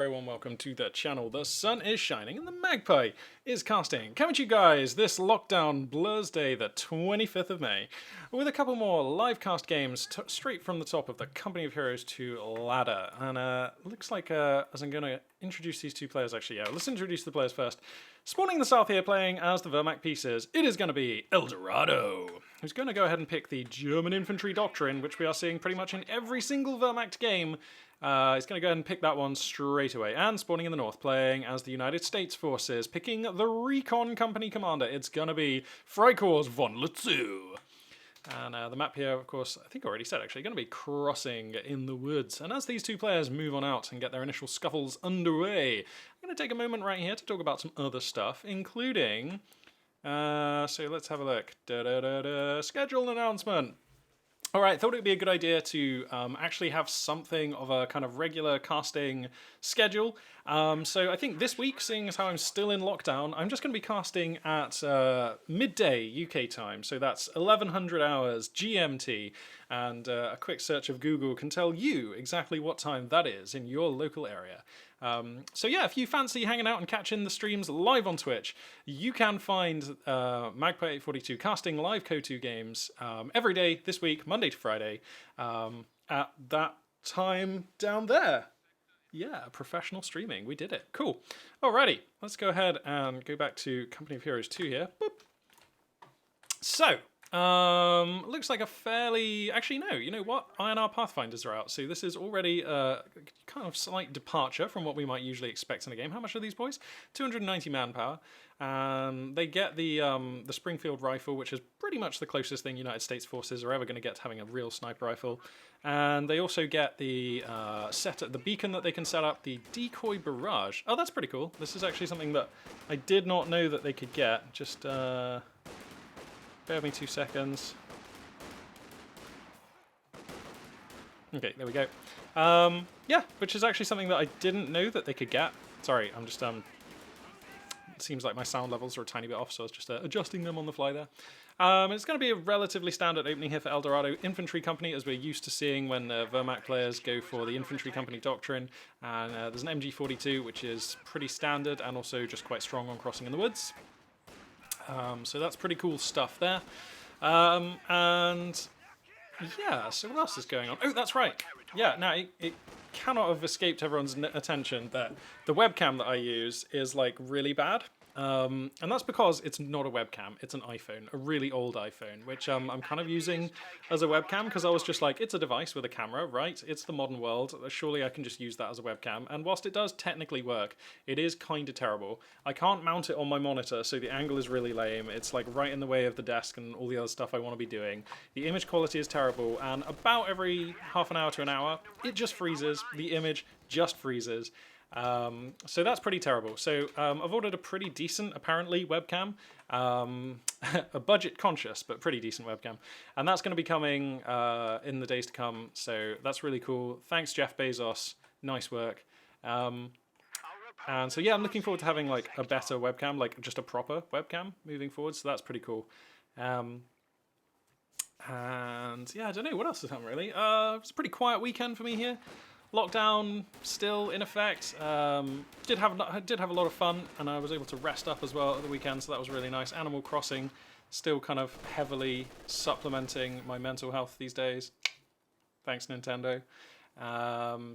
Very warm welcome to the channel. The sun is shining and the magpie is casting. Coming to you guys this lockdown Blur's Day, the 25th of May, with a couple more live cast games straight from the top of the Company of Heroes 2 ladder. And looks like as I'm going to introduce these two players, actually, let's introduce the players first. Spawning the south here, playing as the Wehrmacht pieces, it is going to be Eldorado, who's going to go ahead and pick the German infantry doctrine, which we are seeing pretty much in every single Wehrmacht game. He's going to go ahead and pick that one straight away. And spawning in the north, playing as the United States forces, picking the Recon Company commander. It's going to be Freikorps von Lützow. And the map here, of course, I think I already said, actually, going to be crossing in the woods. And as these two players move on out and get their initial scuffles underway, I'm going to take a moment right here to talk about some other stuff, including... so let's have a look. Schedule announcement. Alright, thought it would be a good idea to actually have something of a kind of regular casting schedule. So I think this week, seeing as how I'm still in lockdown, I'm just going to be casting at midday UK time. So that's 1100 hours GMT, and a quick search of Google can tell you exactly what time that is in your local area. So yeah, if you fancy hanging out and catching the streams live on Twitch, you can find Magpie842 casting live CoH2 games every day this week, Monday to Friday, at that time down there. Yeah, professional streaming. We did it. Cool. Alrighty, let's go ahead and go back to Company of Heroes 2 here. Boop. So, looks like a fairly... Actually, no, you know what? INR Pathfinders are out, so this is already a kind of slight departure from what we might usually expect in a game. How much are these boys? 290 manpower. They get the Springfield rifle, which is pretty much the closest thing United States forces are ever going to get to having a real sniper rifle. And they also get the the beacon that they can set up, the decoy barrage. Oh, that's pretty cool. This is actually something that I did not know that they could get. Just bear with me 2 seconds. Okay, there we go. Yeah, which is actually something that I didn't know that they could get. Sorry, I'm just it seems like my sound levels are a tiny bit off, so I was just adjusting them on the fly there. It's going to be a relatively standard opening here for Eldorado Infantry Company, as we're used to seeing when Wehrmacht players go for the Infantry Company doctrine. And there's an MG42, which is pretty standard and also just quite strong on crossing in the woods. So that's pretty cool stuff there. And yeah, so what else is going on? Oh, that's right. Yeah, now it cannot have escaped everyone's attention that the webcam that I use is like really bad. And that's because it's not a webcam, it's an iPhone, a really old iPhone, which I'm kind of using as a webcam because I was just like, it's a device with a camera, right? It's the modern world, surely I can just use that as a webcam. And whilst it does technically work, it is kind of terrible. I can't mount it on my monitor, so the angle is really lame. It's like right in the way of the desk and all the other stuff I want to be doing. The image quality is terrible, and about every half an hour to an hour, it just freezes. The image just freezes. So that's pretty terrible. So I've ordered a pretty decent, apparently, webcam. A budget conscious, but pretty decent webcam. And that's going to be coming in the days to come. So that's really cool. Thanks, Jeff Bezos. Nice work. And so yeah, I'm looking forward to having like a better webcam, like just a proper webcam moving forward. So that's pretty cool. And yeah, I don't know what else has happened really. It was a pretty quiet weekend for me here. Lockdown still in effect. Did have a lot of fun, and I was able to rest up as well at the weekend, so that was really nice. Animal Crossing still kind of heavily supplementing my mental health these days. Thanks, Nintendo.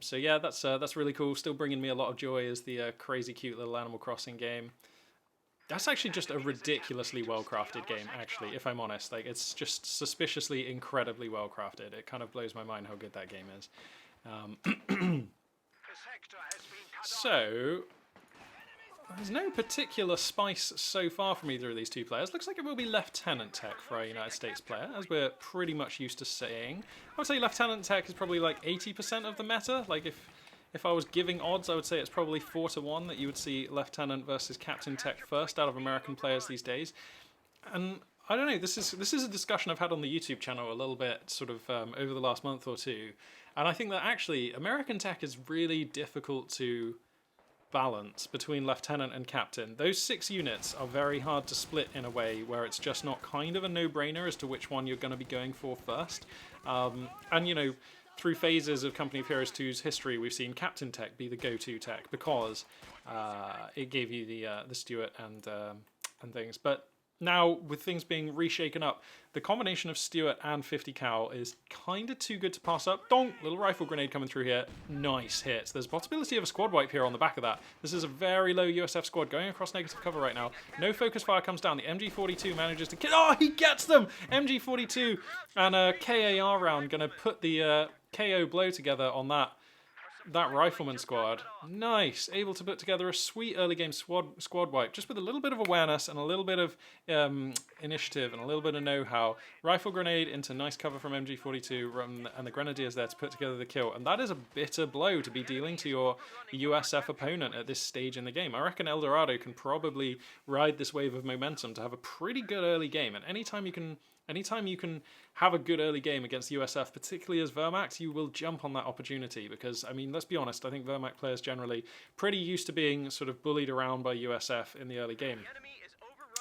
So yeah, that's really cool. Still bringing me a lot of joy is the crazy cute little Animal Crossing game. That's actually just a ridiculously well-crafted game, actually, if I'm honest. Like, it's just suspiciously incredibly well-crafted. It kind of blows my mind how good that game is. So, there's no particular spice so far from either of these two players. Looks like it will be Lieutenant Tech for our United States player, as we're pretty much used to saying. I would say Lieutenant Tech is probably like 80% of the meta. Like if I was giving odds, I would say it's probably 4-1 that you would see Lieutenant versus Captain Tech first out of American players these days. And I don't know, this is a discussion I've had on the YouTube channel a little bit sort of over the last month or two. And I think that actually American Tech is really difficult to balance between Lieutenant and Captain. Those 6 units are very hard to split in a way where it's just not kind of a no-brainer as to which one you're going to be going for first. And, you know, through phases of Company of Heroes 2's history, we've seen Captain Tech be the go-to tech because it gave you the Stuart and things. But now, with things being reshaken up, the combination of Stuart and 50 cal is kind of too good to pass up. Donk! Little rifle grenade coming through here. Nice hits. There's a possibility of a squad wipe here on the back of that. This is a very low USF squad going across negative cover right now. No focus fire comes down. The MG42 manages to kill. Oh, he gets them! MG42 and a KAR round going to put the KO blow together on that rifleman squad. Nice. Able to put together a sweet early game squad wipe, just with a little bit of awareness and a little bit of initiative and a little bit of know-how. Rifle grenade into nice cover from MG42 and the Grenadiers there to put together the kill. And that is a bitter blow to be dealing to your USF opponent at this stage in the game. I reckon Eldorado can probably ride this wave of momentum to have a pretty good early game. And anytime you can have a good early game against USF, particularly as Wehrmacht, you will jump on that opportunity because, I mean, let's be honest, I think Wehrmacht players generally pretty used to being sort of bullied around by USF in the early game.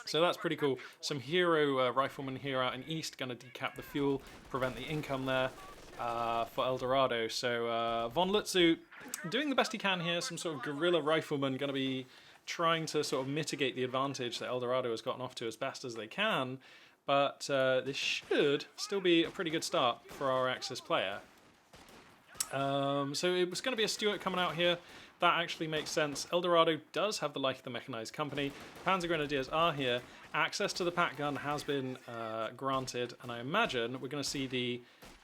So that's pretty cool. Some hero riflemen here out in East, going to decap the fuel, prevent the income there for Eldorado. So Von Lutzu doing the best he can here, some sort of guerrilla rifleman going to be trying to sort of mitigate the advantage that Eldorado has gotten off to as best as they can. But this should still be a pretty good start for our Axis player. So it was going to be a Stuart coming out here. That actually makes sense. Eldorado does have the like of the mechanized company. Panzer Grenadiers are here. Access to the pack gun has been granted, and I imagine we're going to see the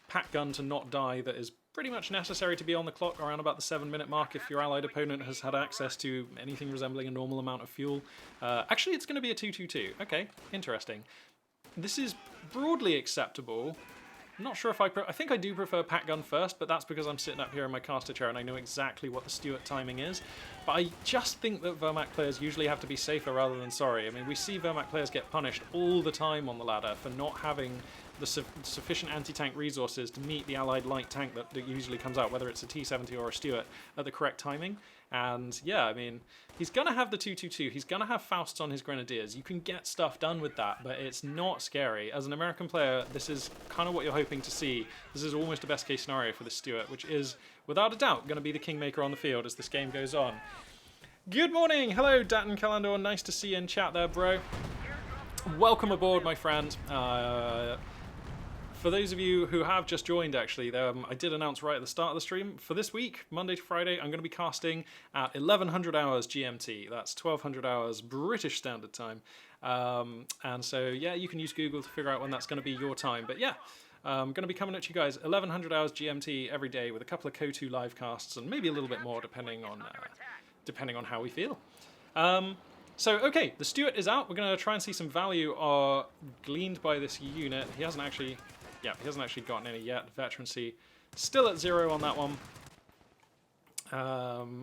pack gun to not die that is pretty much necessary to be on the clock around about the 7-minute mark if your allied opponent has had access to anything resembling a normal amount of fuel. Actually, it's going to be a 222. Okay, interesting. This is broadly acceptable. I'm not sure if I think I do prefer pack gun first, but that's because I'm sitting up here in my caster chair and I know exactly what the Stuart timing is. But I just think that Wehrmacht players usually have to be safer rather than sorry. I mean, we see Wehrmacht players get punished all the time on the ladder for not having the sufficient anti-tank resources to meet the allied light tank that usually comes out, whether it's a T-70 or a Stuart, at the correct timing. And yeah, I mean, he's going to have the 222, he's going to have Fausts on his Grenadiers. You can get stuff done with that, but it's not scary. As an American player, this is kind of what you're hoping to see. This is almost a best case scenario for the Stuart, which is, without a doubt, going to be the kingmaker on the field as this game goes on. Good morning! Hello, Datin Calandor. Nice to see you in chat there, bro. Welcome aboard, my friend. For those of you who have just joined, actually, I did announce right at the start of the stream, for this week, Monday to Friday, I'm going to be casting at 1100 hours GMT. That's 1200 hours British Standard Time. And so, yeah, you can use Google to figure out when that's going to be your time. But yeah, I'm going to be coming at you guys 1100 hours GMT every day with a couple of CoH2 live casts and maybe a little bit more depending on how we feel. So, okay, the Stuart is out. We're going to try and see some value gleaned by this unit. He hasn't actually gotten any yet. Veterancy still at 0 on that one.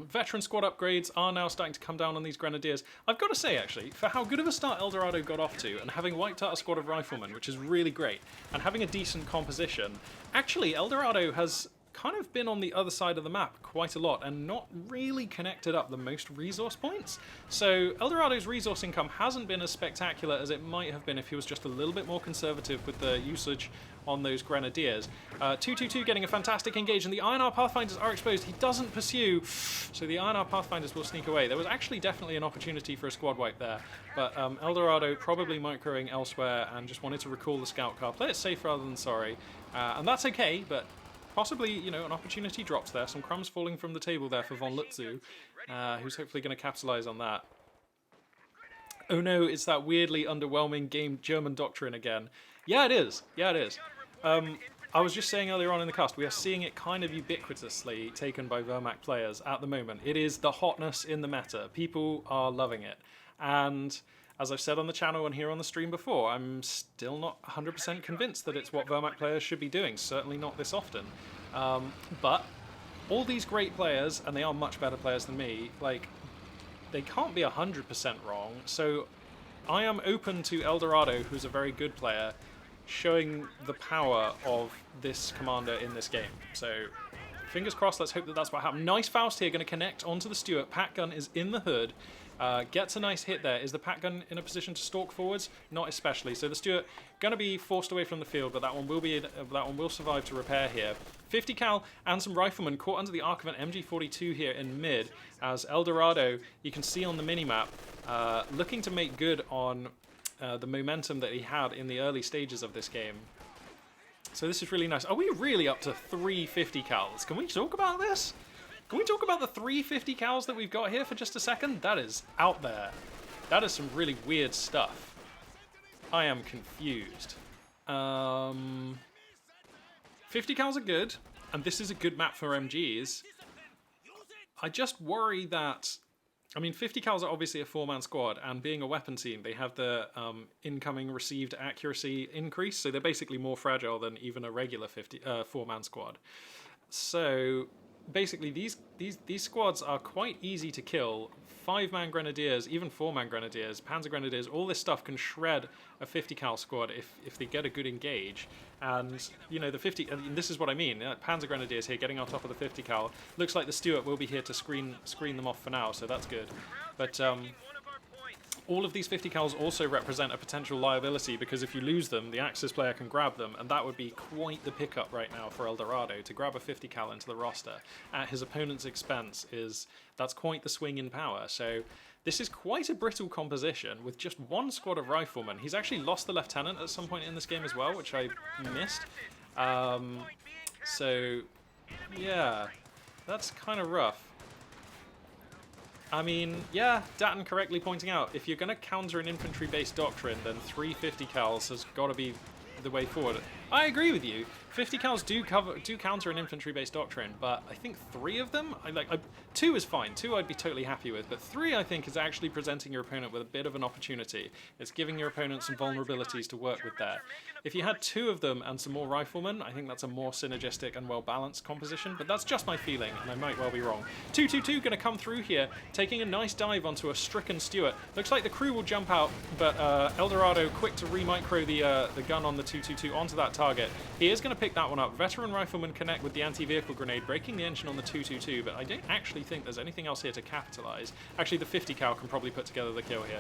Veteran squad upgrades are now starting to come down on these Grenadiers. I've got to say, actually, for how good of a start Eldorado got off to, and having wiped out a squad of riflemen, which is really great, and having a decent composition, actually, Eldorado has kind of been on the other side of the map quite a lot and not really connected up the most resource points. So Eldorado's resource income hasn't been as spectacular as it might have been if he was just a little bit more conservative with the usage on those Grenadiers. 222 getting a fantastic engage, and the INR Pathfinders are exposed. He doesn't pursue, so the INR Pathfinders will sneak away. There was actually definitely an opportunity for a squad wipe there, but Eldorado probably microing elsewhere and just wanted to recall the scout car. Play it safe rather than sorry, and that's okay, but possibly, you know, an opportunity drops there. Some crumbs falling from the table there for Von Lutzu, who's hopefully going to capitalize on that. Oh no, it's that weirdly underwhelming game German doctrine again. Yeah, it is. Yeah, it is. I was just saying earlier on in the cast, we are seeing it kind of ubiquitously taken by Wehrmacht players at the moment. It is the hotness in the meta. People are loving it. And as I've said on the channel and here on the stream before, I'm still not 100% convinced that it's what Wehrmacht players should be doing. Certainly not this often. But all these great players, and they are much better players than me, like, they can't be 100% wrong. So I am open to Eldorado, who's a very good player, showing the power of this commander in this game. So fingers crossed, let's hope that that's what happened. Nice Faust here, going to connect onto the Stuart. Pat gun is in the hood. Gets a nice hit there. Is the Pat gun in a position to stalk forwards? Not especially. So the Stuart going to be forced away from the field, but that one will survive to repair here. 50 cal and some riflemen caught under the arc of an MG42 here in mid. As Eldorado, you can see on the minimap, looking to make good on the momentum that he had in the early stages of this game. So this is really nice. Are we really up to 350 cals? Can we talk about this? Can we talk about the 350 cals that we've got here for just a second? That is out there. That is some really weird stuff. I am confused. 50 cals are good, and this is a good map for MGs. I just worry that... I mean, 50 cals are obviously a 4-man squad, and being a weapon team, they have the incoming received accuracy increase, so they're basically more fragile than even a regular 4-man squad. So basically, these squads are quite easy to kill. 5-man grenadiers, even 4-man grenadiers, panzer grenadiers, all this stuff can shred a 50 cal squad if they get a good engage. And you know, the 50, and this is what I mean, panzer grenadiers here getting on top of the 50 cal. Looks like the Stuart will be here to screen them off for now, so that's good. But all of these 50 cals also represent a potential liability, because if you lose them, the Axis player can grab them, and that would be quite the pickup right now for Eldorado. To grab a 50 cal into the roster at his opponent's expense that's quite the swing in power. So this is quite a brittle composition with just one squad of riflemen. He's actually lost the lieutenant at some point in this game as well, which I missed. So yeah, that's kind of rough. I mean, yeah, Datton correctly pointing out, if you're going to counter an infantry-based doctrine, then 350 cals has got to be the way forward. I agree with you. 50 cals do counter an infantry-based doctrine, but I think 3 of them, 2 is fine. 2 I'd be totally happy with, but 3 I think is actually presenting your opponent with a bit of an opportunity. It's giving your opponent some vulnerabilities to work with there. If you had 2 of them and some more riflemen, I think that's a more synergistic and well-balanced composition, but that's just my feeling, and I might well be wrong. 222 going to come through here, taking a nice dive onto a stricken Stuart. Looks like the crew will jump out, but Eldorado quick to re-micro the gun on the 222 onto that target. He is going to pick that one up. Veteran rifleman connect with the anti-vehicle grenade, breaking the engine on the 222, but I don't actually think there's anything else here to capitalize. Actually, the 50 cal can probably put together the kill here.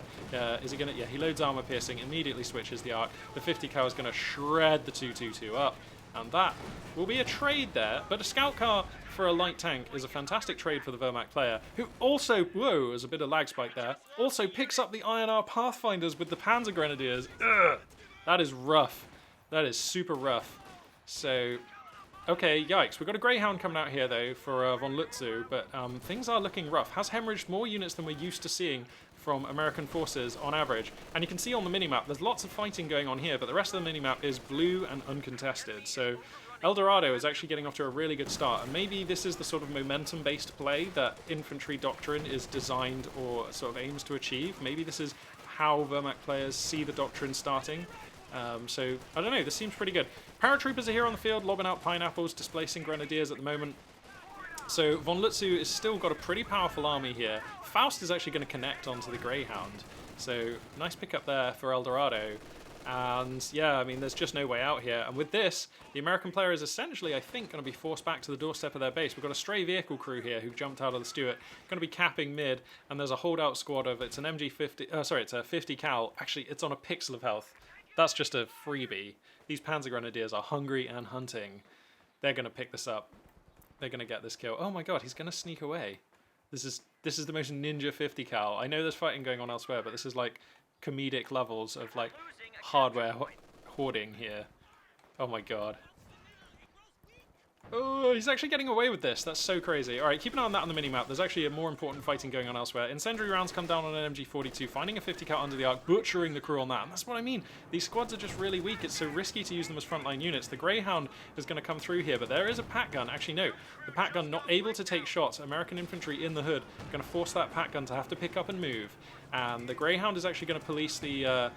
Is he going to... Yeah, he loads armor piercing, immediately switches the arc. The 50 cal is going to shred the 222 up, and that will be a trade there. But a scout car for a light tank is a fantastic trade for the Wehrmacht player, who also... Whoa, there's a bit of lag spike there. Also picks up the INR Pathfinders with the Panzer Grenadiers. Ugh, that is rough. That is super rough. So, okay, yikes. We've got a Greyhound coming out here, though, for von Lutzow, but things are looking rough. Has hemorrhaged more units than we're used to seeing from American forces on average. And you can see on the minimap, there's lots of fighting going on here, but the rest of the minimap is blue and uncontested. So Eldorado is actually getting off to a really good start, and maybe this is the sort of momentum-based play that infantry doctrine is designed or sort of aims to achieve. Maybe this is how Wehrmacht players see the doctrine starting. So, I don't know, this seems pretty good. Paratroopers are here on the field, lobbing out pineapples, displacing grenadiers at the moment. So, von Lutzow has still got a pretty powerful army here. Faust is actually going to connect onto the Greyhound. So, nice pickup there for Eldorado. And, yeah, I mean, there's just no way out here. And with this, the American player is essentially, I think, going to be forced back to the doorstep of their base. We've got a stray vehicle crew here who jumped out of the Stuart, going to be capping mid, and there's a holdout squad of, it's an MG50, sorry, it's a 50 cal. Actually, it's on a pixel of health. That's just a freebie. These Panzer Grenadiers are hungry and hunting. They're going to pick this up. They're going to get this kill. Oh my god, he's going to sneak away. This is the most ninja 50 cal. I know there's fighting going on elsewhere, but this is like comedic levels of like hardware hoarding here. Oh my god. Oh, he's actually getting away with this. That's so crazy. Alright, keep an eye on that on the minimap. There's actually a more important fighting going on elsewhere. Incendiary rounds come down on an MG42, finding a 50 cal under the arc, butchering the crew on that. And that's what I mean. These squads are just really weak. It's so risky to use them as frontline units. The Greyhound is going to come through here, but there is a Pat gun. Actually, no. The Pat gun not able to take shots. American infantry in the hood. Going to force that Pat gun to have to pick up and move. And the Greyhound is actually going to police the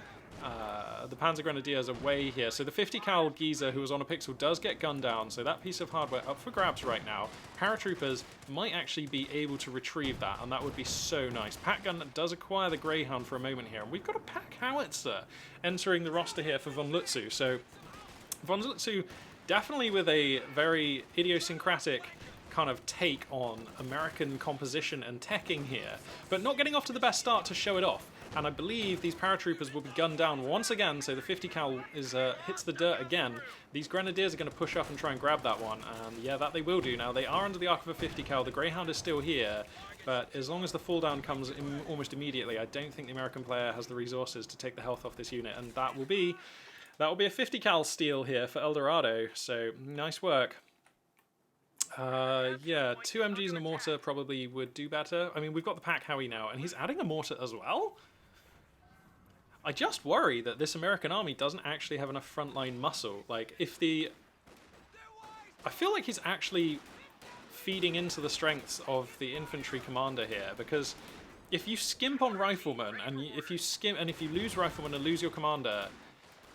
Panzer Grenadiers away here. So the 50 cal geezer who was on a pixel does get gunned down, so that piece of hardware up for grabs right now. Paratroopers might actually be able to retrieve that, and that would be so nice. Pat gun does acquire the Greyhound for a moment here, and we've got a pack howitzer entering the roster here for von Lutzow. So von Lutzow definitely with a very idiosyncratic kind of take on American composition and teching here, but not getting off to the best start to show it off. And I believe these paratroopers will be gunned down once again, so the 50 cal is hits the dirt again. These grenadiers are going to push up and try and grab that one, and yeah, that they will do. Now, they are under the arc of a 50 cal, the Greyhound is still here, but as long as the fall down comes almost immediately, I don't think the American player has the resources to take the health off this unit, and that will be a 50 cal steal here for Eldorado, so nice work. Yeah, 2 MGs and a mortar probably would do better. I mean, we've got the Pack Howie now, and he's adding a mortar as well? I just worry that this American army doesn't actually have enough frontline muscle. Like, I feel like he's actually feeding into the strengths of the infantry commander here, because if you skimp on riflemen, and if you lose riflemen and lose your commander,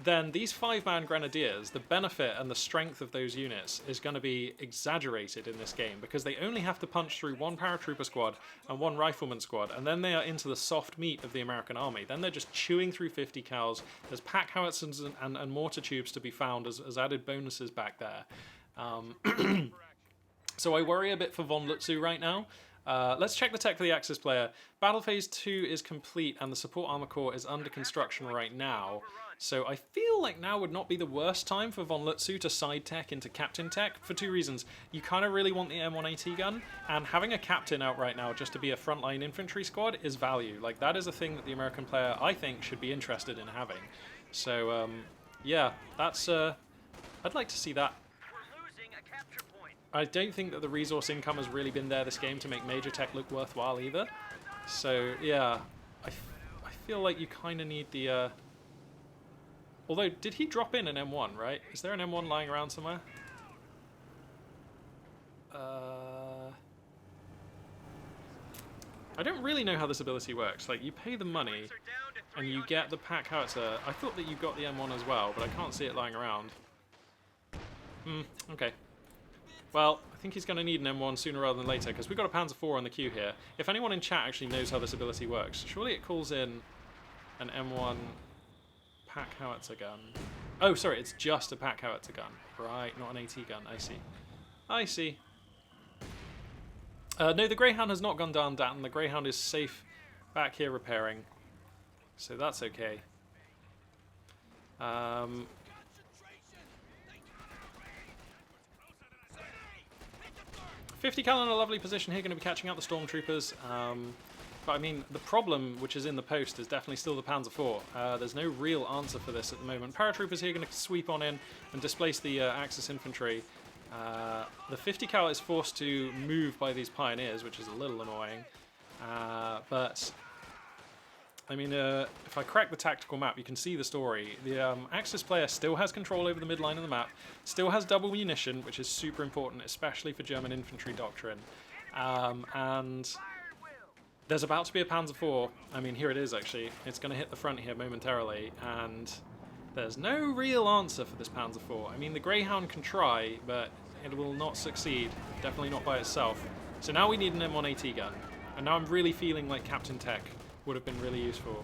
then these 5-man grenadiers, the benefit and the strength of those units is going to be exaggerated in this game, because they only have to punch through 1 paratrooper squad and 1 rifleman squad, and then they are into the soft meat of the American army. Then they're just chewing through 50 cals. There's pack howitzers and mortar tubes to be found as added bonuses back there. So I worry a bit for Von Lutzu right now. Let's check the tech for the Axis player. Battle Phase 2 is complete, and the Support Armor Corps is under construction right now. So I feel like now would not be the worst time for Von Lutzu to side tech into Captain Tech for 2 reasons. You kind of really want the M1AT gun, and having a Captain out right now just to be a frontline infantry squad is value. Like, that is a thing that the American player, I think, should be interested in having. So, yeah, that's... I'd like to see that. I don't think that the resource income has really been there this game to make Major Tech look worthwhile either. So, yeah, I feel like you kind of need the... Although, did he drop in an M1, right? Is there an M1 lying around somewhere? I don't really know how this ability works. Like, you pay the money, and you get the Pack Howitzer. I thought that you got the M1 as well, but I can't see it lying around. Okay. Well, I think he's going to need an M1 sooner rather than later, because we've got a Panzer IV on the queue here. If anyone in chat actually knows how this ability works, surely it calls in an M1 Pack Howitzer gun. Oh, sorry, it's just a Pack Howitzer gun. Right, not an AT gun. I see. I see. No, the Greyhound has not gone down, Dan. The Greyhound is safe back here repairing. So that's okay. 50 cal in a lovely position here, going to be catching out the Stormtroopers. But I mean, the problem, which is in the post, is definitely still the Panzer IV. There's no real answer for this at the moment. Paratroopers here going to sweep on in and displace the Axis infantry. The 50 cal is forced to move by these pioneers, which is a little annoying. But I mean, if I crack the tactical map, you can see the story. The Axis player still has control over the midline of the map, still has double munition, which is super important, especially for German infantry doctrine. And there's about to be a Panzer IV. I mean, here it is, actually. It's going to hit the front here momentarily, and there's no real answer for this Panzer IV. I mean, the Greyhound can try, but it will not succeed. Definitely not by itself. So now we need an M1AT gun. And now I'm really feeling like Captain Tech would have been really useful.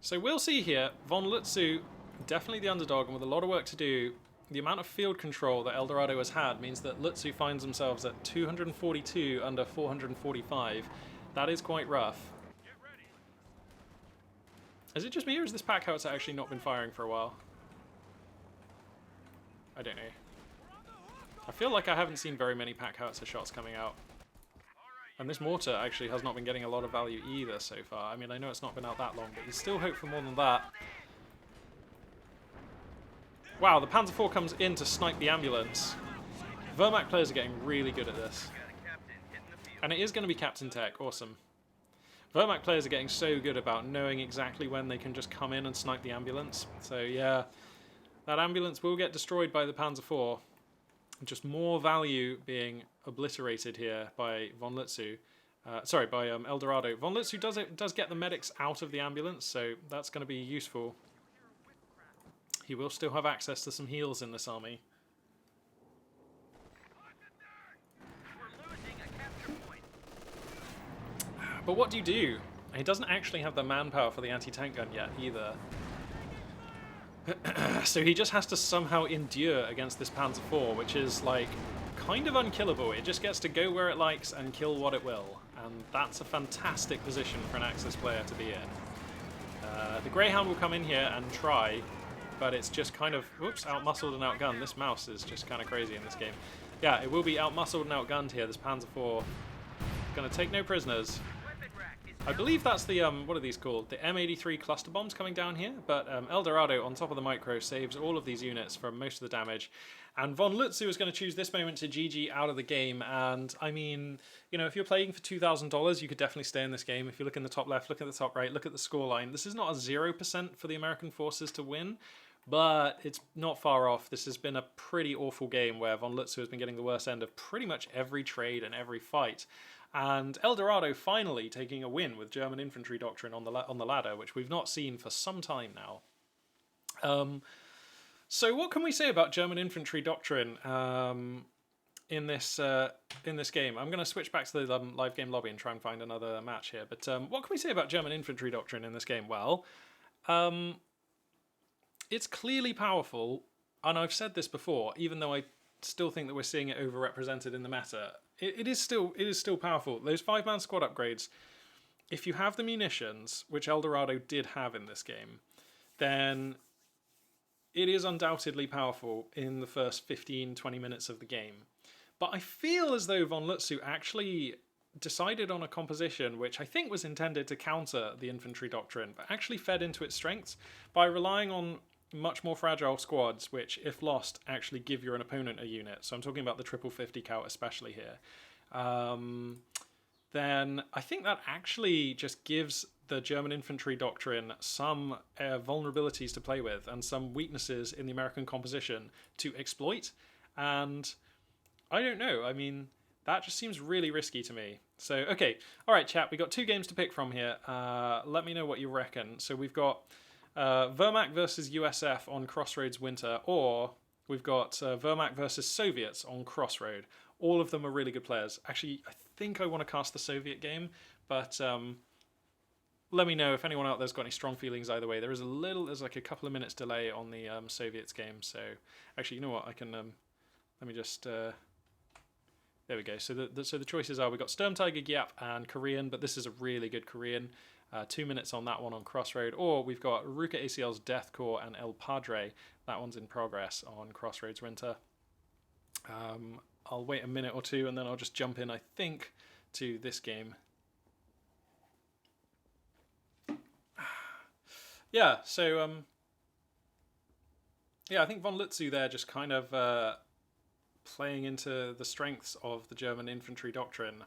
So we'll see here. Von Lutzu, definitely the underdog, and with a lot of work to do. The amount of field control that Eldorado has had means that Lutzu finds themselves at 242 under 445. That is quite rough. Is it just me, or is this Pack Howitzer actually not been firing for a while? I don't know. I feel like I haven't seen very many Pack Howitzer shots coming out. And this mortar actually has not been getting a lot of value either so far. I mean, I know it's not been out that long, but you still hope for more than that. Wow, the Panzer IV comes in to snipe the ambulance. Wehrmacht players are getting really good at this. And it is going to be Captain Tech, awesome. Wehrmacht players are getting so good about knowing exactly when they can just come in and snipe the ambulance. So yeah, that ambulance will get destroyed by the Panzer IV. Just more value being obliterated here by Von Lutzu. Sorry, by Eldorado. Von Lutzu does get the medics out of the ambulance, so that's going to be useful. He will still have access to some heals in this army. But what do you do? He doesn't actually have the manpower for the anti-tank gun yet, either. So he just has to somehow endure against this Panzer IV, which is like kind of unkillable. It just gets to go where it likes and kill what it will, and that's a fantastic position for an Axis player to be in. The Greyhound will come in here and try, but it's just kind of, whoops, outmuscled and outgunned. This mouse is just kind of crazy in this game. Yeah, it will be outmuscled and outgunned here, this Panzer IV. Gonna take no prisoners. I believe that's the, what are these called? The M83 cluster bombs coming down here, but El Dorado on top of the micro saves all of these units from most of the damage. And Von Lutzu is going to choose this moment to GG out of the game, and I mean, you know, if you're playing for $2,000, you could definitely stay in this game. If you look in the top left, look at the top right, look at the scoreline. This is not a 0% for the American forces to win, but it's not far off. This has been a pretty awful game where Von Lutzu has been getting the worst end of pretty much every trade and every fight. And El Dorado finally taking a win with German infantry doctrine on the ladder, which we've not seen for some time now. So what can we say about German infantry doctrine in this game? I'm going to switch back to the live game lobby and try and find another match here. But what can we say about German infantry doctrine in this game? Well, it's clearly powerful, and I've said this before, even though I still think that we're seeing it overrepresented in the meta. It is still powerful. Those 5-man squad upgrades, if you have the munitions, which El Dorado did have in this game, then it is undoubtedly powerful in the first 15-20 minutes of the game. But I feel as though Von Lutzu actually decided on a composition which I think was intended to counter the infantry doctrine, but actually fed into its strengths by relying on much more fragile squads, which, if lost, actually give your opponent a unit. So I'm talking about the 50/50 count especially here. Then I think that actually just gives the German infantry doctrine some vulnerabilities to play with and some weaknesses in the American composition to exploit. And I don't know. I mean, that just seems really risky to me. So, okay. All right, chat. We got 2 games to pick from here. Let me know what you reckon. So we've got Wehrmacht versus USF on Crossroads Winter, or we've got Wehrmacht versus Soviets on Crossroad. All of them are really good players. Actually, I think I want to cast the Soviet game, but let me know if anyone out there's got any strong feelings either way. There's like a couple of minutes delay on the Soviets game, so actually, you know what? I can let me just. There we go. So the choices are, we've got Sturm Tiger, Gyap, and Korean, but this is a really good Korean. 2 minutes on that one on Crossroad. Or we've got Ruka ACL's Death Corps and El Padre. That one's in progress on Crossroads Winter. I'll wait a minute or two and then I'll just jump in, I think, to this game. Yeah, so yeah, I think Von Lutzu there just kind of playing into the strengths of the German infantry doctrine.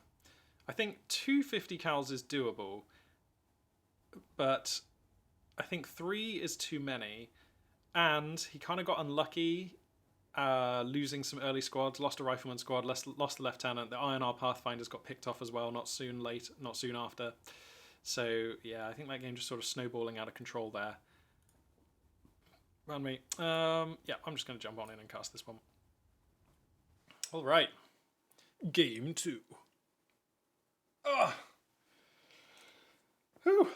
I think 250 cals is doable, but I think 3 is too many, and he kind of got unlucky losing some early squads, lost a rifleman squad, lost the lieutenant. The INR Pathfinders got picked off as well, not soon after. So yeah, I think that game just sort of snowballing out of control there. Round me. Yeah, I'm just going to jump on in and cast this one. All right, game 2. Whew.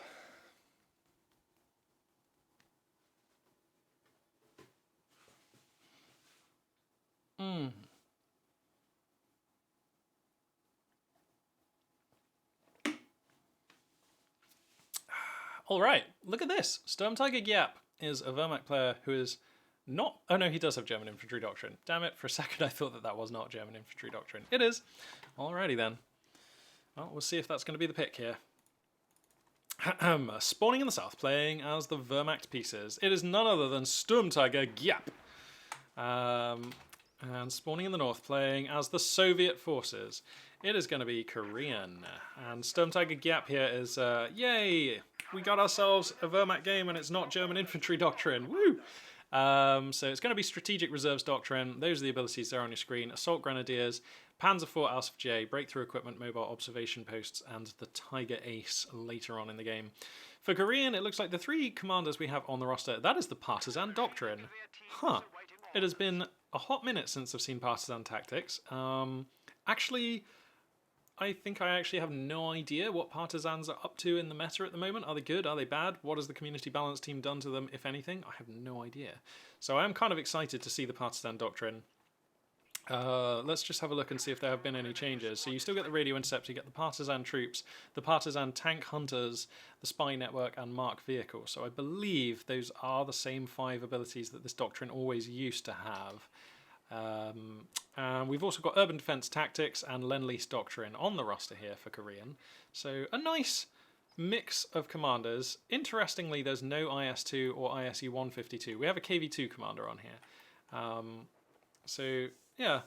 All right, look at this. Sturm Tiger Gyap is a Wehrmacht player who is not... Oh no, he does have German infantry doctrine. Damn it, for a second I thought that was not German infantry doctrine. It is. Alrighty then. Well, we'll see if that's going to be the pick here. Spawning in the south, playing as the Wehrmacht pieces. It is none other than Sturm Tiger Gyap. And spawning in the north, playing as the Soviet forces. It is going to be Korean. And Sturm Tiger Gyap here is, yay! We got ourselves a Wehrmacht game and it's not German infantry doctrine. Woo! So it's going to be Strategic Reserves Doctrine. Those are the abilities there on your screen. Assault Grenadiers, Panzer IV Alpha J, Breakthrough Equipment, Mobile Observation Posts, and the Tiger Ace later on in the game. For Korean, it looks like the 3 commanders we have on the roster, that is the Partisan Doctrine. Huh. It has been a hot minute since I've seen Partisan Tactics. Actually, I think I actually have no idea what partisans are up to in the meta at the moment. Are they good? Are they bad? What has the community balance team done to them, if anything? I have no idea. So I am kind of excited to see the partisan doctrine. Let's just have a look and see if there have been any changes. So you still get the radio intercept, you get the partisan troops, the partisan tank hunters, the spy network, and mark vehicle. So I believe those are the same 5 abilities that this doctrine always used to have. And we've also got urban defense tactics and Lend-Lease doctrine on the roster here for Korean. So a nice mix of commanders. Interestingly, there's no IS-2 or ISU-152. We have a KV-2 commander on here. So yeah,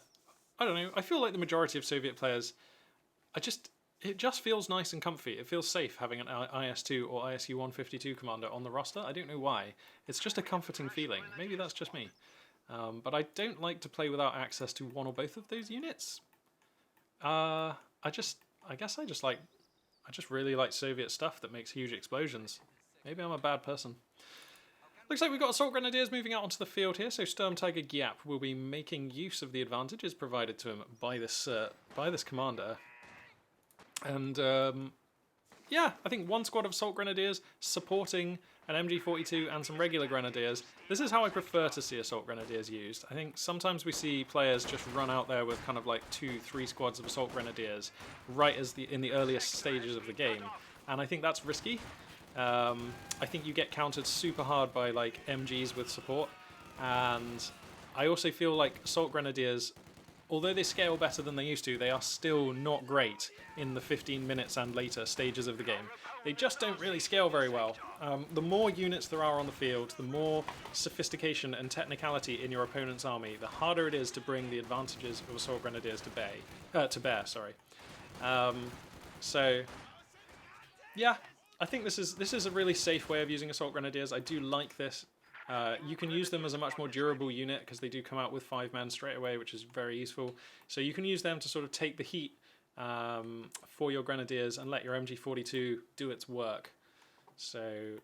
I don't know. I feel like the majority of Soviet players, it just feels nice and comfy. It feels safe having an IS-2 or ISU-152 commander on the roster. I don't know why. It's just a comforting feeling. Maybe that's just me. But I don't like to play without access to one or both of those units. I just really like Soviet stuff that makes huge explosions. Maybe I'm a bad person. Looks like we've got Assault Grenadiers moving out onto the field here, so Sturm Tiger Gyap will be making use of the advantages provided to him by this commander. And yeah, I think one squad of Assault Grenadiers supporting an MG42 and some regular Grenadiers. This is how I prefer to see Assault Grenadiers used. I think sometimes we see players just run out there with kind of like 2-3 squads of Assault Grenadiers right in the earliest stages of the game, and I think that's risky. I think you get countered super hard by like MGs with support, and I also feel like Assault Grenadiers, although they scale better than they used to, they are still not great in the 15 minutes and later stages of the game. They just don't really scale very well. The more units there are on the field, the more sophistication and technicality in your opponent's army, the harder it is to bring the advantages of Assault Grenadiers to bear. So yeah, I think this is a really safe way of using Assault Grenadiers. I do like this. You can use them as a much more durable unit because they do come out with 5 men straight away, which is very useful. So you can use them to sort of take the heat for your Grenadiers and let your MG42 do its work. So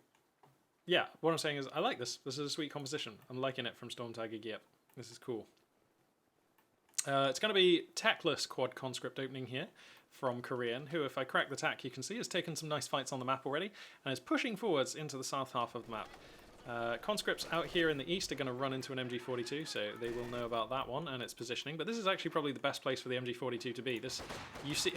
yeah, what I'm saying is I like this. This is a sweet composition. I'm liking it from Storm Tiger Gyap. This is cool. It's going to be Techless Quad Conscript opening here from Korean, who, if I crack the tack, you can see has taken some nice fights on the map already and is pushing forwards into the south half of the map. Conscripts out here in the east are going to run into an MG42, so they will know about that one and its positioning. But this is actually probably the best place for the MG42 to be. If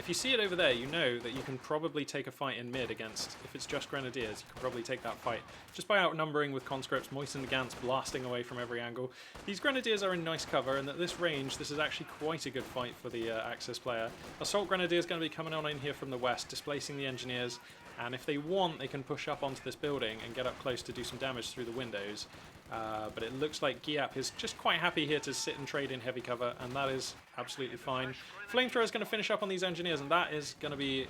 you see it over there, you know that you can probably take a fight in mid against, if it's just Grenadiers, you can probably take that fight just by outnumbering with Conscripts, Moistened Gants blasting away from every angle. These Grenadiers are in nice cover, and at this range, this is actually quite a good fight for the Axis player. Assault Grenadier is going to be coming on in here from the west, displacing the Engineers. And if they want, they can push up onto this building and get up close to do some damage through the windows. But it looks like Gyap is just quite happy here to sit and trade in heavy cover, and that is absolutely fine. Flamethrower is going to finish up on these Engineers, and that is going to be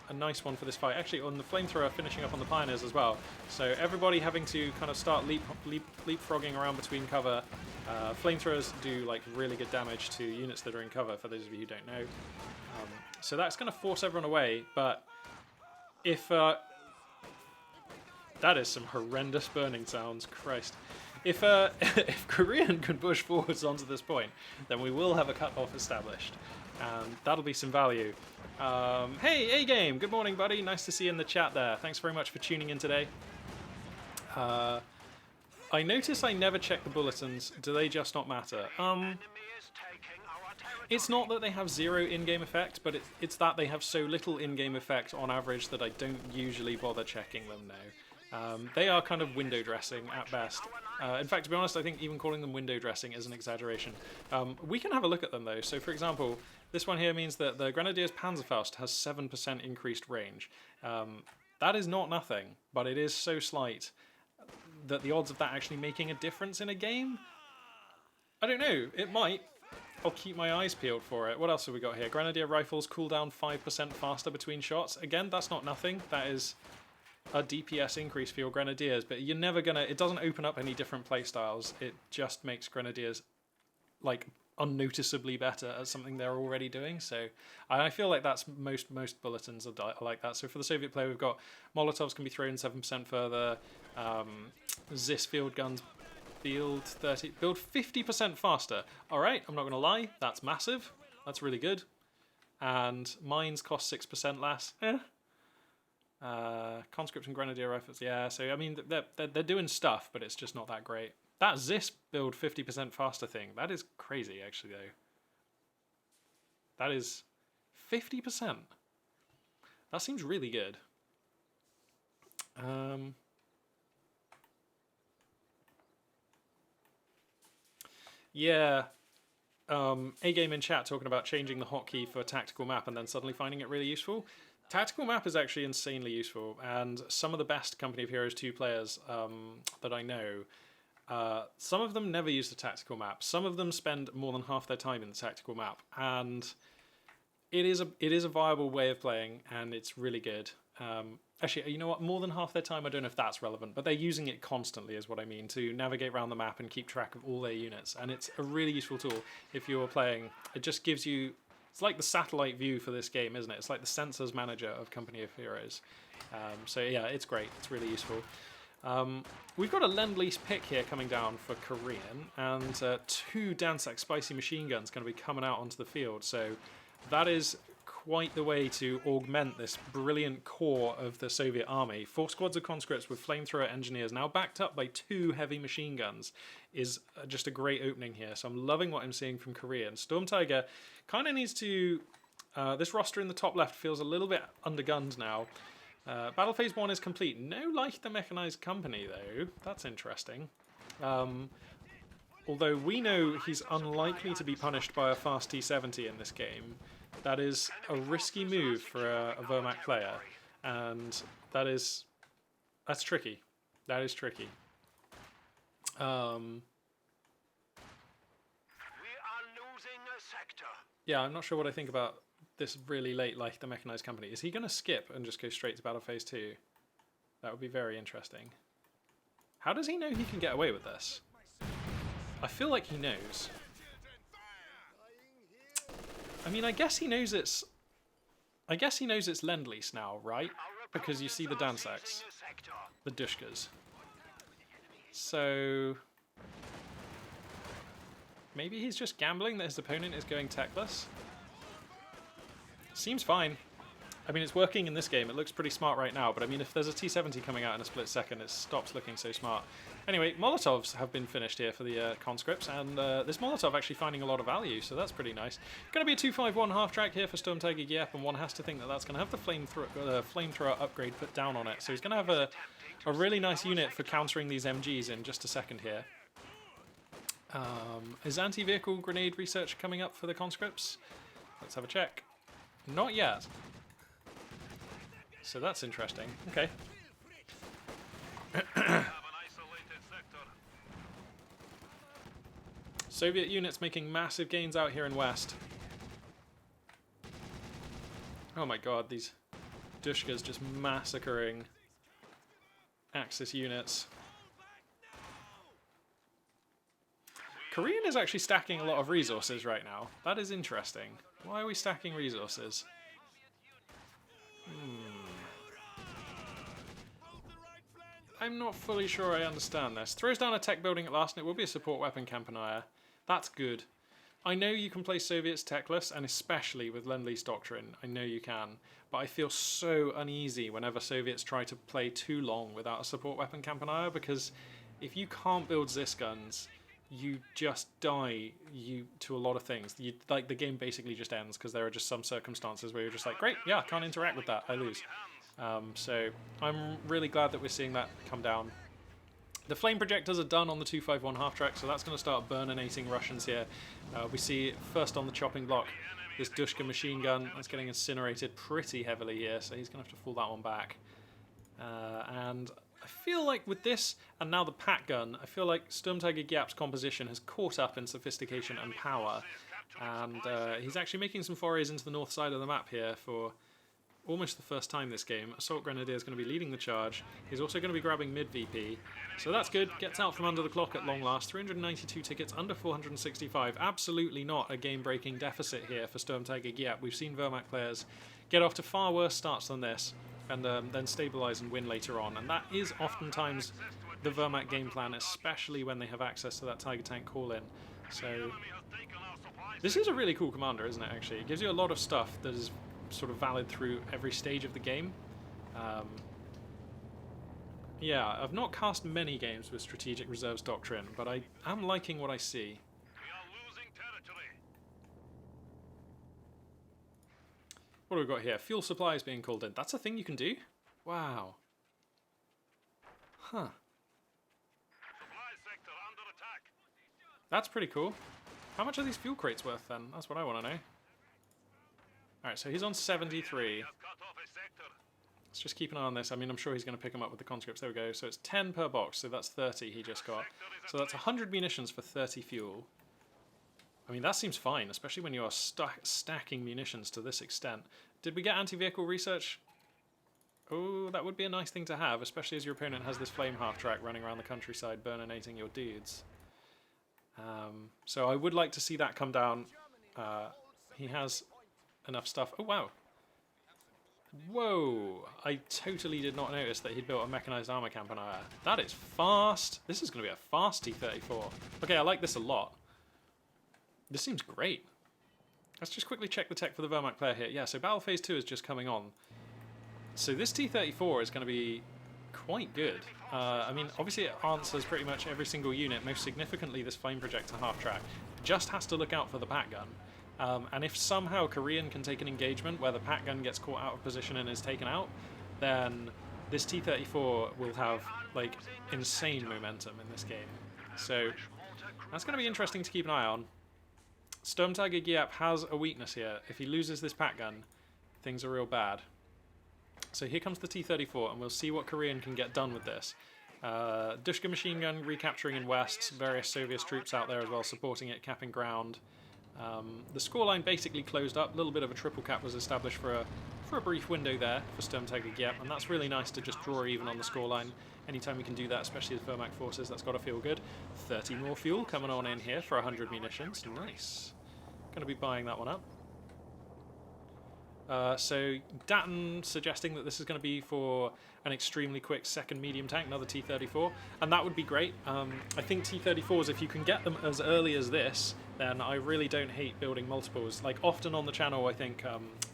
a nice one for this fight. Actually, on the Flamethrower, finishing up on the Pioneers as well. So everybody having to kind of start leapfrogging around between cover. Flamethrowers do like really good damage to units that are in cover, for those of you who don't know. So that's going to force everyone away, but if that is some horrendous burning sounds, Christ. If Korean can push forwards onto this point, then we will have a cut-off established, and that'll be some value. Hey, A-Game, good morning, buddy. Nice to see you in the chat there. Thanks very much for tuning in today. I notice I never check the bulletins. Do they just not matter? It's not that they have 0 in-game effect, but it's that they have so little in-game effect on average that I don't usually bother checking them now. They are kind of window dressing at best. In fact, to be honest, I think even calling them window dressing is an exaggeration. We can have a look at them though. So for example, this one here means that the Grenadier's Panzerfaust has 7% increased range. That is not nothing, but it is so slight that the odds of that actually making a difference in a game, I don't know, it might. I'll keep my eyes peeled for it. What else have we got here? Grenadier rifles cool down 5% faster between shots. Again, that's not nothing. That is a DPS increase for your Grenadiers, but you're never gonna, it doesn't open up any different playstyles. It just makes Grenadiers like unnoticeably better at something they're already doing. So I feel like that's most bulletins are like that. So for the Soviet player, we've got Molotovs can be thrown 7% further. Zis field guns build 50% faster. All right, I'm not gonna lie, that's massive. That's really good. and mines cost 6% less. Conscript and Grenadier rifles, yeah. So I mean, they're doing stuff, but it's just not that great. That Zis build 50% faster thing, that is crazy, actually, though. That is 50%. That seems really good. Yeah. A-Game in chat talking about changing the hotkey for tactical map and then suddenly finding it really useful. Tactical map is actually insanely useful, and some of the best Company of Heroes 2 players that I know, some of them never use the tactical map. Some of them spend more than half their time in the tactical map, and it is a viable way of playing, and it's really good. Actually, you know what? More than half their time, I don't know if that's relevant, but they're using it constantly, is what I mean, to navigate around the map and keep track of all their units. And it's a really useful tool if you're playing. It just gives you... It's like the satellite view for this game, isn't it? It's like the sensors manager of Company of Heroes. So yeah, it's great. It's really useful. We've got a Lend-Lease pick here coming down for Korean, and 2 Dansak spicy machine guns going to be coming out onto the field. So that is quite the way to augment this brilliant core of the Soviet army. 4 squads of conscripts with flamethrower engineers, now backed up by 2 heavy machine guns, is just a great opening here. So I'm loving what I'm seeing from Korea. And Storm Tiger kind of needs to... this roster in the top left feels a little bit undergunned now. Battle Phase 1 is complete. No like the Mechanized Company, though. That's interesting. Although we know he's unlikely to be punished by a fast T-70 in this game. That is a risky move for a Wehrmacht player, and that's tricky. That is tricky. We are losing a sector. Yeah, I'm not sure what I think about this really late, like the Mechanized Company. Is he going to skip and just go straight to Battle Phase 2? That would be very interesting. How does he know he can get away with this? I feel like he knows. I mean, I guess he knows it's Lend-Lease now, right? Because you see the Dansaks, the Dushkas. So maybe he's just gambling that his opponent is going techless. Seems fine. I mean, it's working in this game. It looks pretty smart right now, but I mean, if there's a T-70 coming out in a split second, it stops looking so smart. Anyway, Molotovs have been finished here for the conscripts, and this Molotov actually finding a lot of value, so that's pretty nice. Going to be a 251 half-track here for Storm Tiger Giep, and one has to think that that's going to have the flamethrower upgrade put down on it, so he's going to have a really nice unit for countering these MGs in just a second here. Is anti-vehicle grenade research coming up for the conscripts? Let's have a check. Not yet. So that's interesting. Okay. Soviet units making massive gains out here in West. Oh my god, these Dushkas just massacring Axis units. Korean is actually stacking a lot of resources right now. That is interesting. Why are we stacking resources? I'm not fully sure I understand this. Throws down a tech building at last, and it will be a support weapon Campanile. That's good. I know you can play Soviets techless, and especially with Lend-Lease Doctrine, I know you can. But I feel so uneasy whenever Soviets try to play too long without a support weapon Campanile, because if you can't build Zis guns, you just die to a lot of things. Like, the game basically just ends, because there are just some circumstances where you're just like, great, yeah, I can't interact with that, I lose. So I'm really glad that we're seeing that come down. The flame projectors are done on the 251 half-track, so that's going to start burninating Russians here. We see first on the chopping block this Dushka machine gun that's getting incinerated pretty heavily here, so he's going to have to fall that one back. And I feel like with this, and now the Pat gun, I feel like Storm Tiger Giap's composition has caught up in sophistication and power. And he's actually making some forays into the north side of the map here for almost the first time this game. Assault Grenadier is going to be leading the charge. He's also going to be grabbing mid-VP. So that's good. Gets out from under the clock at long last. 392 tickets, under 465. Absolutely not a game-breaking deficit here for Storm Tiger Giap. We've seen Wehrmacht players get off to far worse starts than this, and then stabilise and win later on. And that is oftentimes the Wehrmacht game plan, especially when they have access to that Tiger Tank call-in. So This is a really cool commander, isn't it, actually? It gives you a lot of stuff that is sort of valid through every stage of the game. Yeah, I've not cast many games with Strategic Reserves Doctrine, but I am liking what I see. We are losing territory. What do we got here? Fuel supply is being called in. That's a thing you can do? Wow. Huh. Supply sector under attack. That's pretty cool. How much are these fuel crates worth then? That's what I want to know. Alright, so he's on 73. We have cut off a sector. Let's just keep an eye on this. I mean, I'm sure he's going to pick them up with the conscripts. There we go. So it's 10 per box, so that's 30 he just got. So that's 100 munitions for 30 fuel. I mean, that seems fine, especially when you are stacking munitions to this extent. Did we get anti-vehicle research? Oh, that would be a nice thing to have, especially as your opponent has this flame half-track running around the countryside, burninating your dudes. So I would like to see that come down. He has enough stuff. Oh, wow. Whoa, I totally did not notice that he'd built a mechanized armor camp on our air. That is fast. This is going to be a fast T-34. Okay, I like this a lot. This seems great. Let's just quickly check the tech for the Wehrmacht player here. Yeah, so Battle Phase 2 is just coming on. So this T-34 is going to be quite good. I mean, obviously it answers pretty much every single unit. Most significantly, this flame projector half-track. Just has to look out for the pack gun. And if somehow Korean can take an engagement where the pack gun gets caught out of position and is taken out, then this T-34 will have, like, insane momentum in this game. So that's going to be interesting to keep an eye on. Sturmtiger Giap has a weakness here. If he loses this pack gun, things are real bad. So here comes the T-34, and we'll see what Korean can get done with this. Dushka machine gun recapturing in west, various Soviet troops out there as well supporting it, capping ground. The scoreline basically closed up. A little bit of a triple cap was established for a brief window there for Sturmtiger Giap, and that's really nice to just draw even on the scoreline. Anytime we can do that, especially as Wehrmacht forces, that's got to feel good. 30 more fuel coming on in here for 100 munitions. Nice. Going to be buying that one up. So Datton suggesting that this is going to be for an extremely quick second medium tank, another T-34, and that would be great. I think T-34s, if you can get them as early as this, then I really don't hate building multiples. Like, often on the channel, I think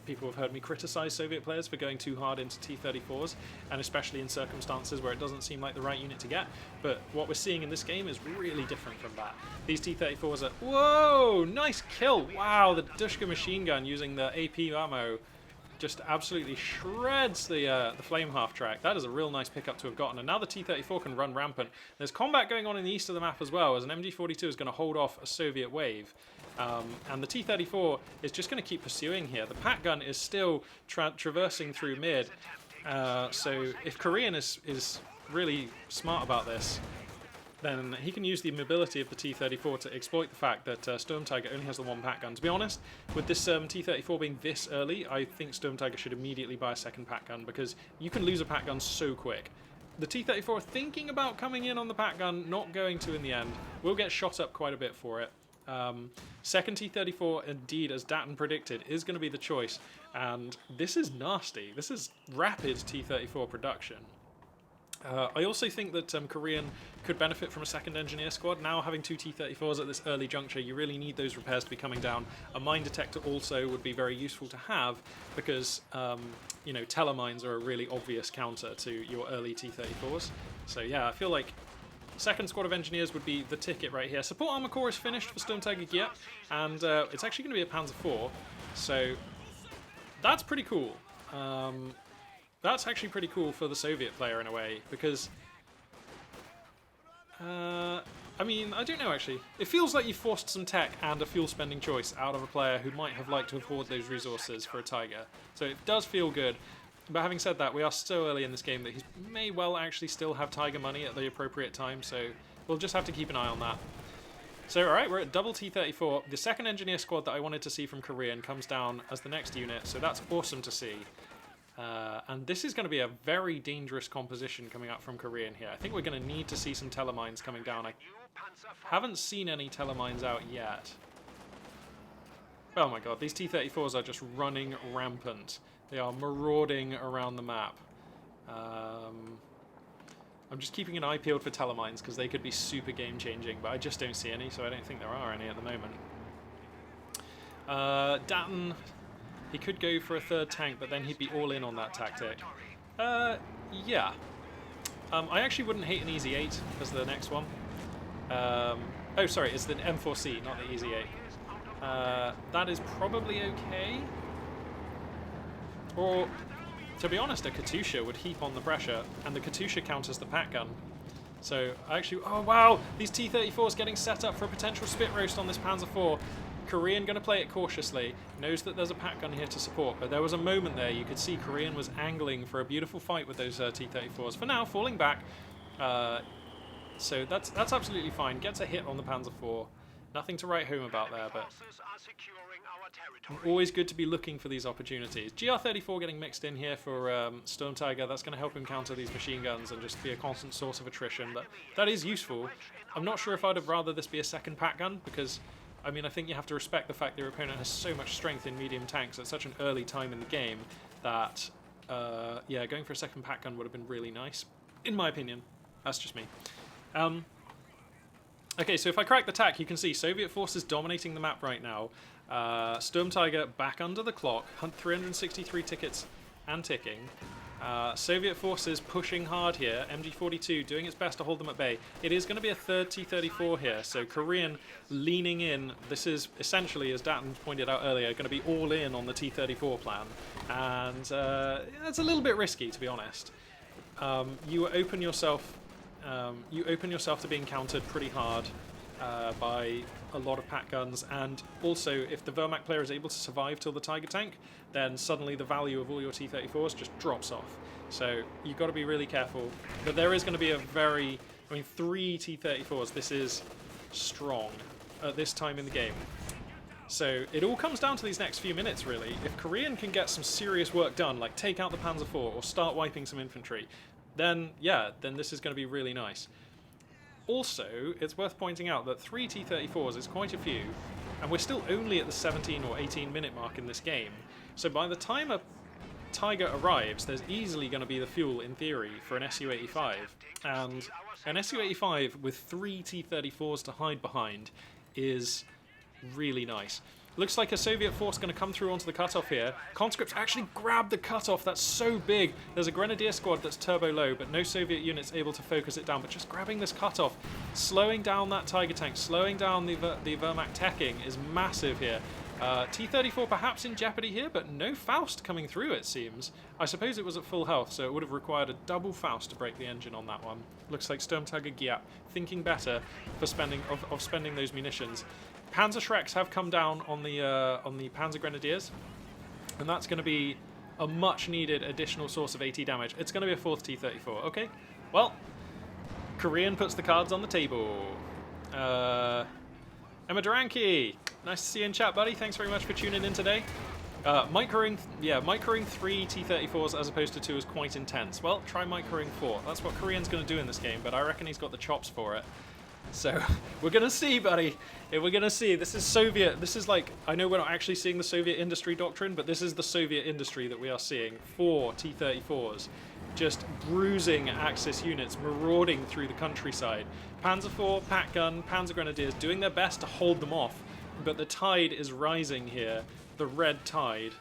people have heard me criticize Soviet players for going too hard into T-34s, and especially in circumstances where it doesn't seem like the right unit to get. But what we're seeing in this game is really different from that. These T-34s are... Whoa! Nice kill! Wow, the Dushka machine gun using the AP ammo just absolutely shreds the flame half-track. That is a real nice pickup to have gotten. And now the T-34 can run rampant. There's combat going on in the east of the map as well, as an MG-42 is going to hold off a Soviet wave. And the T-34 is just going to keep pursuing here. The pack gun is still traversing through mid. So if Korean is really smart about this, then he can use the mobility of the T-34 to exploit the fact that Sturmtiger only has the one pack gun. To be honest, with this T-34 being this early, I think Sturmtiger should immediately buy a second pack gun, because you can lose a pack gun so quick. The T-34 thinking about coming in on the pack gun, not going to in the end. Will get shot up quite a bit for it. Second T-34, indeed, as Datton predicted, is going to be the choice. And this is nasty. This is rapid T-34 production. I also think that Korean could benefit from a second engineer squad. Now having two T-34s at this early juncture, you really need those repairs to be coming down. A mine detector also would be very useful to have, because you know, telemines are a really obvious counter to your early T-34s. So yeah, I feel like second squad of engineers would be the ticket right here. Support armor core is finished for Sturmtiger Giap, and it's actually going to be a Panzer IV, so that's pretty cool. That's actually pretty cool for the Soviet player in a way, because I mean, I don't know actually. It feels like you forced some tech and a fuel spending choice out of a player who might have liked to have hoarded those resources for a Tiger. So it does feel good. But having said that, we are so early in this game that he may well actually still have Tiger money at the appropriate time, so we'll just have to keep an eye on that. So alright, we're at double T-34. The second engineer squad that I wanted to see from Korean comes down as the next unit, so that's awesome to see. And this is going to be a very dangerous composition coming out from Korean here. I think we're going to need to see some telemines coming down. I haven't seen any telemines out yet. Oh my god, these T-34s are just running rampant. They are marauding around the map. I'm just keeping an eye peeled for telemines because they could be super game-changing, but I just don't see any, so I don't think there are any at the moment. Datton, he could go for a third tank, but then he'd be all in on that tactic. Yeah. I actually wouldn't hate an Easy 8 as the next one. Oh, sorry, it's the M4C, not the Easy 8. That is probably okay. Or, to be honest, a Katusha would heap on the pressure, and the Katusha counters the Pat gun. So, actually, oh wow, these T-34s getting set up for a potential spit roast on this Panzer IV. Korean going to play it cautiously, knows that there's a Pat gun here to support, but there was a moment there you could see Korean was angling for a beautiful fight with those T-34s. For now, falling back, so that's absolutely fine. Gets a hit on the Panzer IV. Nothing to write home about there, but always good to be looking for these opportunities. GR34 getting mixed in here for Storm Tiger. That's going to help him counter these machine guns and just be a constant source of attrition, but that is useful. I'm not sure if I'd have rather this be a second Pat gun, because I mean, I think you have to respect the fact that your opponent has so much strength in medium tanks at such an early time in the game that, yeah, going for a second Pat gun would have been really nice, in my opinion. That's just me. Okay, so if I crack the tack, you can see Soviet forces dominating the map right now. Storm Tiger back under the clock, 363 tickets and ticking. Soviet forces pushing hard here. MG42 doing its best to hold them at bay. It is going to be a third T-34 here, so Korean leaning in. This is essentially, as Datton pointed out earlier, going to be all in on the T-34 plan, and that's a little bit risky, to be honest. You open yourself to being countered pretty hard by a lot of Pat guns, and also if the Wehrmacht player is able to survive till the Tiger tank, then suddenly the value of all your T-34s just drops off. So you've got to be really careful. But there is going to be a very, I mean, 3 T-34s. This is strong at this time in the game. So it all comes down to these next few minutes, really. If Korean can get some serious work done, like take out the Panzer IV or start wiping some infantry, then yeah, then this is going to be really nice. Also, it's worth pointing out that 3 T-34s is quite a few, and we're still only at the 17 or 18 minute mark in this game. So by the time a Tiger arrives, there's easily going to be the fuel, in theory, for an Su-85. And an Su-85 with 3 T-34s to hide behind is really nice. Looks like a Soviet force going to come through onto the cutoff here. Conscripts actually grab the cutoff. That's so big. There's a Grenadier squad that's turbo low, but no Soviet units able to focus it down. But just grabbing this cutoff, slowing down that Tiger tank, slowing down the Wehrmacht teching is massive here. T-34 perhaps in jeopardy here, but no Faust coming through, it seems. I suppose it was at full health, so it would have required a double Faust to break the engine on that one. Looks like Sturmtiger Giap thinking better for spending those munitions. Panzer Shreks have come down on the Panzer Grenadiers, and that's going to be a much-needed additional source of AT damage. It's going to be a 4th T-34. Okay, well, Korean puts the cards on the table. Emma Duranki, nice to see you in chat, buddy. Thanks very much for tuning in today. Microing 3 T-34s as opposed to 2 is quite intense. Well, try microing 4. That's what Korean's going to do in this game, but I reckon he's got the chops for it. So, we're going to see, buddy. We're going to see. This is Soviet. This is like, I know we're not actually seeing the Soviet industry doctrine, but this is the Soviet industry that we are seeing. 4 T-34s. Just bruising Axis units, marauding through the countryside. Panzer IV, Pat Gun, Panzer Grenadiers doing their best to hold them off. But the tide is rising here. The red tide.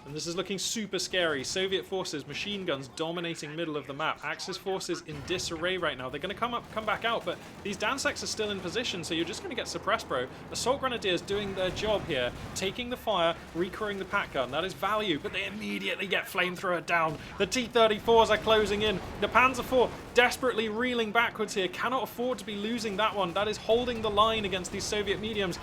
And this is looking super scary. Soviet forces, machine guns dominating middle of the map. Axis forces in disarray right now. They're going to come back out, but these Danseks are still in position, so you're just going to get suppressed, bro. Assault Grenadiers doing their job here, taking the fire, recurring the Pat gun. That is value, but they immediately get flamethrower down. The T-34s are closing in. The Panzer IV desperately reeling backwards here. Cannot afford to be losing that one. That is holding the line against these Soviet mediums.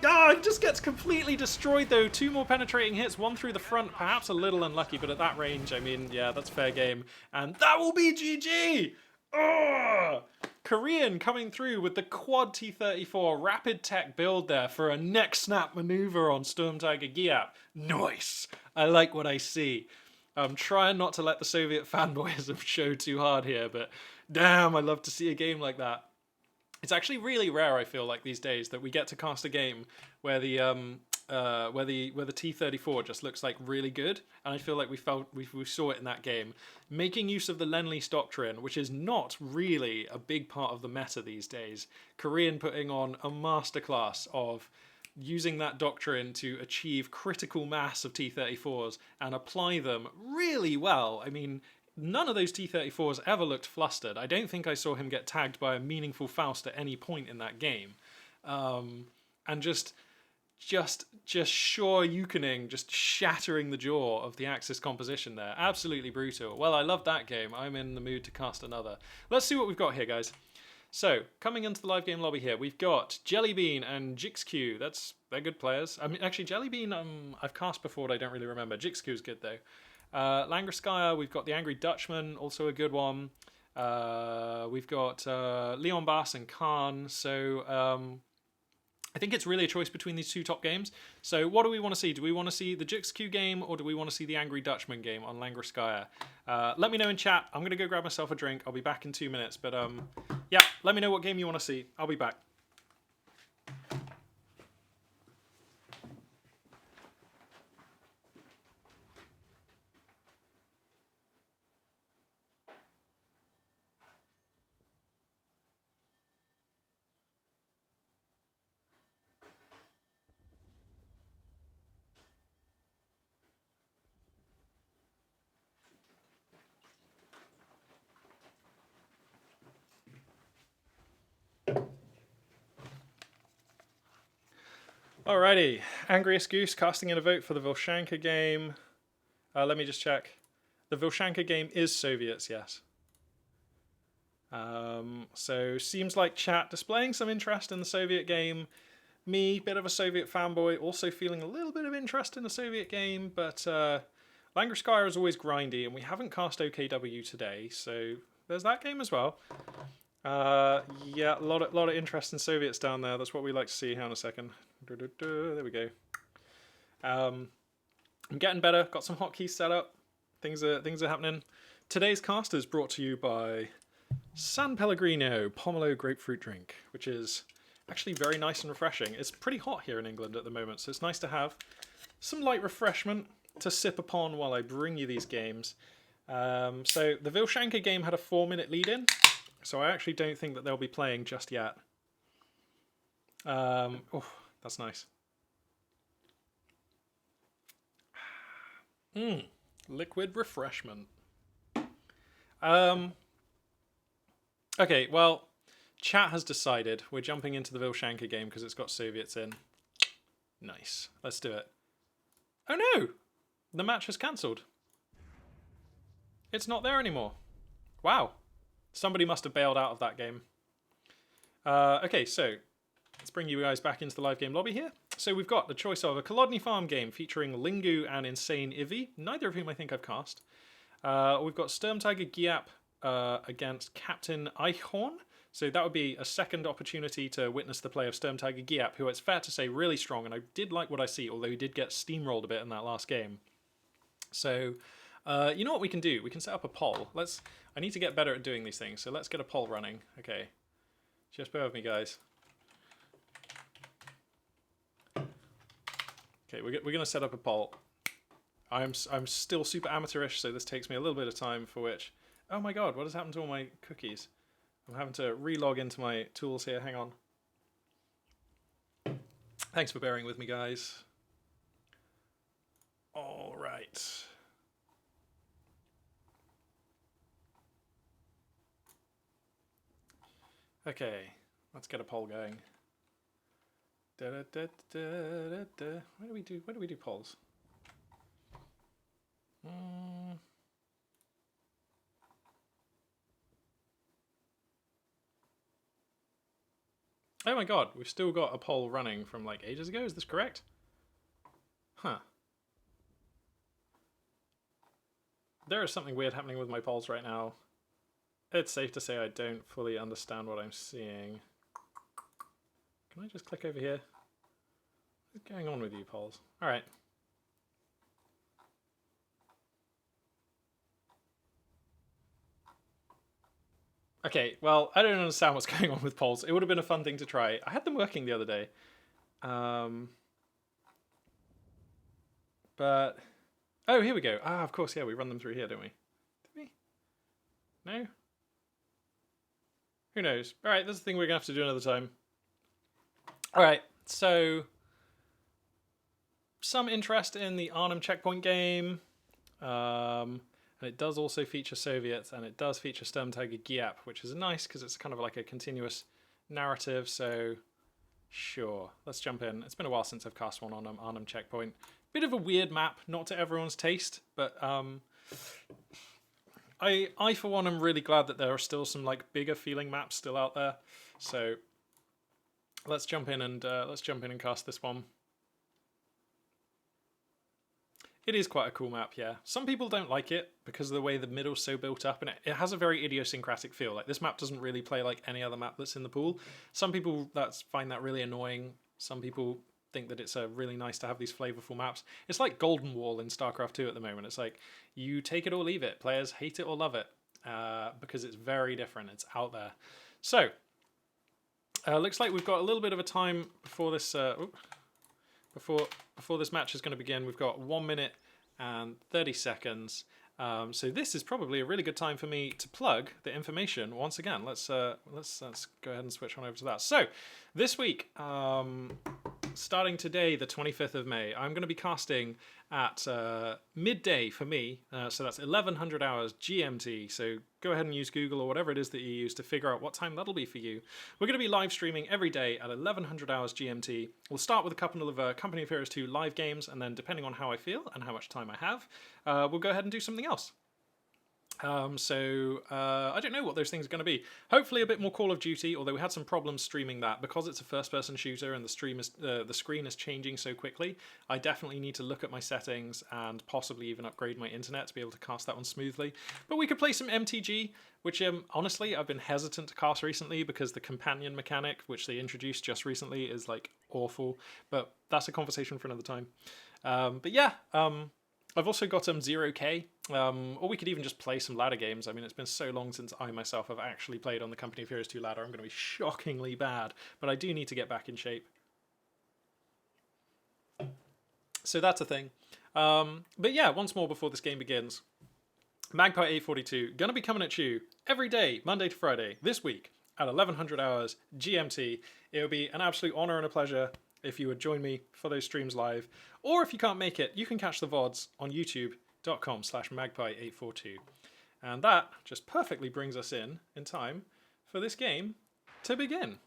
Ah, it just gets completely destroyed though. 2 more penetrating hits, 1 through the front. Perhaps a little unlucky, but at that range, I mean, yeah, that's fair game. And that will be GG! Oh! Korean coming through with the quad T-34 rapid tech build there for a neck snap maneuver on Sturmtiger Giap. Nice! I like what I see. I'm trying not to let the Soviet fanboyism show too hard here, but damn, I love to see a game like that. It's actually really rare, I feel like, these days that we get to cast a game where the T-34 just looks like really good, and I feel like we saw it in that game, making use of the Lend-Lease doctrine, which is not really a big part of the meta these days. Korean putting on a masterclass of using that doctrine to achieve critical mass of T-34s and apply them really well. I mean, none of those T-34s ever looked flustered. I don't think I saw him get tagged by a meaningful Faust at any point in that game. And just sure Yukoning, just shattering the jaw of the Axis composition there. Absolutely brutal. Well, I love that game. I'm in the mood to cast another. Let's see what we've got here, guys. So, coming into the live game lobby here, we've got Jellybean and JixQ. They're good players. I mean, actually, Jellybean, I've cast before, but I don't really remember. JixQ's good, though. Langraskaya, we've got the Angry Dutchman, also a good one. We've got Leon Bass and Khan. So, I think it's really a choice between these two top games. So what do we want to see? Do we want to see the JixQ game or do we want to see the Angry Dutchman game on Langraskaya? Let me know in chat. I'm going to go grab myself a drink. I'll be back in 2 minutes. But yeah, let me know what game you want to see. I'll be back. Alrighty, Angriest Goose casting in a vote for the Vilshanka game. Let me just check. The Vilshanka game is Soviets, yes. So seems like chat displaying some interest in the Soviet game. Me, bit of a Soviet fanboy, also feeling a little bit of interest in the Soviet game, but Langraskaya is always grindy, and we haven't cast OKW today, so there's that game as well. Yeah, a lot of interest in Soviets down there. That's what we like to see. Hang on a second. There we go. I'm getting better. Got some hotkeys set up. Things are happening. Today's cast is brought to you by San Pellegrino Pomelo grapefruit drink, which is actually very nice and refreshing. It's pretty hot here in England at the moment, so it's nice to have some light refreshment to sip upon while I bring you these games. So the Vilshanka game had a 4-minute lead-in, so I actually don't think that they'll be playing just yet. Oh, that's nice. Liquid refreshment. Okay, well, chat has decided we're jumping into the Vilshanka game because it's got Soviets in. Nice. Let's do it. Oh no! The match has cancelled. It's not there anymore. Wow. Somebody must have bailed out of that game. Okay, so let's bring you guys back into the live game lobby here. So we've got the choice of a Kolodny Farm game featuring Lingu and Insane Ivy, neither of whom I think I've cast. We've got Sturmtiger Giap against Captain Eichhorn. So that would be a second opportunity to witness the play of Sturmtiger Giap, who it's fair to say really strong, and I did like what I see, although he did get steamrolled a bit in that last game. So, you know what we can do? We can set up a poll. I need to get better at doing these things, so let's get a poll running. Okay. Just bear with me, guys. Okay, we're going to set up a poll. I'm still super amateurish, so this takes me a little bit of time, for which... Oh my god, what has happened to all my cookies? I'm having to re-log into my tools here. Hang on. Thanks for bearing with me, guys. All right. Okay, let's get a poll going. Where do we do polls? Oh my god, we've still got a poll running from like ages ago, is this correct? Huh. There is something weird happening with my polls right now. It's safe to say I don't fully understand what I'm seeing. Can I just click over here? What's going on with you, polls? Alright. Okay, well, I don't understand what's going on with polls. It would have been a fun thing to try. I had them working the other day. But... Oh, here we go. Ah, of course, yeah, we run them through here, don't we? Did we? No? Who knows? Alright, this is the thing we're going to have to do another time. Alright, so... some interest in the Arnhem checkpoint game. And it does also feature Soviets, and it does feature Sturmtiger Giap, which is nice because it's kind of like a continuous narrative. So, sure, let's jump in. It's been a while since I've cast one on Arnhem checkpoint. Bit of a weird map, not to everyone's taste, but I for one am really glad that there are still some like bigger feeling maps still out there. So let's jump in and cast this one. It is quite a cool map, yeah. Some people don't like it because of the way the middle's so built up, and it has a very idiosyncratic feel. Like, this map doesn't really play like any other map that's in the pool. Some people find that really annoying. Some people think that it's really nice to have these flavorful maps. It's like Golden Wall in StarCraft 2 at the moment. It's like, you take it or leave it. Players hate it or love it because it's very different. It's out there. So, looks like we've got a little bit of a time before this... Before this match is going to begin. We've got 1 minute and 30 seconds. So this is probably a really good time for me to plug the information once again. Let's go ahead and switch on over to that. So this week, starting today, the 25th of May, I'm going to be casting at midday for me. So that's 1100 hours GMT. So go ahead and use Google or whatever it is that you use to figure out what time that'll be for you. We're going to be live streaming every day at 1100 hours GMT. We'll start with a couple of Company of Heroes 2 live games, and then depending on how I feel and how much time I have, we'll go ahead and do something else. I don't know what those things are going to be. Hopefully a bit more Call of Duty, although we had some problems streaming that because it's a first-person shooter and the screen is changing so quickly. I definitely need to look at my settings and possibly even upgrade my internet to be able to cast that one smoothly. But we could play some MTG, which honestly I've been hesitant to cast recently because the companion mechanic, which they introduced just recently, is like awful. But that's a conversation for another time. I've also got 0K, or we could even just play some ladder games. I mean, it's been so long since I myself have actually played on the Company of Heroes 2 ladder. I'm going to be shockingly bad, but I do need to get back in shape. So that's a thing. But yeah, once more before this game begins. Magpie 842, going to be coming at you every day, Monday to Friday, this week, at 1100 hours GMT. It would be an absolute honor and a pleasure if you would join me for those streams live. Or if you can't make it, you can catch the VODs on youtube.com/magpie842. And that just perfectly brings us in time for this game to begin.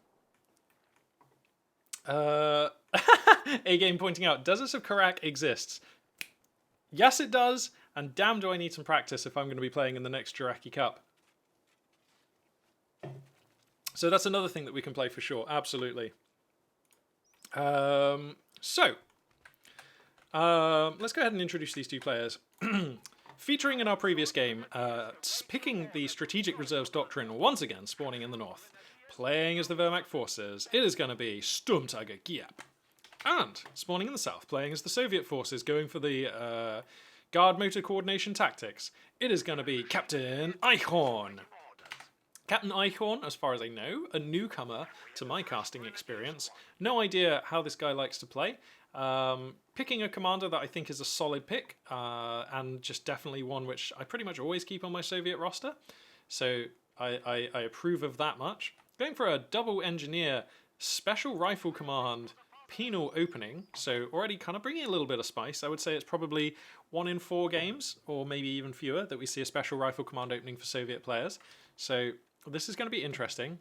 A-Game pointing out, Deserts of Karak exists. Yes, it does, and damn do I need some practice if I'm going to be playing in the next Jiraki Cup. So that's another thing that we can play for sure, absolutely. Let's go ahead and introduce these two players. Featuring in our previous game, picking the Strategic Reserves Doctrine once again, spawning in the north. Playing as the Wehrmacht forces, it is going to be Sturmtiger Giap. And spawning in the south, playing as the Soviet forces, going for the guard motor coordination tactics, it is going to be Captain Eichhorn. Captain Eichhorn, as far as I know, a newcomer to my casting experience. No idea how this guy likes to play. Picking a commander that I think is a solid pick, and just definitely one which I pretty much always keep on my Soviet roster. So I approve of that much. Going for a double engineer special rifle command penal opening, so already kind of bringing a little bit of spice. I would say it's probably 1 in 4 games, or maybe even fewer, that we see a special rifle command opening for Soviet players. So this is going to be interesting.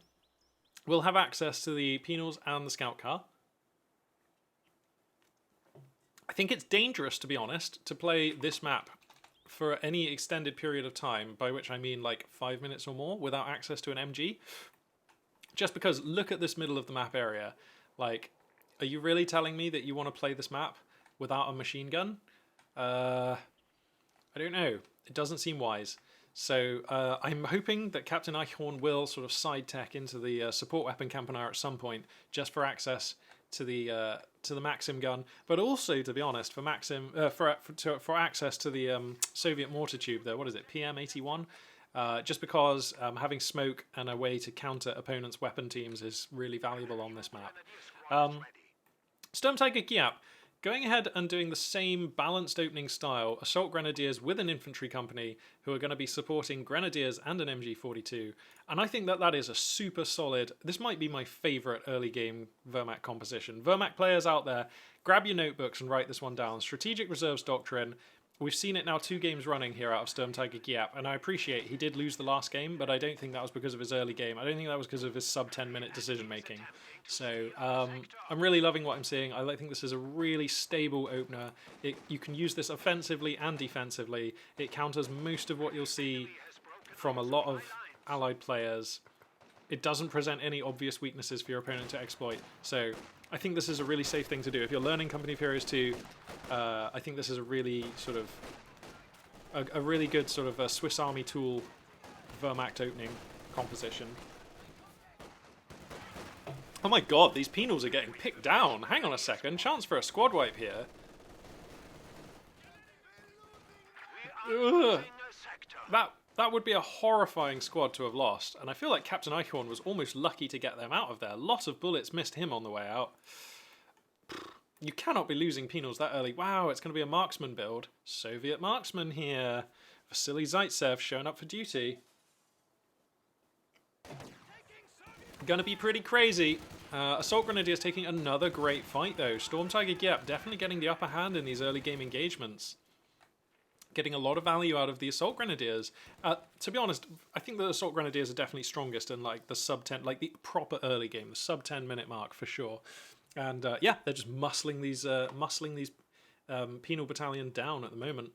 We'll have access to the penals and the scout car. I think it's dangerous, to be honest, to play this map for any extended period of time, by which I mean like 5 minutes or more, without access to an MG. Just because, look at this middle of the map area. Like, are you really telling me that you want to play this map without a machine gun? I don't know. It doesn't seem wise. So I'm hoping that Captain Eichhorn will sort of side tech into the support weapon Campanar at some point, just for access to the Maxim gun, but also, to be honest, for Maxim for access to the Soviet mortar tube. There, what is it, PM81? Just because having smoke and a way to counter opponents' weapon teams is really valuable on this map. Sturmtiger Giap, going ahead and doing the same balanced opening style, Assault Grenadiers with an infantry company who are going to be supporting Grenadiers and an MG42. And I think that that is a super solid, this might be my favourite early game Wehrmacht composition. Wehrmacht players out there, grab your notebooks and write this one down. Strategic Reserves Doctrine. We've seen it now 2 games running here out of Sturmtiger Giap, and I appreciate he did lose the last game, but I don't think that was because of his early game. I don't think that was because of his sub 10-minute decision making. So I'm really loving what I'm seeing. I think this is a really stable opener. You can use this offensively and defensively. It counters most of what you'll see from a lot of allied players. It doesn't present any obvious weaknesses for your opponent to exploit. So I think this is a really safe thing to do. If you're learning Company of Heroes 2, I think this is a really sort of a really good sort of a Swiss Army tool Wehrmacht opening composition. Oh my god, these penals are getting picked down. Hang on a second, chance for a squad wipe here. Ugh. That would be a horrifying squad to have lost, and I feel like Captain Eichhorn was almost lucky to get them out of there. Lots of bullets missed him on the way out. You cannot be losing penals that early. Wow, it's going to be a marksman build. Soviet marksman here. Vasily Zaitsev showing up for duty. Going to be pretty crazy. Assault Grenadiers taking another great fight though. Storm Tiger Giap definitely getting the upper hand in these early game engagements. Getting a lot of value out of the Assault Grenadiers. To be honest, I think the Assault Grenadiers are definitely strongest in like the sub 10, like the proper early game, the sub 10-minute mark for sure. And yeah, they're just muscling these penal battalion down at the moment.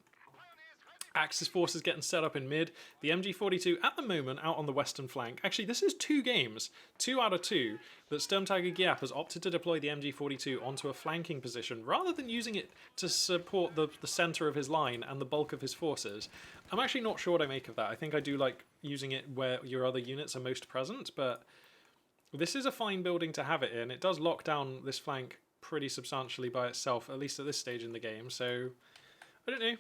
Axis forces getting set up in mid. The MG42 at the moment out on the western flank. Actually, this is 2 games, 2 out of 2, that Sturmtiger Giap has opted to deploy the MG42 onto a flanking position rather than using it to support the center of his line and the bulk of his forces. I'm actually not sure what I make of that. I think I do like using it where your other units are most present, but this is a fine building to have it in. It does lock down this flank pretty substantially by itself, at least at this stage in the game, so I don't know.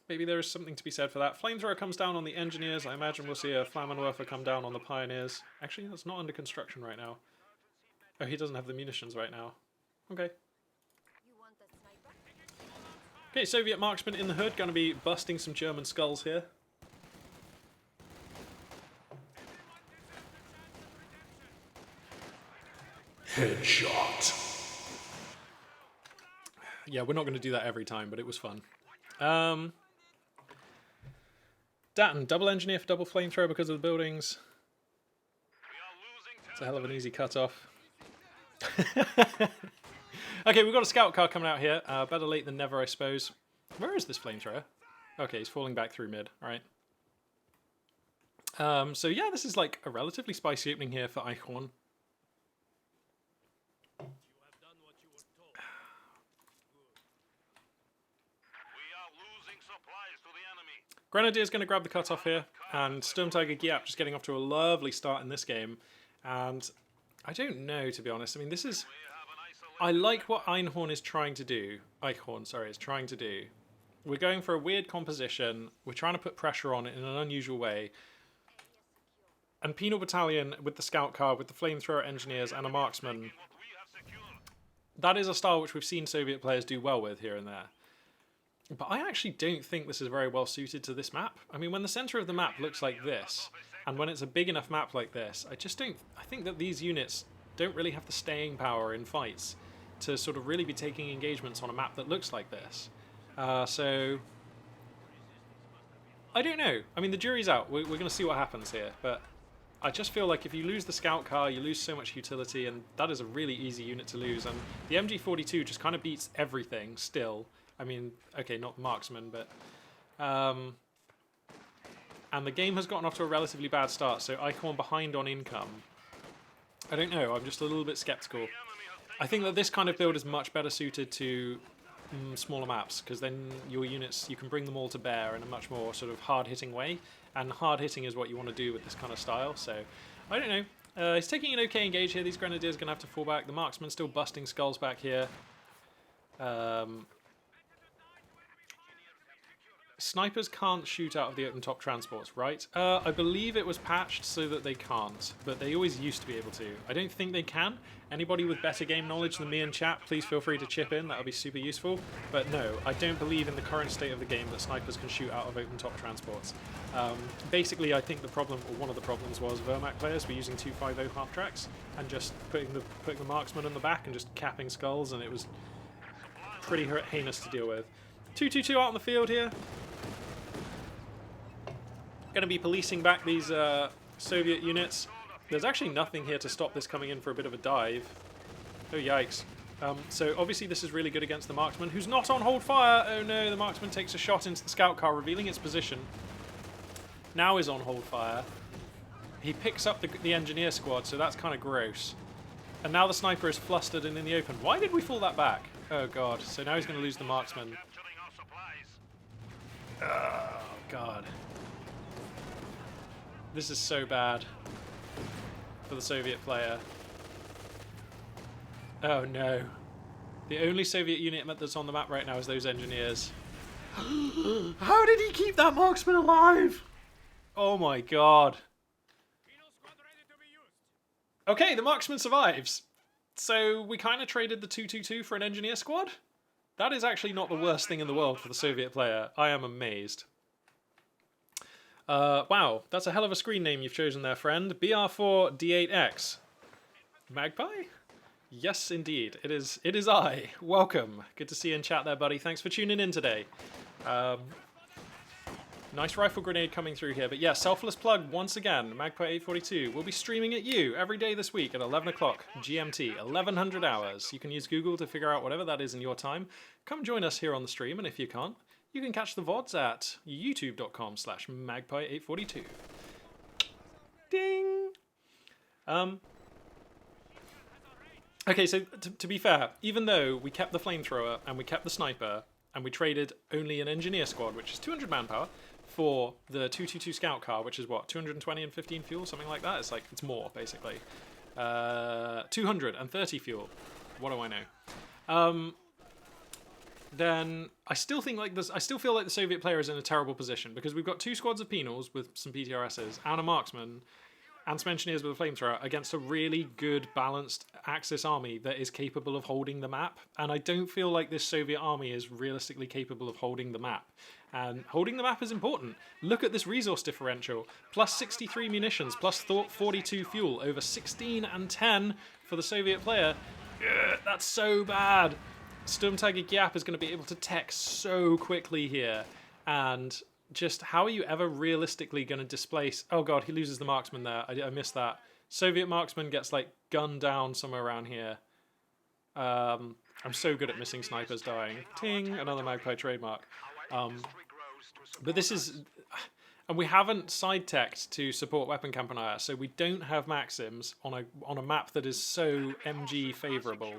Maybe there is something to be said for that. Flamethrower comes down on the Engineers. I imagine we'll see a Flammenwerfer come down on the Pioneers. Actually, that's not under construction right now. Oh, he doesn't have the munitions right now. Okay. Okay, Soviet marksman in the hood, going to be busting some German skulls here. Headshot. Yeah, we're not going to do that every time, but it was fun. Datton, double engineer for double flamethrower because of the buildings. It's a hell of an easy cutoff. Okay, we've got a scout car coming out here. Better late than never, I suppose. Where is this flamethrower? Okay, he's falling back through mid. Alright. So yeah, this is like a relatively spicy opening here for Eichhorn. Grenadier's going to grab the cutoff here, and Sturmtiger Giap just getting off to a lovely start in this game. And I don't know, to be honest. I mean, this is... I like what Eichhorn is trying to do. Eichhorn, sorry, is trying to do. We're going for a weird composition. We're trying to put pressure on it in an unusual way. And Penal Battalion with the scout car, with the flamethrower engineers and a marksman. That is a style which we've seen Soviet players do well with here and there. But I actually don't think this is very well suited to this map. I mean, when the center of the map looks like this, and when it's a big enough map like this, I think that these units don't really have the staying power in fights to sort of really be taking engagements on a map that looks like this. So, I don't know. I mean, the jury's out. We're going to see what happens here, but I just feel like if you lose the scout car, you lose so much utility, and that is a really easy unit to lose. And the MG42 just kind of beats everything still. I mean, okay, not marksman, but... and the game has gotten off to a relatively bad start, so Eichhorn behind on income. I don't know, I'm just a little bit skeptical. I think that this kind of build is much better suited to smaller maps, because then your units, you can bring them all to bear in a much more sort of hard-hitting way, and hard-hitting is what you want to do with this kind of style, so I don't know. He's taking an okay engage here. These Grenadiers are going to have to fall back. The marksman's still busting skulls back here. snipers can't shoot out of the open top transports, right? I believe it was patched so that they can't, but they always used to be able to. I don't think they can. Anybody with better game knowledge than me in chat, please feel free to chip in. That would be super useful. But no, I don't believe in the current state of the game that snipers can shoot out of open top transports. Basically, I think the problem, or one of the problems, was Vermac players were using 250 half tracks and just putting the marksman in the back and just capping skulls, and it was pretty heinous to deal with. 222 out on the field here. Going to be policing back these Soviet units. There's actually nothing here to stop this coming in for a bit of a dive. Oh, yikes. So obviously this is really good against the marksman, who's not on hold fire. Oh no, the marksman takes a shot into the scout car, revealing its position. Now is on hold fire. He picks up the engineer squad, so that's kind of gross. And now the sniper is flustered and in the open. Why did we fall that back? Oh god, so now he's going to lose the marksman. Capturing our supplies. Oh god. This is so bad for the Soviet player. Oh no. The only Soviet unit that's on the map right now is those engineers. How did he keep that marksman alive? Oh my god. Okay, the marksman survives. So we kind of traded the 222 for an engineer squad? That is actually not the worst thing in the world for the Soviet player. I am amazed. Wow, that's a hell of a screen name you've chosen there, friend. BR4D8X. Magpie? Yes, indeed. It is I. Welcome. Good to see you in chat there, buddy. Thanks for tuning in today. Nice rifle grenade coming through here. But yeah, selfless plug once again. Magpie 842 will be streaming at you every day this week at 11 o'clock GMT, 1100 hours. You can use Google to figure out whatever that is in your time. Come join us here on the stream, and if you can't, you can catch the VODs at youtube.com/magpie842. Ding! Okay, so to be fair, even though we kept the flamethrower and we kept the sniper and we traded only an engineer squad, which is 200 manpower, for the 222 scout car, which is what, 220 and 15 fuel, something like that? It's like, it's more, basically. 230 fuel. What do I know? Then I still think like this. I still feel like the Soviet player is in a terrible position because we've got two squads of penals with some PTRSs and a marksman and some engineers with a flamethrower against a really good balanced Axis army that is capable of holding the map. And I don't feel like this Soviet army is realistically capable of holding the map. And holding the map is important. Look at this resource differential. Plus 63 munitions, plus 42 fuel, over 16 and 10 for the Soviet player. Ugh, that's so bad. Sturmtiger Gyap is going to be able to tech so quickly here. And just how are you ever realistically going to displace... Oh god, he loses the marksman there. I missed that. Soviet marksman gets like gunned down somewhere around here. I'm so good at missing snipers dying. Ting, another Magpie trademark. But this is... And we haven't side-teched to support weapon Campanile, so we don't have Maxims on a map that is so MG favourable.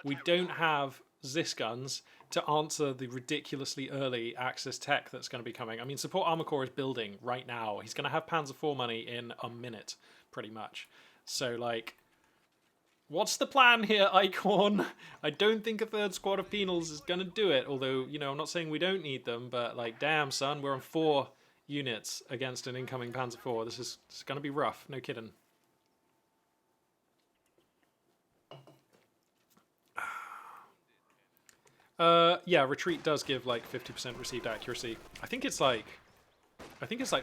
We don't have Zis guns to answer the ridiculously early Axis tech that's going to be coming. I mean, support Armor Corps is building right now. He's going to have Panzer IV money in a minute, pretty much. So, like, what's the plan here, Eichhorn? I don't think a third squad of penals is going to do it, although, you know, I'm not saying we don't need them, but, like, damn, son, we're on 4 units against an incoming Panzer IV. This is going to be rough, no kidding. Yeah, retreat does give like 50% received accuracy. I think it's like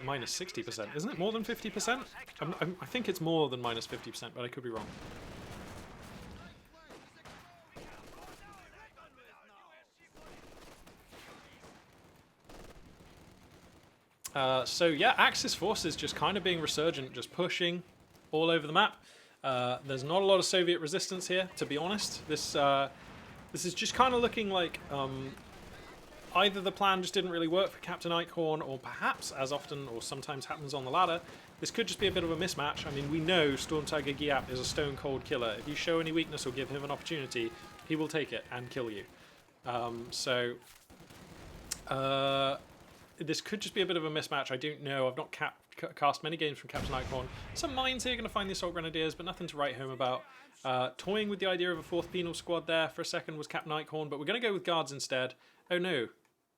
minus 60%. Isn't it more than 50%? I think it's more than minus 50%, but I could be wrong. So yeah, Axis forces just kind of being resurgent, just pushing all over the map. There's not a lot of Soviet resistance here, to be honest. This is just kind of looking like either the plan just didn't really work for Captain Eichhorn, or perhaps, as often or sometimes happens on the ladder, this could just be a bit of a mismatch. I mean, we know Sturmtiger Gyap is a stone-cold killer. If you show any weakness or give him an opportunity, he will take it and kill you. This could just be a bit of a mismatch. I don't know. I've not cast many games from Captain Eichhorn. Some mines here going to find the Assault Grenadiers, but nothing to write home about. Toying with the idea of a 4th penal squad there for a second was Captain Eichhorn, but we're going to go with guards instead. Oh no.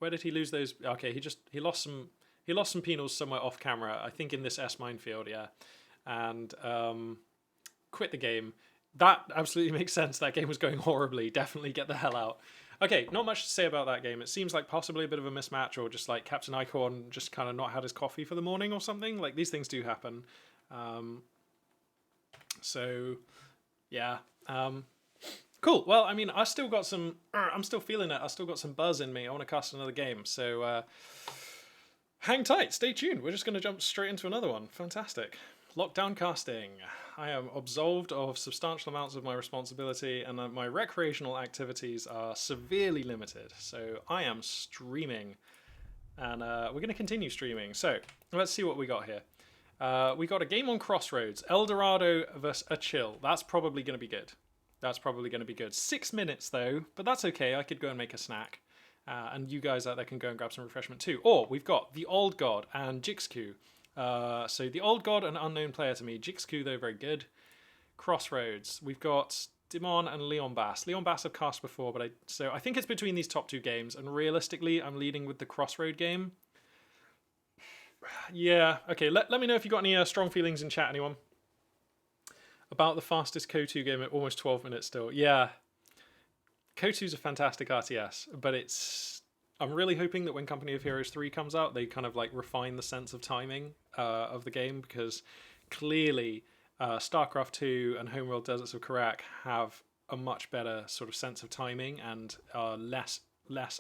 Where did he lose those? Okay, he lost some penals somewhere off camera. I think in this S minefield, yeah, and quit the game. That absolutely makes sense. That game was going horribly. Definitely get the hell out. Okay, not much to say about that game. It seems like possibly a bit of a mismatch, or just like Captain Icorn just kind of not had his coffee for the morning or something. Like these things do happen. So, yeah. Cool. Well, I mean, I still got some. I'm still feeling it. I still got some buzz in me. I want to cast another game. So, hang tight. Stay tuned. We're just going to jump straight into another one. Fantastic. Lockdown casting. I am absolved of substantial amounts of my responsibility, and my recreational activities are severely limited. So I am streaming, and we're going to continue streaming. So let's see what we got here. We got a game on Crossroads, El Dorado vs. a Chill. That's probably going to be good. That's probably going to be good. 6 minutes though, but that's okay. I could go and make a snack. And you guys out there can go and grab some refreshment too. Or we've got The Old God and Jixku. So The Old God, an unknown player to me. Jixku, though, very good. Crossroads. We've got Dimon and Leon Bass. Leon Bass I've cast before, but I think it's between these top two games. And realistically, I'm leading with the Crossroad game. Yeah, okay. Let me know if you got any strong feelings in chat, anyone. About the fastest CoH2 game at almost 12 minutes still. Yeah. CoH2 is a fantastic RTS, but I'm really hoping that when Company of Heroes 3 comes out, they kind of like refine the sense of timing of the game, because clearly StarCraft 2 and Homeworld Deserts of Karak have a much better sort of sense of timing and are less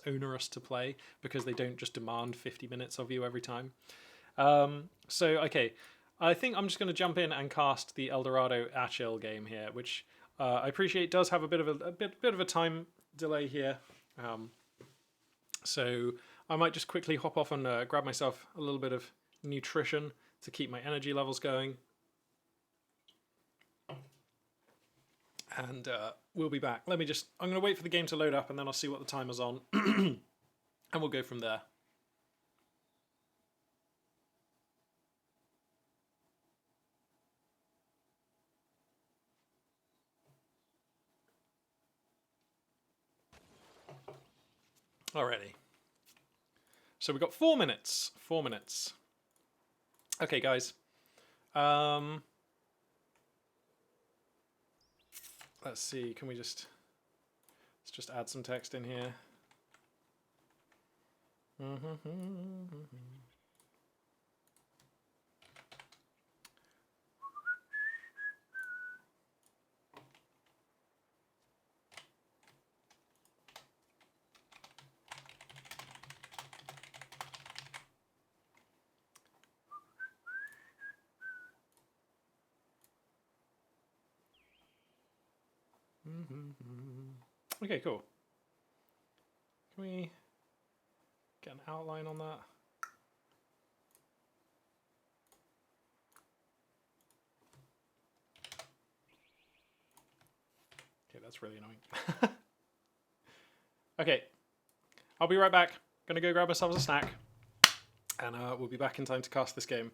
onerous to play because they don't just demand 50 minutes of you every time. Okay, I think I'm just going to jump in and cast the Eldorado Achil game here, which I appreciate does have a bit of a time delay here. So I might just quickly hop off and grab myself a little bit of nutrition to keep my energy levels going. And we'll be back. I'm going to wait for the game to load up, and then I'll see what the timer's on. And we'll go from there. Alrighty. So we've got 4 minutes. 4 minutes. Okay, guys. Let's see. Let's just add some text in here. Okay, cool. Can we get an outline on that? Okay, that's really annoying. Okay, I'll be right back. Gonna go grab myself a snack, and we'll be back in time to cast this game.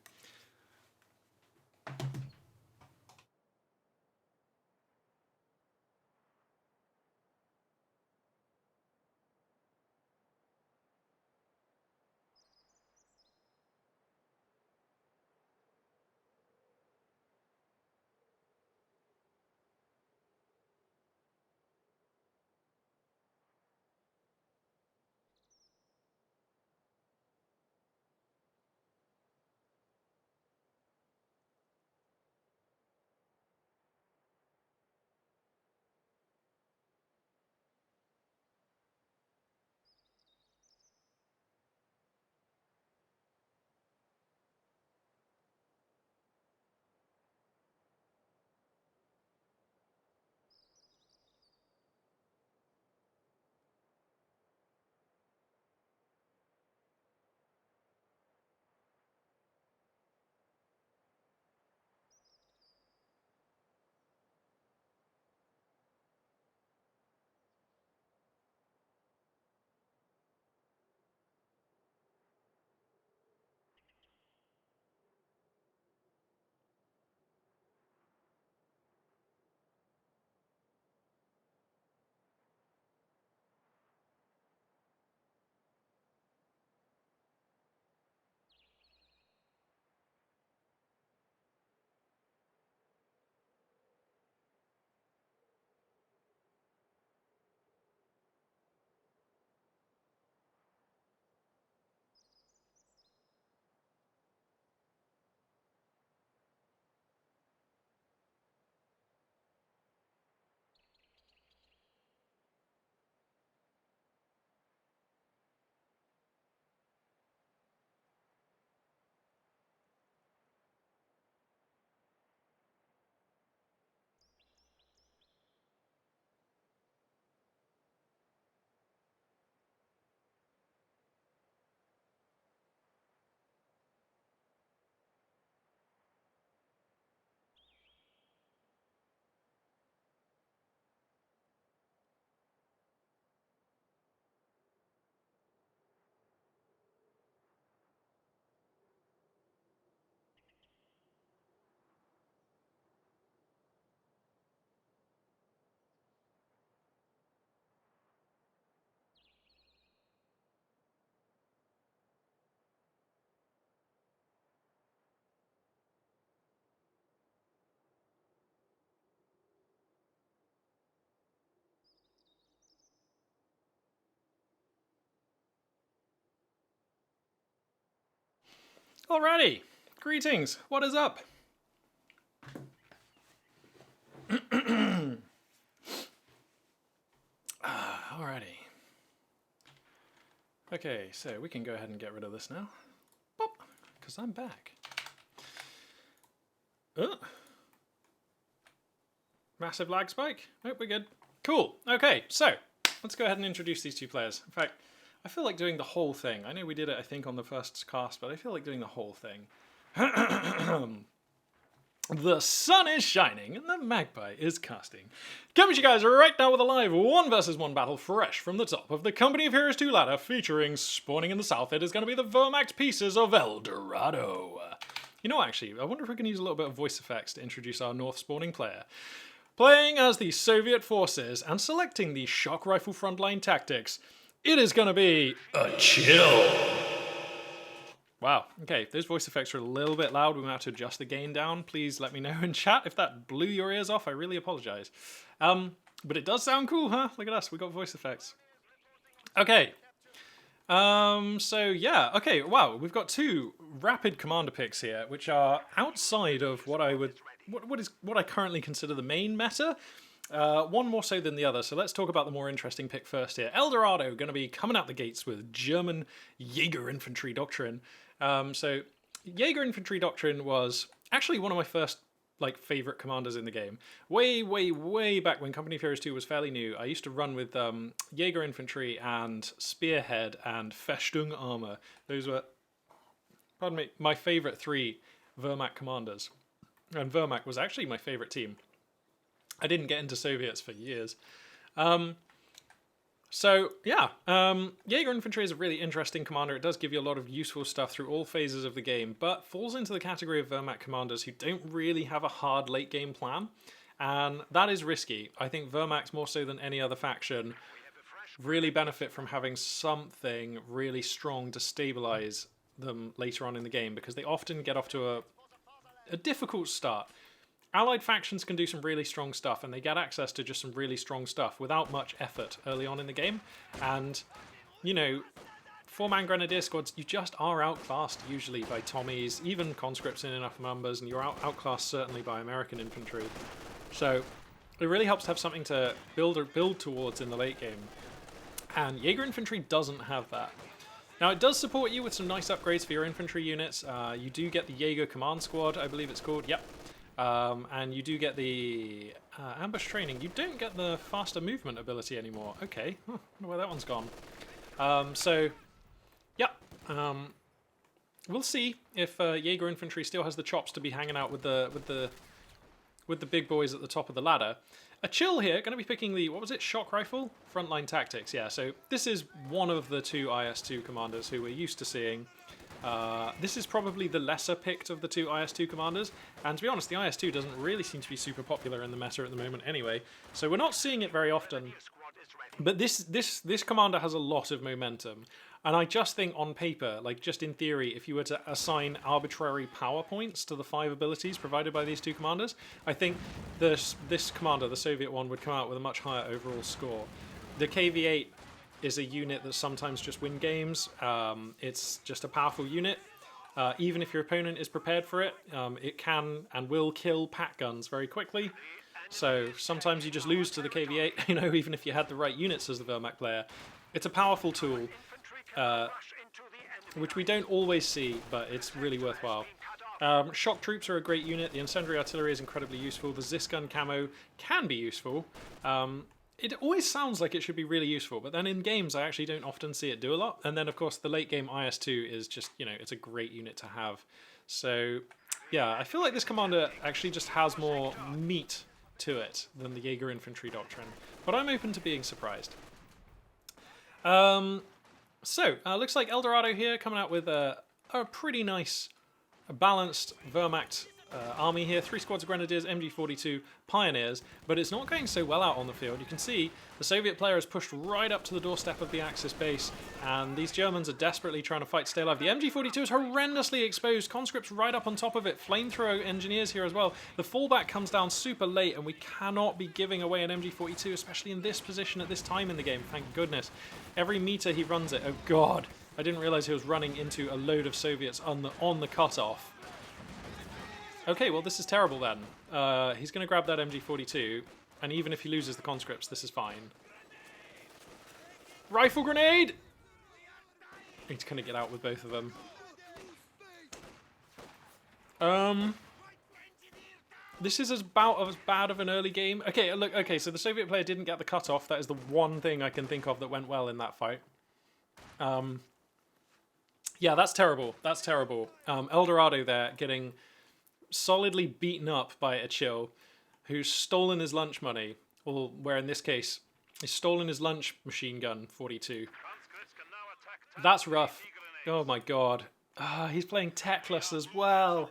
Alrighty, greetings. What is up? Alrighty. Okay, so we can go ahead and get rid of this now. Because I'm back. Massive lag spike? Nope, we're good. Cool. Okay, so let's go ahead and introduce these two players. In fact, I feel like doing the whole thing. I know we did it, I think, on the first cast, but I feel like doing the whole thing. The sun is shining and the magpie is casting. Coming to you guys right now with a live 1 versus 1 battle fresh from the top of the Company of Heroes 2 ladder, featuring, spawning in the south, it is going to be the Wehrmacht pieces of El Dorado. You know, actually, I wonder if we can use a little bit of voice effects to introduce our north spawning player. Playing as the Soviet forces and selecting the shock rifle frontline tactics, it is going to be a chill. Wow, okay, if those voice effects are a little bit loud, we might have to adjust the gain down. Please let me know in chat if that blew your ears off. I really apologize. But it does sound cool, huh? Look at us, we got voice effects. Okay. So yeah, okay, wow, we've got 2 rapid commander picks here, which are outside of what I would, what I currently consider the main meta. One more so than the other, so let's talk about the more interesting pick first here. El Dorado going to be coming out the gates with German Jaeger infantry doctrine. So Jaeger infantry doctrine was actually one of my first favorite commanders in the game. Way back when Company of Heroes 2 was fairly new, I used to run with Jaeger infantry and Spearhead and Festung armor. Those were, pardon me, my favorite 3 Wehrmacht commanders. And Wehrmacht was actually my favorite team. I didn't get into Soviets for years. So, yeah, Jaeger Infantry is a really interesting commander. It does give you a lot of useful stuff through all phases of the game, but falls into the category of Wehrmacht commanders who don't really have a hard late-game plan, and that is risky. I think Wehrmacht, more so than any other faction, really benefit from having something really strong to stabilize them later on in the game, because they often get off to a difficult start. Allied factions can do some really strong stuff, and they get access to just some really strong stuff without much effort early on in the game. And, you know, 4-man grenadier squads, you just are outclassed usually by Tommies, even conscripts in enough numbers, and you're outclassed certainly by American infantry. So it really helps to have something to build towards in the late game. And Jaeger infantry doesn't have that. Now, it does support you with some nice upgrades for your infantry units. You do get the Jaeger command squad, I believe it's called. Yep. And you do get the ambush training. You don't get the faster movement ability anymore. Okay, I wonder where that one's gone. So, yeah, we'll see if Jaeger infantry still has the chops to be hanging out with the big boys at the top of the ladder. A chill here, going to be picking the, what was it, shock rifle? Frontline tactics, yeah. So this is one of the 2 IS-2 commanders who we're used to seeing. This is probably the lesser picked of the 2 IS-2 commanders, and to be honest, the IS-2 doesn't really seem to be super popular in the meta at the moment anyway, so we're not seeing it very often. But this commander has a lot of momentum, and I just think on paper, just in theory, if you were to assign arbitrary power points to the 5 abilities provided by these 2 commanders, I think this commander, the Soviet one, would come out with a much higher overall score. The KV-8 is a unit that sometimes just win games. It's just a powerful unit. Even if your opponent is prepared for it, it can and will kill pack guns very quickly. So sometimes you just lose to the KV-8, you know, even if you had the right units as the Wehrmacht player. It's a powerful tool, which we don't always see, but it's really worthwhile. Shock troops are a great unit. The incendiary artillery is incredibly useful. The Zisgun camo can be useful. It always sounds like it should be really useful, but then in games I actually don't often see it do a lot. And then, of course, the late game IS-2 is just, you know, it's a great unit to have. So, yeah, I feel like this commander actually just has more meat to it than the Jaeger infantry doctrine. But I'm open to being surprised. Looks like El Dorado here coming out with a pretty nice, balanced Wehrmacht army here. 3 squads of grenadiers, MG42 pioneers, but it's not going so well out on the field. You can see the Soviet player has pushed right up to the doorstep of the Axis base, and these Germans are desperately trying to fight to stay alive. The MG42 is horrendously exposed, conscripts right up on top of it, flamethrower engineers here as well. The fallback comes down super late, and we cannot be giving away an MG42, especially in this position at this time in the game, thank goodness. Every meter he runs it, oh god. I didn't realize he was running into a load of Soviets on the cutoff. Okay, well this is terrible then. He's going to grab that MG42, and even if he loses the conscripts, this is fine. Rifle grenade! He's going to get out with both of them. This is about as bad of an early game. Okay, look, okay, so the Soviet player didn't get the cutoff. That is the one thing I can think of that went well in that fight. Yeah, that's terrible. That's terrible. Eldorado there getting solidly beaten up by a chill who's stolen his lunch money, or where in this case, he's stolen his lunch machine gun 42. That's rough. Oh my god. He's playing Techless as well.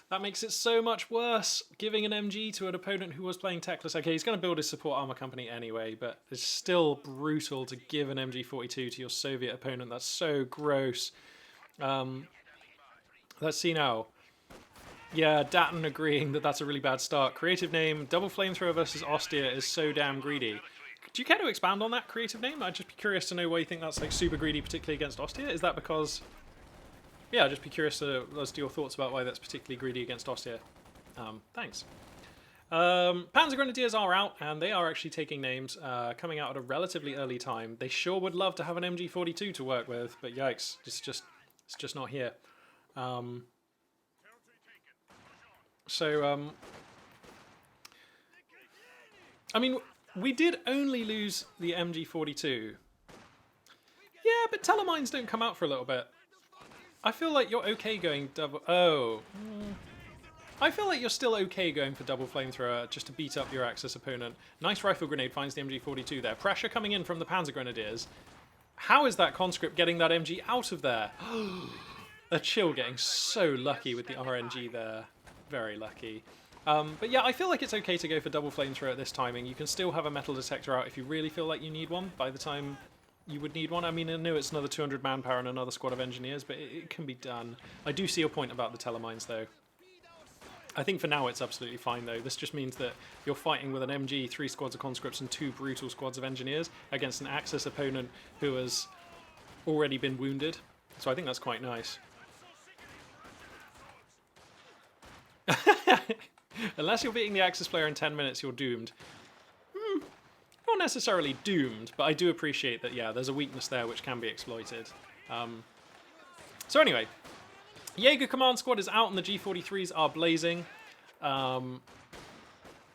That makes it so much worse, giving an MG to an opponent who was playing Techless. Okay, he's going to build his support armor company anyway, but it's still brutal to give an MG42 to your Soviet opponent. That's so gross. Let's see now. Yeah, Datton agreeing that that's a really bad start. Creative name, double flamethrower versus Ostia is so damn greedy. Do you care to expand on that creative name? I'd just be curious to know why you think that's like super greedy, particularly against Ostia. Is that because... Yeah, I'd just be curious as to your thoughts about why that's particularly greedy against Ostia. Thanks. Panzer Grenadiers are out, and they are actually taking names, coming out at a relatively early time. They sure would love to have an MG42 to work with, but yikes, it's just not here. I mean, we did only lose the MG42. Yeah, but telemines don't come out for a little bit. I feel like you're okay going double... Oh. I feel like you're still okay going for double flamethrower just to beat up your Axis opponent. Nice rifle grenade finds the MG42 there. Pressure coming in from the Panzer Grenadiers. How is that conscript getting that MG out of there? A chill getting so lucky with the RNG there. Very lucky. But yeah, I feel like it's okay to go for double flamethrower at this timing. You can still have a metal detector out if you really feel like you need one by the time you would need one. I mean, I know it's another 200 manpower and another squad of engineers, but it can be done. I do see your point about the telemines, though. I think for now it's absolutely fine, though. This just means that you're fighting with an MG, 3 squads of conscripts, and 2 brutal squads of engineers against an Axis opponent who has already been wounded. So I think that's quite nice. Unless you're beating the Axis player in 10 minutes, you're doomed. Not necessarily doomed, but I do appreciate that, yeah, there's a weakness there which can be exploited. So anyway, Jaeger Command Squad is out and the G43s are blazing. And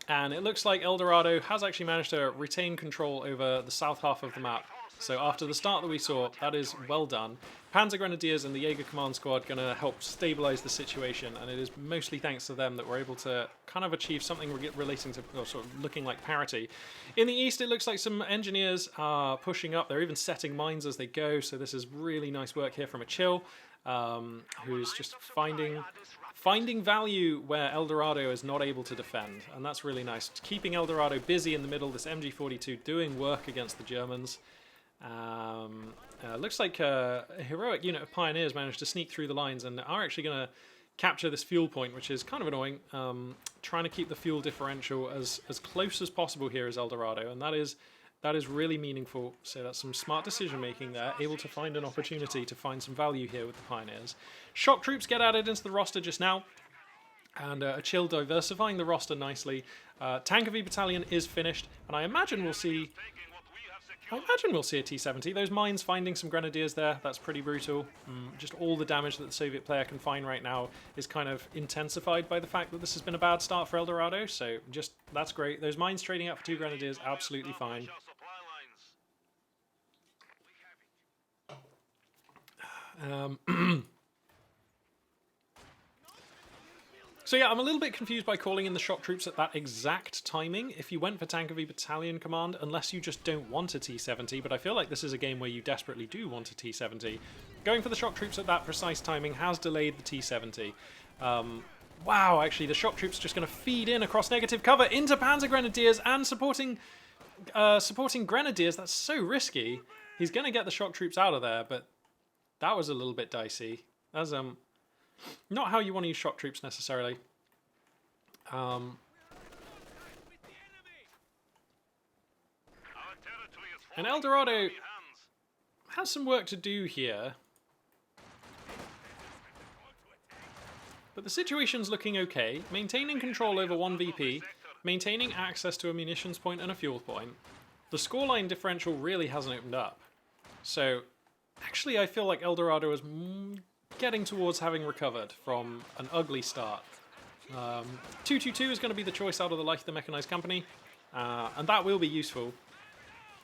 it looks like Eldorado has actually managed to retain control over the south half of the map. So after the start that we saw, that is well done. Panzer Grenadiers and the Jaeger Command Squad going to help stabilize the situation, and it is mostly thanks to them that we're able to kind of achieve something relating to, or sort of looking like parity. In the east, it looks like some engineers are pushing up. They're even setting mines as they go, so this is really nice work here from a chill, who's just finding value where Eldorado is not able to defend, and that's really nice. Keeping Eldorado busy in the middle, this MG42 doing work against the Germans. Looks like a heroic unit of Pioneers managed to sneak through the lines and are actually going to capture this fuel point, which is kind of annoying. Trying to keep the fuel differential as close as possible here as Eldorado, and that is really meaningful. So that's some smart decision making there, able to find an opportunity to find some value here with the Pioneers. Shock troops get added into the roster just now, and a chill diversifying the roster nicely. Tankovy Battalion is finished, and I imagine we'll see a T-70. Those mines finding some grenadiers there, that's pretty brutal. Just all the damage that the Soviet player can find right now is kind of intensified by the fact that this has been a bad start for Eldorado, so just, that's great. Those mines trading out for 2 grenadiers, absolutely fine. So yeah, I'm a little bit confused by calling in the shock troops at that exact timing. If you went for Tankovy Battalion Command, unless you just don't want a T-70, but I feel like this is a game where you desperately do want a T-70. Going for the shock troops at that precise timing has delayed the T-70. Wow, actually, the shock troops are just going to feed in across negative cover into Panzer Grenadiers and supporting Grenadiers. That's so risky. He's going to get the shock troops out of there, but that was a little bit dicey. That's not how you want to use shock troops necessarily. And Eldorado has some work to do here. But the situation's looking okay. Maintaining control over 1 VP, maintaining access to a munitions point and a fuel point. The scoreline differential really hasn't opened up. So, actually I feel like Eldorado is getting towards having recovered from an ugly start. 222 is going to be the choice out of the Light of the Mechanized Company, and that will be useful.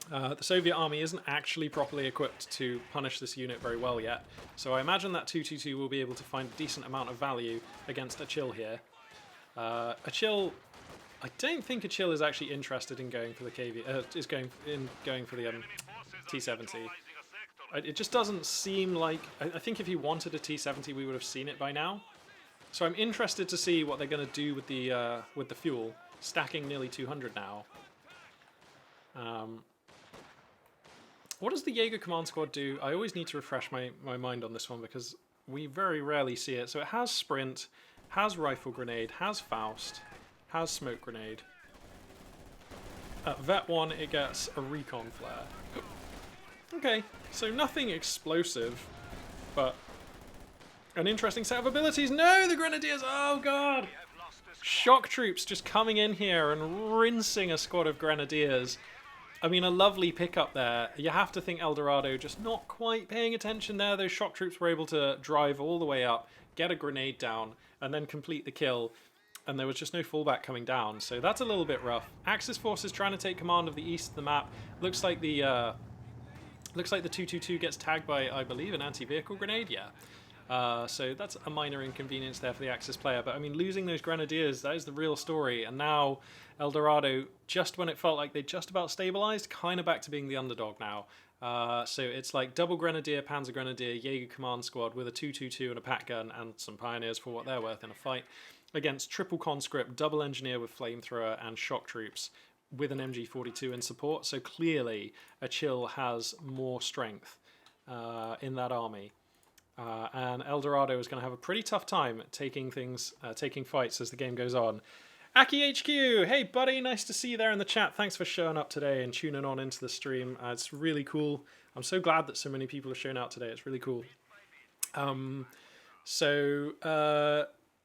The Soviet army isn't actually properly equipped to punish this unit very well yet, so I imagine that 222 will be able to find a decent amount of value against Achille here. Achille, I don't think Achille is actually interested in going for the going for the T-70. It just doesn't seem like... I think if he wanted a T-70, we would have seen it by now. So I'm interested to see what they're going to do with the fuel, stacking nearly 200 now. What does the Jaeger Command Squad do? I always need to refresh my mind on this one because we very rarely see it. So it has Sprint, has Rifle Grenade, has Faust, has Smoke Grenade. At Vet 1 it gets a Recon Flare. Okay, so nothing explosive, but an interesting set of abilities. No, the Grenadiers! Oh god! Shock Troops just coming in here and rinsing a squad of Grenadiers. I mean, a lovely pickup there. You have to think Eldorado just not quite paying attention there. Those Shock Troops were able to drive all the way up, get a grenade down, and then complete the kill. And there was just no fallback coming down. So that's a little bit rough. Axis forces trying to take command of the east of the map. Looks like the 222 gets tagged by, I believe, an anti-vehicle grenade. Yeah. So that's a minor inconvenience there for the Axis player. But I mean, losing those Grenadiers, that is the real story. And now Eldorado, just when it felt like they just about stabilized, kind of back to being the underdog now. So it's like double Grenadier, Panzer Grenadier, Jaeger Command Squad with a 222 and a Pat Gun and some Pioneers for what they're worth in a fight against triple Conscript, double Engineer with Flamethrower and Shock Troops with an MG42 in support. So clearly Achille has more strength in that army. And Eldorado is going to have a pretty tough time taking fights as the game goes on. Aki HQ, hey buddy, nice to see you there in the chat. Thanks for showing up today and tuning on into the stream. It's really cool. I'm so glad that so many people have shown out today. It's really cool.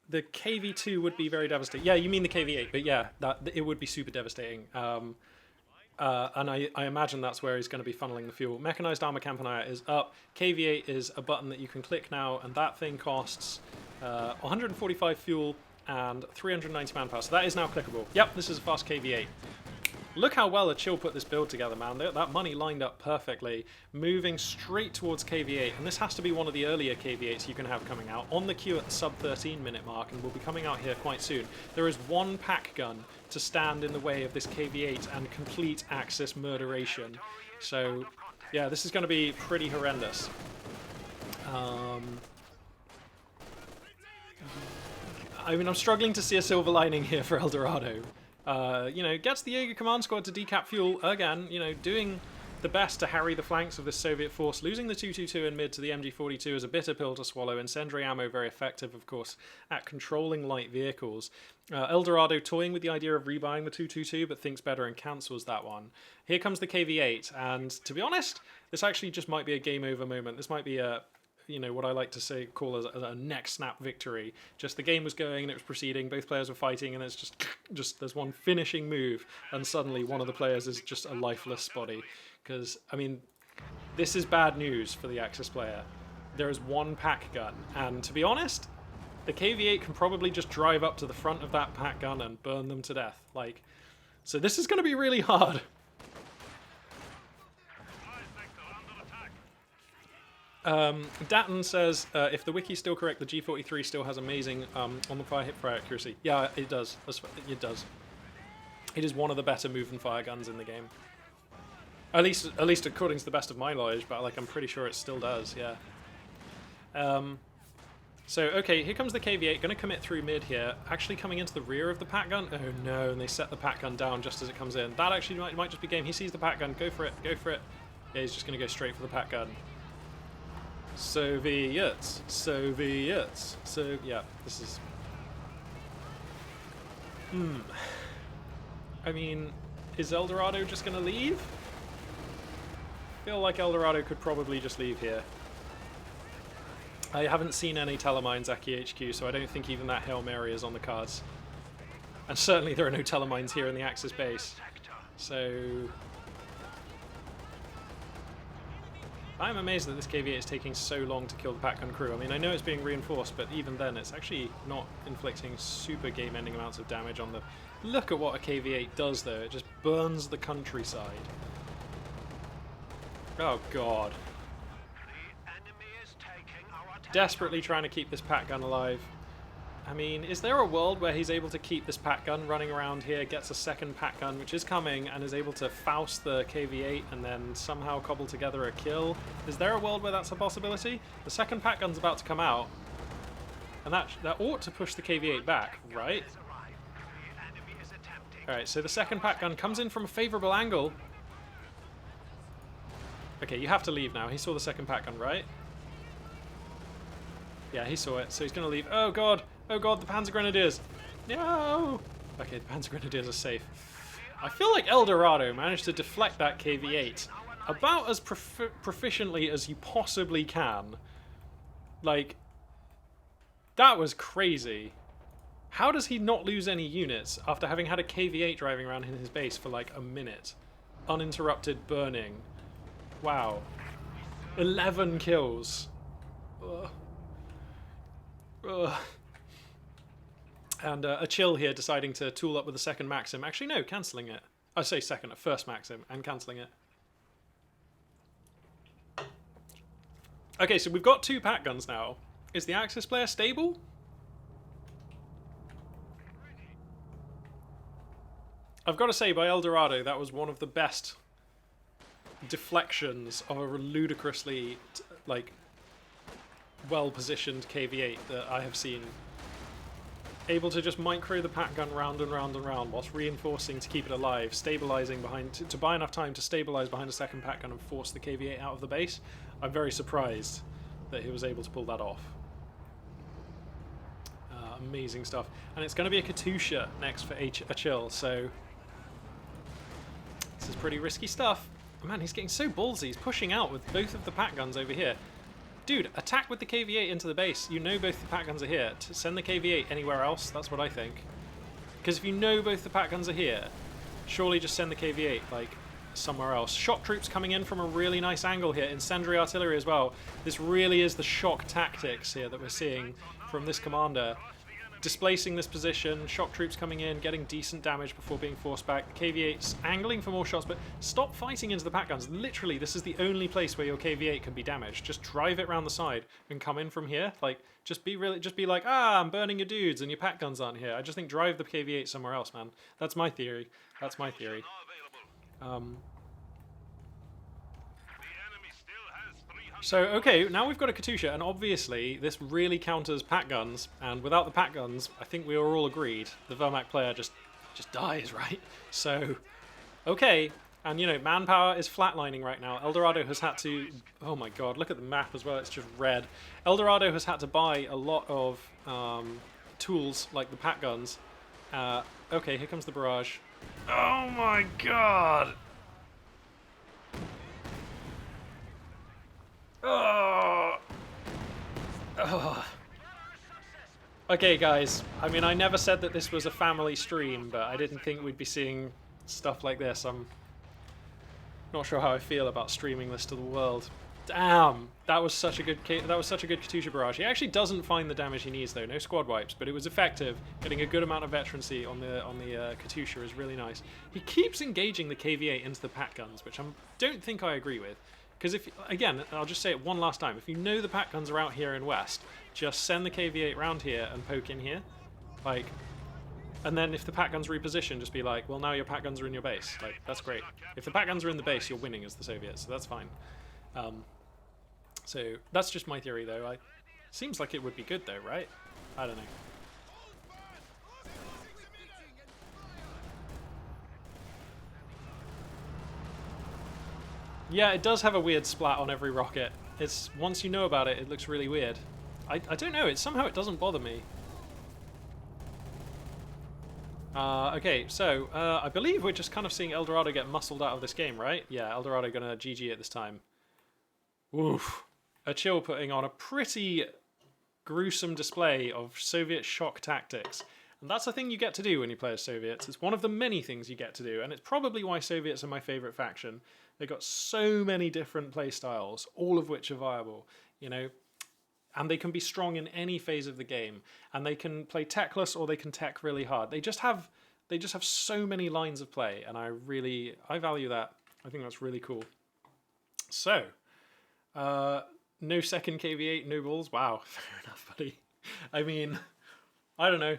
The KV2 would be very devastating. Yeah, you mean the KV8, but yeah, it would be super devastating. And I imagine that's where he's going to be funneling the fuel. Mechanized Armor Campanier is up. KV8 is a button that you can click now, and that thing costs 145 fuel and 390 manpower. So that is now clickable. Yep, this is a fast KV8. Look how well Achille put this build together, man. That money lined up perfectly, moving straight towards KV8. And this has to be one of the earlier KV8s you can have coming out on the queue at the sub 13 minute mark, and will be coming out here quite soon. There is one pack gun to stand in the way of this KV8 and complete Axis murderation. So, yeah, this is going to be pretty horrendous. I mean, I'm struggling to see a silver lining here for Eldorado. Gets the Jaeger Command Squad to decap fuel again, doing the best to harry the flanks of this Soviet force. Losing the 222 in mid to the MG42 is a bitter pill to swallow. Incendiary ammo very effective, of course, at controlling light vehicles. Eldorado toying with the idea of rebuying the 222, but thinks better and cancels that one. Here comes the KV8, and to be honest, this actually just might be a game over moment. This might be a... what I like to call as a neck snap victory. Just the game was going and it was proceeding, both players were fighting, and it's just there's one finishing move, and suddenly one of the players is just a lifeless body. Because, I mean, this is bad news for the Axis player. There is one pack gun, and to be honest, the KV8 can probably just drive up to the front of that pack gun and burn them to death. So this is going to be really hard. Datton says, if the wiki's still correct, the G43 still has amazing on-the-fire hip-fire accuracy. Yeah, it does. It does. It is one of the better move-and-fire guns in the game. At least according to the best of my knowledge, but I'm pretty sure it still does, yeah. So, okay, here comes the KV8, going to commit through mid here. Actually coming into the rear of the pack gun. Oh no, and they set the pack gun down just as it comes in. That actually might just be game. He sees the pack gun, go for it, go for it. Yeah, he's just going to go straight for the pack gun. Soviets. So, yeah, this is... I mean, is Eldorado just going to leave? feel like El Dorado could probably just leave here. I haven't seen any telemines at HQ, so I don't think even that Hail Mary is on the cards. And certainly there are no telemines here in the Axis base. So I'm amazed that this KV-8 is taking so long to kill the Pac Gun crew. I mean, I know it's being reinforced, but even then it's actually not inflicting super game-ending amounts of damage on the... Look at what a KV-8 does, though. It just burns the countryside. Oh, God. Desperately trying to keep this Pac Gun alive. I mean, is there a world where he's able to keep this Pac Gun running around here, gets a second Pac Gun, which is coming, and is able to Faust the KV-8 and then somehow cobble together a kill? Is there a world where that's a possibility? The second Pac Gun's about to come out, and that ought to push the KV-8 back, right? Alright, so the second Pac Gun comes in from a favourable angle. Okay, you have to leave now. He saw the second Pac Gun, right? Yeah, he saw it, so he's going to leave. Oh god! Oh god, the Panzer Grenadiers! No! Okay, the Panzer Grenadiers are safe. I feel like El Dorado managed to deflect that KV-8 about as proficiently as you possibly can. Like, that was crazy. How does he not lose any units after having had a KV-8 driving around in his base for like a minute? Uninterrupted burning. Wow. 11 kills. Ugh. Ugh. And a chill here deciding to tool up with a second Maxim. Actually, no, cancelling it. I say second, a first Maxim, and cancelling it. Okay, so we've got two Pac Guns now. Is the Axis player stable? I've got to say, by El Dorado, that was one of the best deflections of a ludicrously, like, well-positioned KV-8 that I have seen. Able to just micro the Pac Gun round and round and round whilst reinforcing to keep it alive, stabilising behind, to buy enough time to stabilise behind a second Pac Gun and force the KV-8 out of the base. I'm very surprised that he was able to pull that off. Amazing stuff. And it's going to be a Katusha next for a chill, so this is pretty risky stuff. Man, he's getting so ballsy. He's pushing out with both of the Pac Guns over here. Dude, attack with the KV-8 into the base. You know both the Pac Guns are here. To send the KV-8 anywhere else, that's what I think. Because if you know both the Pac Guns are here, surely just send the KV-8, like, somewhere else. Shock troops coming in from a really nice angle here. Incendiary artillery as well. This really is the shock tactics here that we're seeing from this commander. Displacing this position, shock troops coming in, getting decent damage before being forced back. The KV-8's angling for more shots, but stop fighting into the Pac Guns. Literally, this is the only place where your KV-8 can be damaged. Just drive it around the side and come in from here. Like, just be like, ah, I'm burning your dudes and your Pac Guns aren't here. I just think drive the KV-8 somewhere else, man. That's my theory. That's my theory. So, okay, now we've got a Katusha, and obviously this really counters Pac Guns, and without the Pac Guns, I think we are all agreed, the Wehrmacht player just dies, right? So, okay, and you know, manpower is flatlining right now. El Dorado has had to, oh my god, look at the map as well, it's just red. El Dorado has had to buy a lot of tools, like the Pac Guns. Okay, here comes the barrage. Oh my god! Oh. Oh. Okay, guys. I mean, I never said that this was a family stream, but I didn't think we'd be seeing stuff like this. I'm not sure how I feel about streaming this to the world. Damn, that was such a good Katusha barrage. He actually doesn't find the damage he needs though. No squad wipes, but it was effective. Getting a good amount of veterancy on the Katusha is really nice. He keeps engaging the KV-8 into the Pac Guns, which I don't think I agree with. Because if, again, I'll just say it one last time, if you know the Pac Guns are out here in West, just send the KV-8 round here and poke in here. Like, and then if the Pac Guns reposition, just be like, well, now your Pac Guns are in your base. Like, that's great. If the Pac Guns are in the base, you're winning as the Soviets, so that's fine. So, that's just my theory, though. Seems like it would be good, though, right? I don't know. Yeah, it does have a weird splat on every rocket. It's, once you know about it, it looks really weird. I don't know, somehow it doesn't bother me. Okay, so I believe we're just kind of seeing Eldorado get muscled out of this game, right? Yeah, Eldorado gonna GG at this time. Oof. A chill putting on a pretty gruesome display of Soviet shock tactics. And that's the thing you get to do when you play as Soviets. It's one of the many things you get to do, and it's probably why Soviets are my favourite faction. They've got so many different play styles, all of which are viable, you know, and they can be strong in any phase of the game, and they can play techless or they can tech really hard. They just have so many lines of play, and I value that. I think that's really cool. So, no second KV8, no balls. Wow, fair enough, buddy. I mean, I don't know.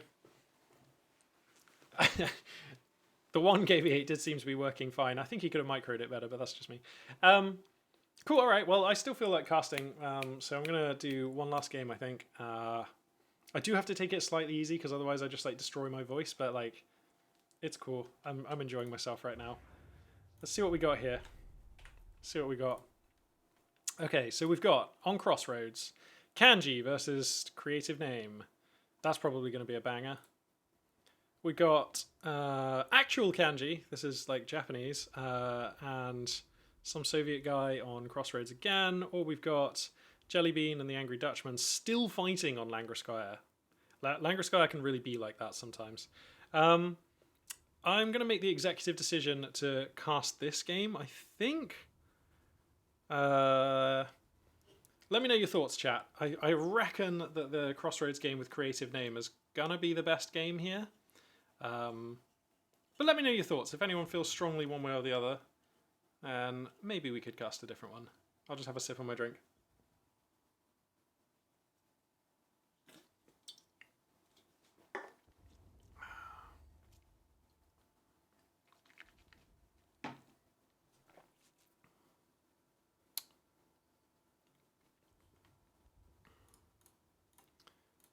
The one KV8 did seem to be working fine. I think he could have microed it better, but that's just me. Cool, all right. Well, I still feel like casting, so I'm going to do one last game, I think. I do have to take it slightly easy, because otherwise I just, like, destroy my voice, but, like, it's cool. I'm enjoying myself right now. Let's see what we got here. See what we got. Okay, so we've got, on Crossroads, Kanji versus Creative Name. That's probably going to be a banger. We got actual Kanji. This is like Japanese, and some Soviet guy on Crossroads again. Or we've got Jellybean and the Angry Dutchman still fighting on Langreskaya. Langreskaya can really be like that sometimes. I'm going to make the executive decision to cast this game, I think. Let me know your thoughts, chat. I reckon that the Crossroads game with Creative Name is going to be the best game here. But let me know your thoughts. If anyone feels strongly one way or the other, and maybe we could cast a different one. I'll just have a sip on my drink.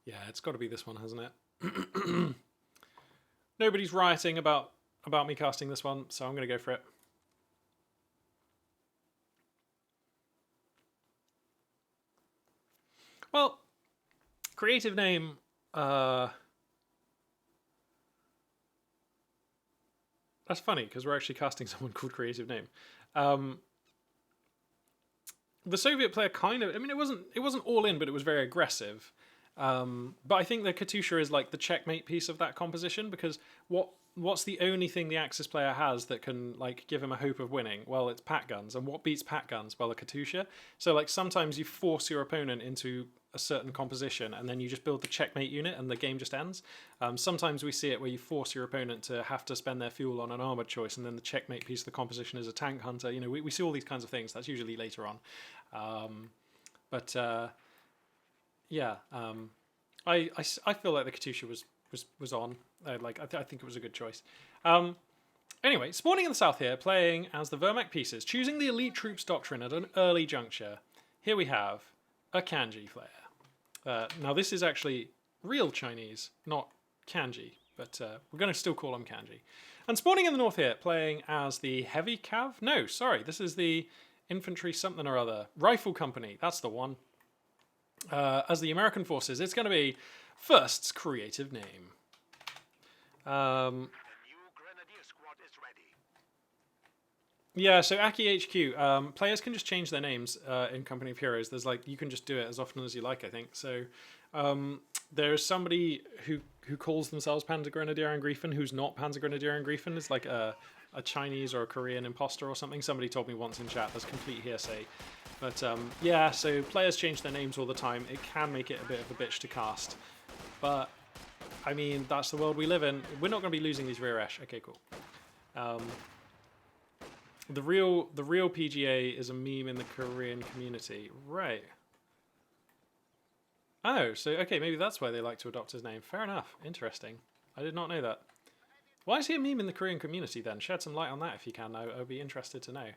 Yeah, it's got to be this one, hasn't it? Nobody's rioting about me casting this one, so I'm going to go for it. Well, Creative Name. That's funny because we're actually casting someone called Creative Name. The Soviet player kind of. I mean, it wasn't all in, but it was very aggressive. But I think the Katusha is like the checkmate piece of that composition, because what's the only thing the Axis player has that can like give him a hope of winning? Well, it's pat guns, and what beats pat guns? Well, a Katusha. So like sometimes you force your opponent into a certain composition, and then you just build the checkmate unit, and the game just ends. Sometimes we see it where you force your opponent to have to spend their fuel on an armored choice, and then the checkmate piece of the composition is a tank hunter. You know, we see all these kinds of things. That's usually later on, yeah, I feel like the Katusha was on. I think it was a good choice. Anyway, spawning in the south here, playing as the Vermac pieces, choosing the elite troops doctrine at an early juncture. Here we have a Kanji player. Now this is actually real Chinese, not Kanji, but we're going to still call them Kanji. And spawning in the north here, playing as the heavy cav. No, sorry, this is the infantry something or other. Rifle company, that's the one. As the American forces, it's going to be First's Creative Name. The new Grenadier squad is ready. Yeah, so Aki HQ, players can just change their names in Company of Heroes. There's like, you can just do it as often as you like, I think. So there's somebody who calls themselves Panzergrenadier Angreifen who's not Panzergrenadier Angreifen. It's like a Chinese or a Korean imposter or something. Somebody told me once in chat. That's complete hearsay. But yeah, so players change their names all the time. It can make it a bit of a bitch to cast. But, I mean, that's the world we live in. We're not going to be losing these rear Esh. Okay, cool. The real PGA is a meme in the Korean community. Right. Oh, so, okay, maybe that's why they like to adopt his name. Fair enough. Interesting. I did not know that. Why is he a meme in the Korean community then? Shed some light on that if you can. I'd be interested to know.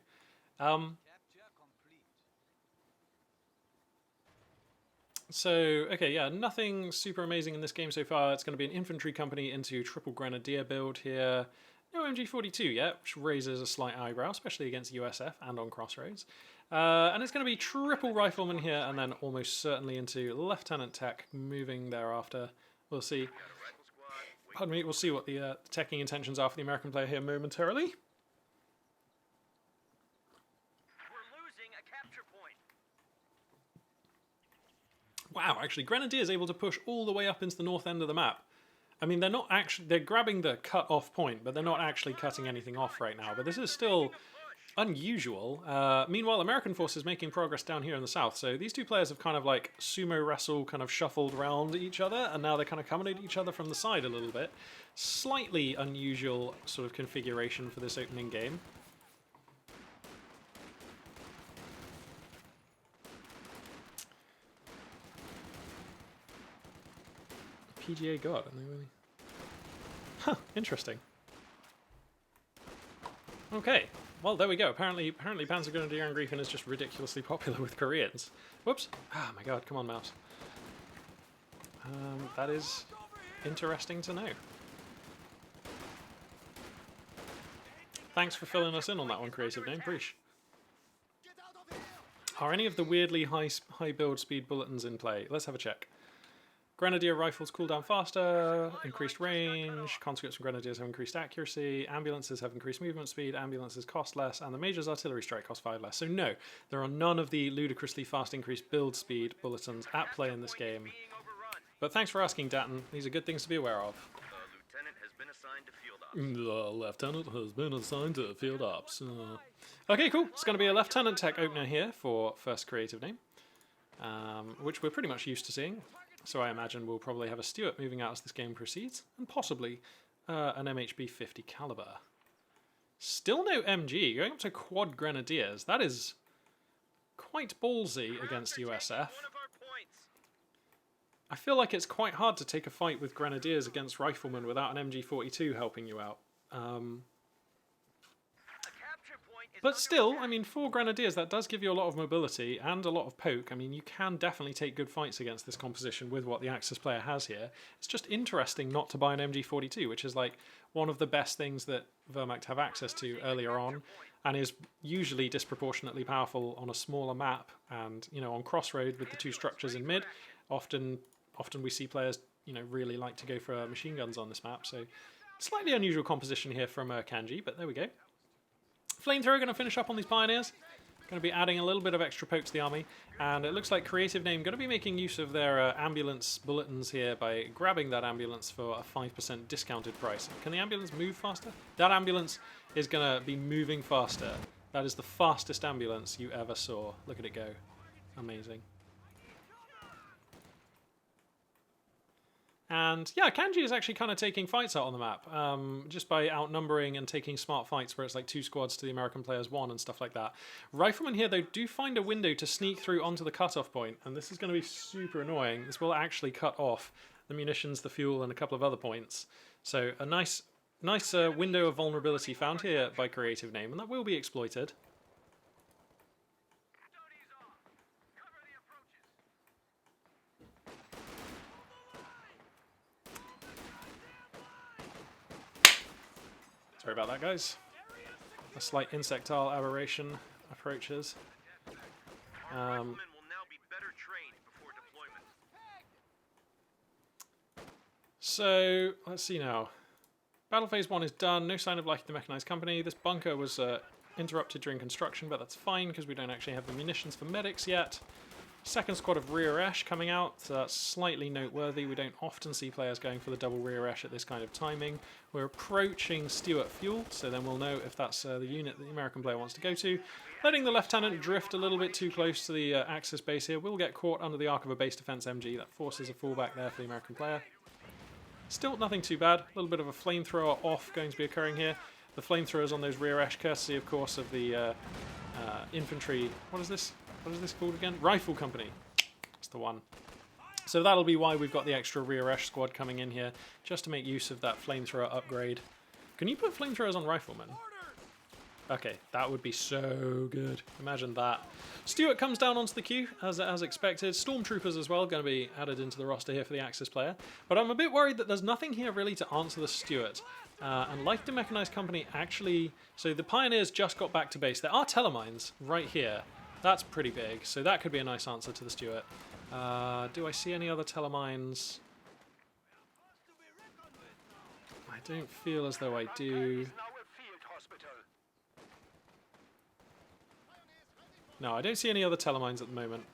So, okay, yeah, nothing super amazing in this game so far. It's going to be an infantry company into triple grenadier build here. No MG42 yet, which raises a slight eyebrow, especially against USF and on Crossroads. And it's going to be triple rifleman here, and then almost certainly into lieutenant tech, moving thereafter. We'll see. Pardon me, we'll see what the teching intentions are for the American player here momentarily. We're losing a capture point. Wow, actually, Grenadiers able to push all the way up into the north end of the map. I mean, they're not actually, they're grabbing the cut-off point, but they're not actually cutting anything off right now. But this is still unusual. Meanwhile, American forces making progress down here in the south. So these two players have kind of like sumo wrestle, kind of shuffled around each other, and now they're kind of coming at each other from the side a little bit. Slightly unusual sort of configuration for this opening game. PGA God, and they really... Huh, interesting. Okay, well, there we go. Apparently Panzer Grenadier and Griffin is just ridiculously popular with Koreans. Whoops. Ah, my god, come on, mouse. That is interesting to know. Thanks for filling us in on that one, Creative Name. Preach. Are any of the weirdly high build speed bulletins in play? Let's have a check. Grenadier rifles cool down faster, increased range, conscripts and grenadiers have increased accuracy, ambulances have increased movement speed, ambulances cost less, and the Major's artillery strike costs 5 less. So no, there are none of the ludicrously fast increased build speed bulletins at play in this game. But thanks for asking, Datton. These are good things to be aware of. The lieutenant has been assigned to field ops. The lieutenant has been assigned to field ops. Okay, cool. It's going to be a lieutenant tech opener here for first creative name, which we're pretty much used to seeing. So I imagine we'll probably have a Stuart moving out as this game proceeds, and possibly an MHB 50 caliber. Still no MG, going up to quad grenadiers. That is quite ballsy against USF. I feel like it's quite hard to take a fight with grenadiers against riflemen without an MG42 helping you out. But still, I mean, for Grenadiers, that does give you a lot of mobility and a lot of poke. I mean, you can definitely take good fights against this composition with what the Axis player has here. It's just interesting not to buy an MG42, which is like one of the best things that Wehrmacht have access to earlier on, and is usually disproportionately powerful on a smaller map. And, you know, on Crossroad with the two structures in mid, often we see players, you know, really like to go for machine guns on this map. So slightly unusual composition here from Kanji, but there we go. Flamethrower going to finish up on these Pioneers. Going to be adding a little bit of extra poke to the army. And it looks like Creative Name going to be making use of their ambulance bulletins here by grabbing that ambulance for a 5% discounted price. Can the ambulance move faster? That ambulance is going to be moving faster. That is the fastest ambulance you ever saw. Look at it go. Amazing. And yeah, Kanji is actually kind of taking fights out on the map, just by outnumbering and taking smart fights where it's like 2 squads to the American players 1 and stuff like that. Riflemen here, though, do find a window to sneak through onto the cutoff point, and this is going to be super annoying. This will actually cut off the munitions, the fuel, and a couple of other points. So a nice window of vulnerability found here by Creative Name, and that will be exploited. Sorry about that, guys. A slight insectile aberration approaches. So, let's see now. Battle phase 1 is done. No sign of life in the mechanized company. This bunker was interrupted during construction, but that's fine because we don't actually have the munitions for medics yet. Second squad of rear esh coming out, so that's slightly noteworthy. We don't often see players going for the double rear esh at this kind of timing. We're approaching Stuart fuel, so then we'll know if that's the unit that the American player wants to go to. Letting the lieutenant drift a little bit too close to the Axis base here will get caught under the arc of a base defense MG. That forces a fallback there for the American player. Still nothing too bad. A little bit of a flamethrower off going to be occurring here. The flamethrowers on those rear esh, courtesy, of course, of the infantry. What is this? What is this called again? Rifle Company. That's the one. So that'll be why we've got the extra rear esh squad coming in here, just to make use of that flamethrower upgrade. Can you put flamethrowers on riflemen? Okay, that would be so good. Imagine that. Stuart comes down onto the queue, as expected. Stormtroopers as well, going to be added into the roster here for the Axis player. But I'm a bit worried that there's nothing here really to answer the Stuart. And like the Mechanized Company, actually... So the Pioneers just got back to base. There are telemines right here. That's pretty big, so that could be a nice answer to the Stuart. Do I see any other telemines? don't feel as though I do. No, I don't see any other telemines at the moment.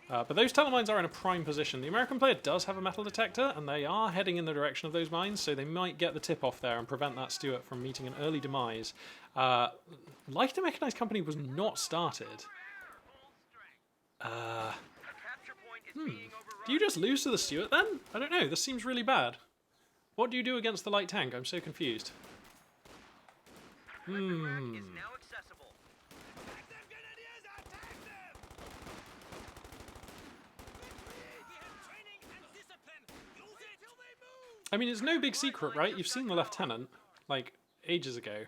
But those telemines are in a prime position. The American player does have a metal detector, and they are heading in the direction of those mines, so they might get the tip off there and prevent that Stuart from meeting an early demise. Life to Mechanized Company was not started. Do you just lose to the Stuart then? I don't know, this seems really bad. What do you do against the light tank? I'm so confused. I mean, it's no big secret, right? You've seen the Lieutenant, like, ages ago.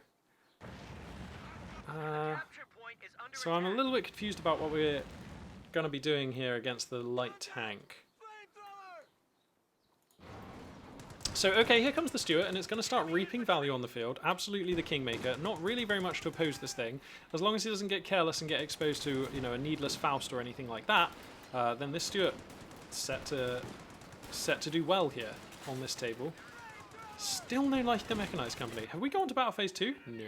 So I'm a little bit confused about what we're going to be doing here against the light tank. So, okay, here comes the Stuart, and it's going to start reaping value on the field. Absolutely the Kingmaker. Not really very much to oppose this thing. As long as he doesn't get careless and get exposed to, you know, a needless Faust or anything like that, then this Stuart set to do well here on this table. Still no Life to Mechanized Company. Have we gone to Battle Phase 2? No.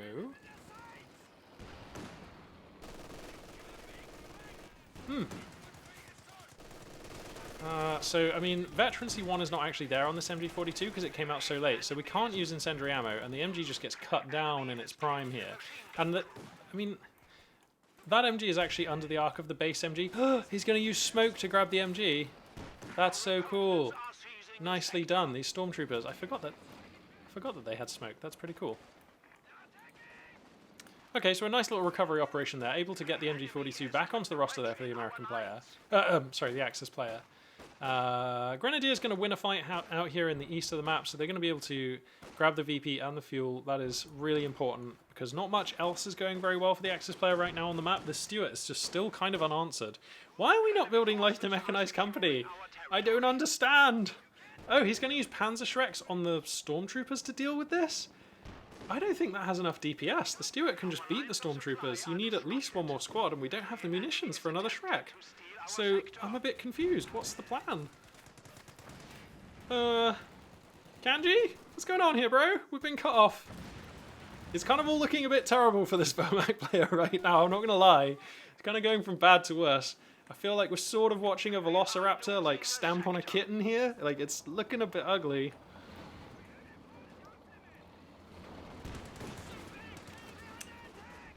So, I mean, Veterancy 1 is not actually there on this MG42 because it came out so late, so we can't use incendiary ammo, and the MG just gets cut down in its prime here. And, I mean, that MG is actually under the arc of the base MG. He's going to use smoke to grab the MG. That's so cool. Nicely done, these stormtroopers. I forgot that they had smoke. That's pretty cool. Okay, so a nice little recovery operation there, able to get the MG42 back onto the roster there for the American player. Sorry, the Axis player. Grenadier's going to win a fight out here in the east of the map, so they're going to be able to grab the VP and the fuel. That is really important, because not much else is going very well for the Axis player right now on the map. The Stuart is just still kind of unanswered. Why are we not building Life to Mechanized Company? I don't understand! Oh, he's going to use Panzer Shreks on the Stormtroopers to deal with this? I don't think that has enough DPS. The Stuart can just beat the Stormtroopers. You need at least one more squad, and we don't have the munitions for another Shrek. So, I'm a bit confused. What's the plan? Kanji? What's going on here, bro? We've been cut off. It's kind of all looking a bit terrible for this Burmac player right now, I'm not going to lie. It's kind of going from bad to worse. I feel like we're sort of watching a Velociraptor, like, stamp on a kitten here. Like, it's looking a bit ugly.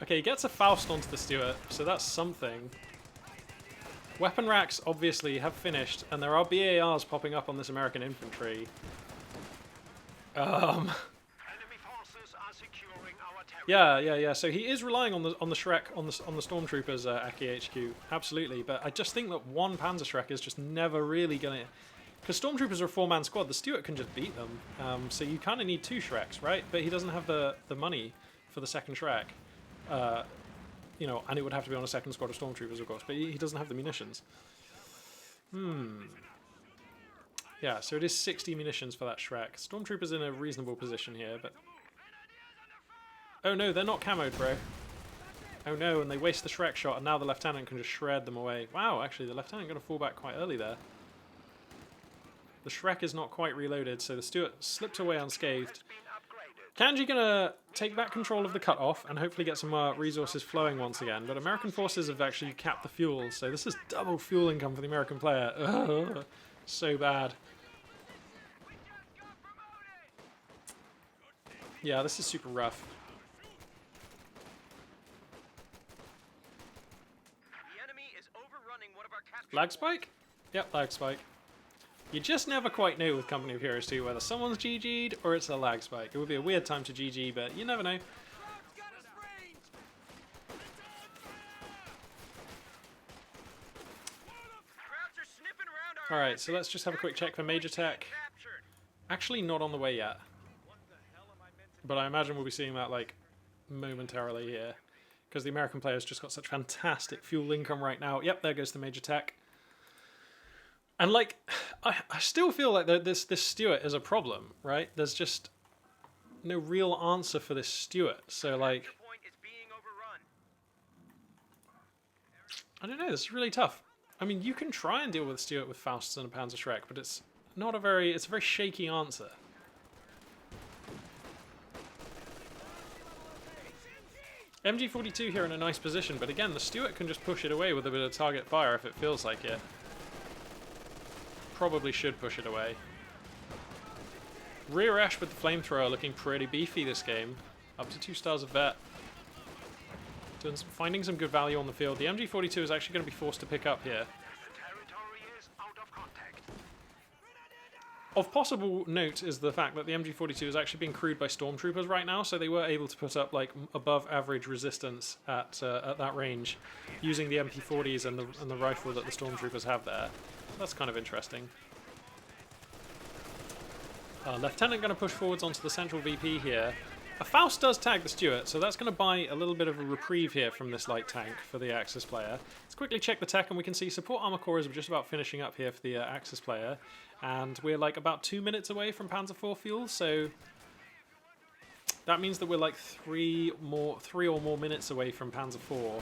Okay, he gets a Faust onto the Stuart, so that's something. Weapon racks, obviously, have finished, and there are BARs popping up on this American infantry. Yeah. So he is relying on the Shrek, on the Stormtroopers, Aki HQ, absolutely. But I just think that one Panzer Shrek is just never really gonna, because Stormtroopers are a 4-man squad. The Stuart can just beat them. So you kind of need 2 Shreks, right? But he doesn't have the money for the second Shrek. You know, and it would have to be on a second squad of Stormtroopers, of course, but he doesn't have the munitions. Yeah, so it is 60 munitions for that Shrek. Stormtroopers in a reasonable position here, but... Oh no, they're not camoed, bro. Oh no, and they waste the Shrek shot, and now the Lieutenant can just shred them away. Wow, actually, the Lieutenant going to fall back quite early there. The Shrek is not quite reloaded, so the Stuart slipped away unscathed. Kanji gonna take back control of the cutoff and hopefully get some resources flowing once again, but American forces have actually capped the fuel, so this is double fuel income for the American player. Ugh, so bad. Yeah, this is super rough. Lag spike? Yep, lag spike. You just never quite know with Company of Heroes 2 whether someone's GG'd or it's a lag spike. It would be a weird time to GG, but you never know. Alright, so let's just have a quick check for Major Tech. Actually not on the way yet. But I imagine we'll be seeing that, like, momentarily here. Because the American player's just got such fantastic fuel income right now. Yep, there goes the Major Tech. And, like, I still feel like this Stuart is a problem, right? There's just no real answer for this Stuart. So, like, I don't know, this is really tough. I mean, you can try and deal with Stuart with Fausts and a Panzer Shrek, but it's not a very shaky answer. MG42 here in a nice position, but again, the Stuart can just push it away with a bit of target fire if it feels like it. Probably should push it away. Rear Ash with the flamethrower looking pretty beefy this game. Up to 2 stars of vet. Finding some good value on the field. The MG42 is actually going to be forced to pick up here. Of possible note is the fact that the MG42 is actually being crewed by stormtroopers right now, so they were able to put up like above average resistance at that range using the MP40s and the rifle that the stormtroopers have there. That's kind of interesting. Lieutenant going to push forwards onto the central VP here. A Faust does tag the Stuart, so that's going to buy a little bit of a reprieve here from this light tank for the Axis player. Let's quickly check the tech, and we can see support armor core is just about finishing up here for the Axis player. And we're like about 2 minutes away from Panzer IV fuel, so that means that we're like three or more minutes away from Panzer IV.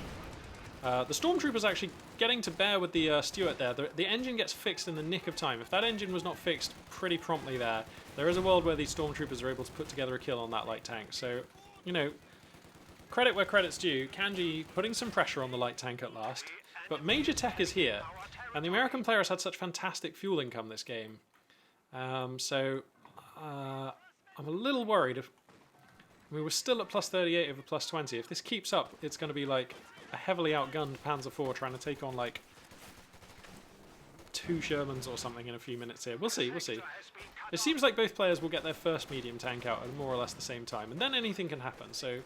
The Stormtrooper's actually getting to bear with the Stuart there. The engine gets fixed in the nick of time. If that engine was not fixed pretty promptly there is a world where these Stormtroopers are able to put together a kill on that light tank. So, you know, credit where credit's due. Kanji putting some pressure on the light tank at last. But major tech is here. And the American player has had such fantastic fuel income this game. So, I'm a little worried. I mean, we're still at plus 38 over plus 20. If this keeps up, it's going to be like a heavily outgunned Panzer IV trying to take on like 2 Shermans or something in a few minutes here. We'll see, we'll see. It seems like both players will get their first medium tank out at more or less the same time, and then anything can happen. So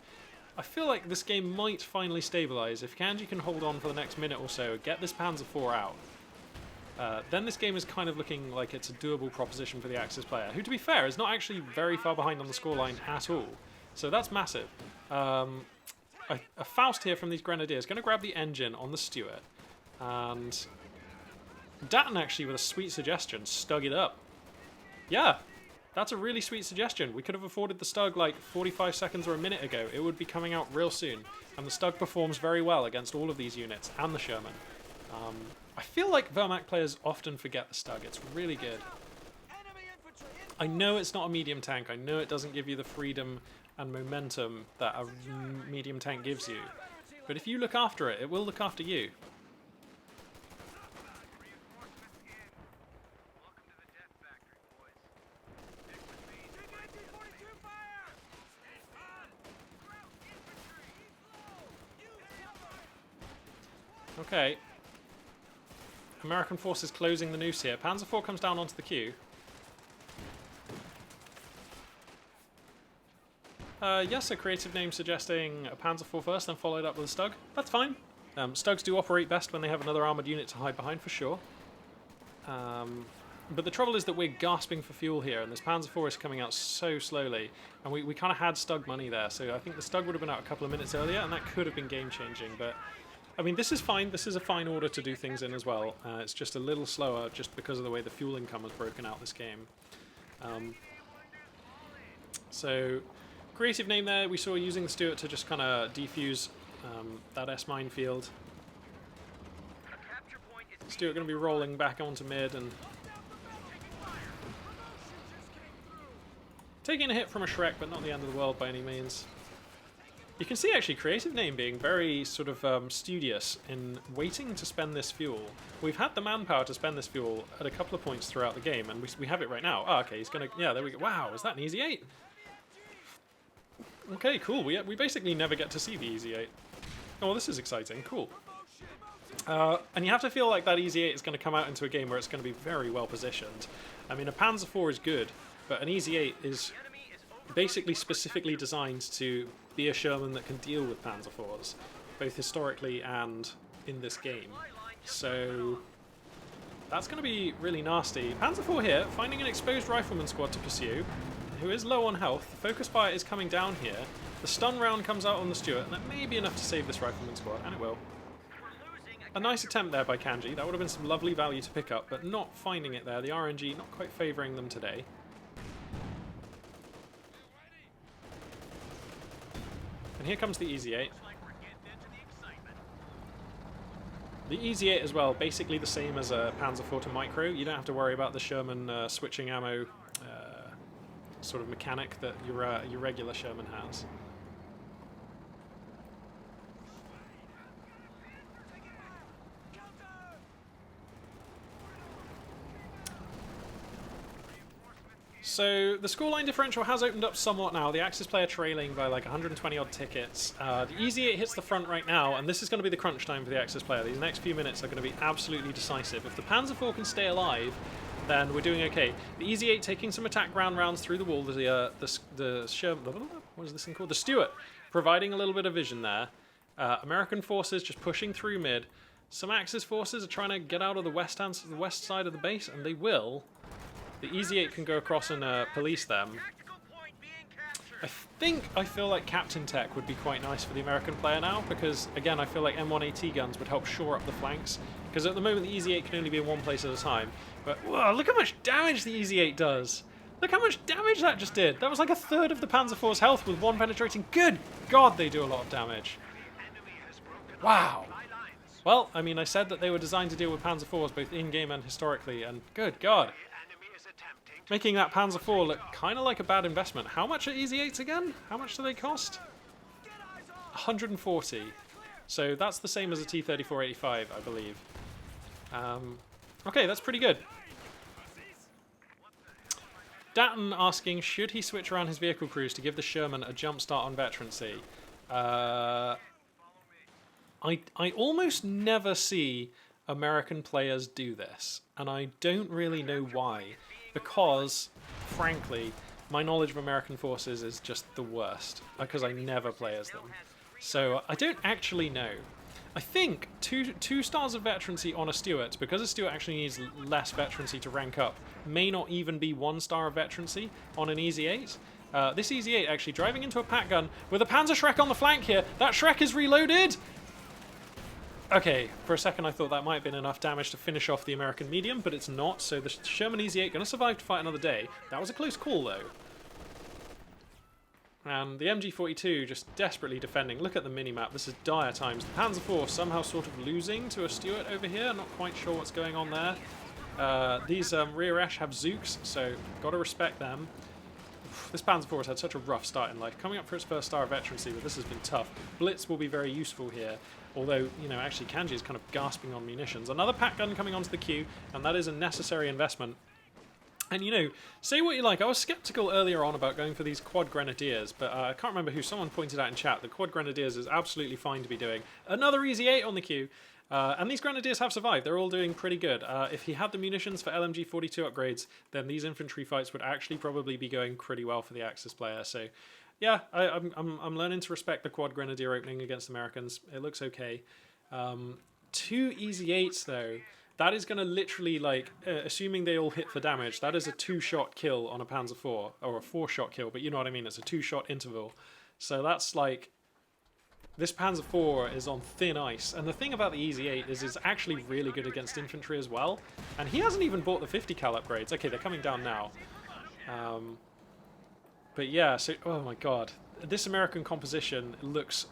I feel like this game might finally stabilize. If Kanji can hold on for the next minute or so, get this Panzer IV out, then this game is kind of looking like it's a doable proposition for the Axis player, who, to be fair, is not actually very far behind on the scoreline at all. So that's massive. A Faust here from these Grenadiers going to grab the engine on the Stuart, and Datton actually with a sweet suggestion, stug it up. Yeah, that's a really sweet suggestion. We could have afforded the Stug like 45 seconds or a minute ago. It would be coming out real soon, and the Stug performs very well against all of these units and the Sherman. I feel like Wehrmacht players often forget the Stug. It's really good. I know it's not a medium tank. I know it doesn't give you the freedom and momentum that a medium tank gives you. But if you look after it, it will look after you. Okay. American forces closing the noose here. Panzer IV comes down onto the queue. Yes, a creative name suggesting a Panzer IV first, then followed up with a Stug. That's fine. Stugs do operate best when they have another armoured unit to hide behind, for sure. But the trouble is that we're gasping for fuel here, and this Panzer IV is coming out so slowly, and we kind of had Stug money there, so I think the Stug would have been out a couple of minutes earlier, and that could have been game-changing, but I mean, this is fine. This is a fine order to do things in as well. It's just a little slower just because of the way the fuel income has broken out this game. So, creative name there. We saw using the Stuart to just kind of defuse that S-mine field. Stuart going to be rolling back onto mid and taking a hit from a Shrek, but not the end of the world by any means. You can see actually creative name being very sort of studious in waiting to spend this fuel. We've had the manpower to spend this fuel at a couple of points throughout the game, and we have it right now. Oh, okay, he's gonna, yeah, there we go. Wow, is that an easy 8? Okay, cool. We basically never get to see the easy 8. Oh, well, this is exciting. Cool. And you have to feel like that easy 8 is going to come out into a game where it's going to be very well positioned. I mean, a Panzer IV is good, but an easy 8 is basically specifically designed to be a Sherman that can deal with Panzer IVs, both historically and in this game. So that's going to be really nasty. Panzer IV here, finding an exposed rifleman squad to pursue, who is low on health. The focus fire is coming down here. The stun round comes out on the Stuart, and that may be enough to save this rifleman squad, and it will. A nice attempt there by Kanji. That would have been some lovely value to pick up, but not finding it there. The RNG not quite favouring them today. And here comes the Easy 8. The Easy 8 as well, basically the same as a Panzer IV to Micro. You don't have to worry about the Sherman switching ammo sort of mechanic that your regular Sherman has. So the scoreline differential has opened up somewhat now. The Axis player trailing by like 120 odd tickets. The Easy 8 hits the front right now, and this is going to be the crunch time for the Axis player. These next few minutes are going to be absolutely decisive. If the Panzer IV can stay alive, then we're doing okay. The Easy 8 taking some attack ground rounds through the wall. What is this thing called? The Stuart, providing a little bit of vision there. American forces just pushing through mid. Some Axis forces are trying to get out of the west side of the base, and they will. The Easy 8 can go across and police them. I feel like Captain Tech would be quite nice for the American player now, because again I feel like M1AT guns would help shore up the flanks, because at the moment the Easy 8 can only be in one place at a time. But whoa, look how much damage the Easy 8 does! Look how much damage that just did! That was like a third of the Panzer IV's health with one penetrating. Good God, they do a lot of damage. Wow! Well, I mean, I said that they were designed to deal with Panzer IVs both in-game and historically, and good God. Making that Panzer IV look kind of like a bad investment. How much are Easy 8s again? How much do they cost? 140. So that's the same as a T-34-85, I believe. Okay, that's pretty good. Datton asking, should he switch around his vehicle crews to give the Sherman a jump start on veterancy? I almost never see American players do this, and I don't really know why. Because, frankly, my knowledge of American forces is just the worst, because I never play as them. So I don't actually know. I think two stars of veterancy on a Stuart, because a Stuart actually needs less veterancy to rank up, may not even be 1 star of veterancy on an Easy 8. This Easy 8 actually driving into a pack gun with a Panzer Shrek on the flank here. That Shrek is reloaded! Okay, for a second I thought that might have been enough damage to finish off the American medium, but it's not, so the Sherman Easy 8 going to survive to fight another day. That was a close call, though. And the MG42 just desperately defending. Look at the minimap, this is dire times. The Panzer IV somehow sort of losing to a Stuart over here, not quite sure what's going on there. These rear Esh have Zooks, so got to respect them. This Panzer IV has had such a rough start in life. Coming up for its first star of veterancy, but this has been tough. Blitz will be very useful here. Although, you know, actually Kanji is kind of gasping on munitions. Another pack gun coming onto the queue, and that is a necessary investment. And, you know, say what you like. I was skeptical earlier on about going for these quad grenadiers, but I can't remember who someone pointed out in chat. The quad grenadiers is absolutely fine to be doing. Another Easy 8 on the queue. And these grenadiers have survived. They're all doing pretty good. If he had the munitions for LMG 42 upgrades, then these infantry fights would actually probably be going pretty well for the Axis player. So, yeah, I'm learning to respect the quad grenadier opening against Americans. It looks okay. 2 Easy 8s though. That is going to literally, like, assuming they all hit for damage, that is a 2-shot kill on a Panzer IV, or a 4-shot kill, but you know what I mean, it's a 2-shot interval. So that's like, this Panzer IV is on thin ice, and the thing about the Easy 8 is it's actually really good against infantry as well, and he hasn't even bought the 50 cal upgrades. Okay, they're coming down now. But yeah, so, oh my god, this American composition looks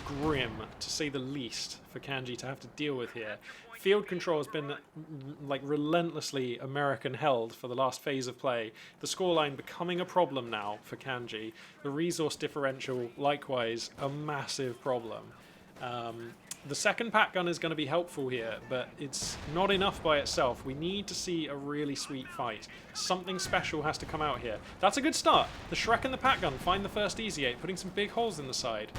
grim, to say the least, for Kanji to have to deal with here. Field control has been like relentlessly American held for the last phase of play. The scoreline becoming a problem now for Kanji. The resource differential, likewise, a massive problem. The second pack gun is going to be helpful here, but it's not enough by itself. We need to see a really sweet fight. Something special has to come out here. That's a good start. The Shrek and the pack gun find the first Easy 8, putting some big holes in the side.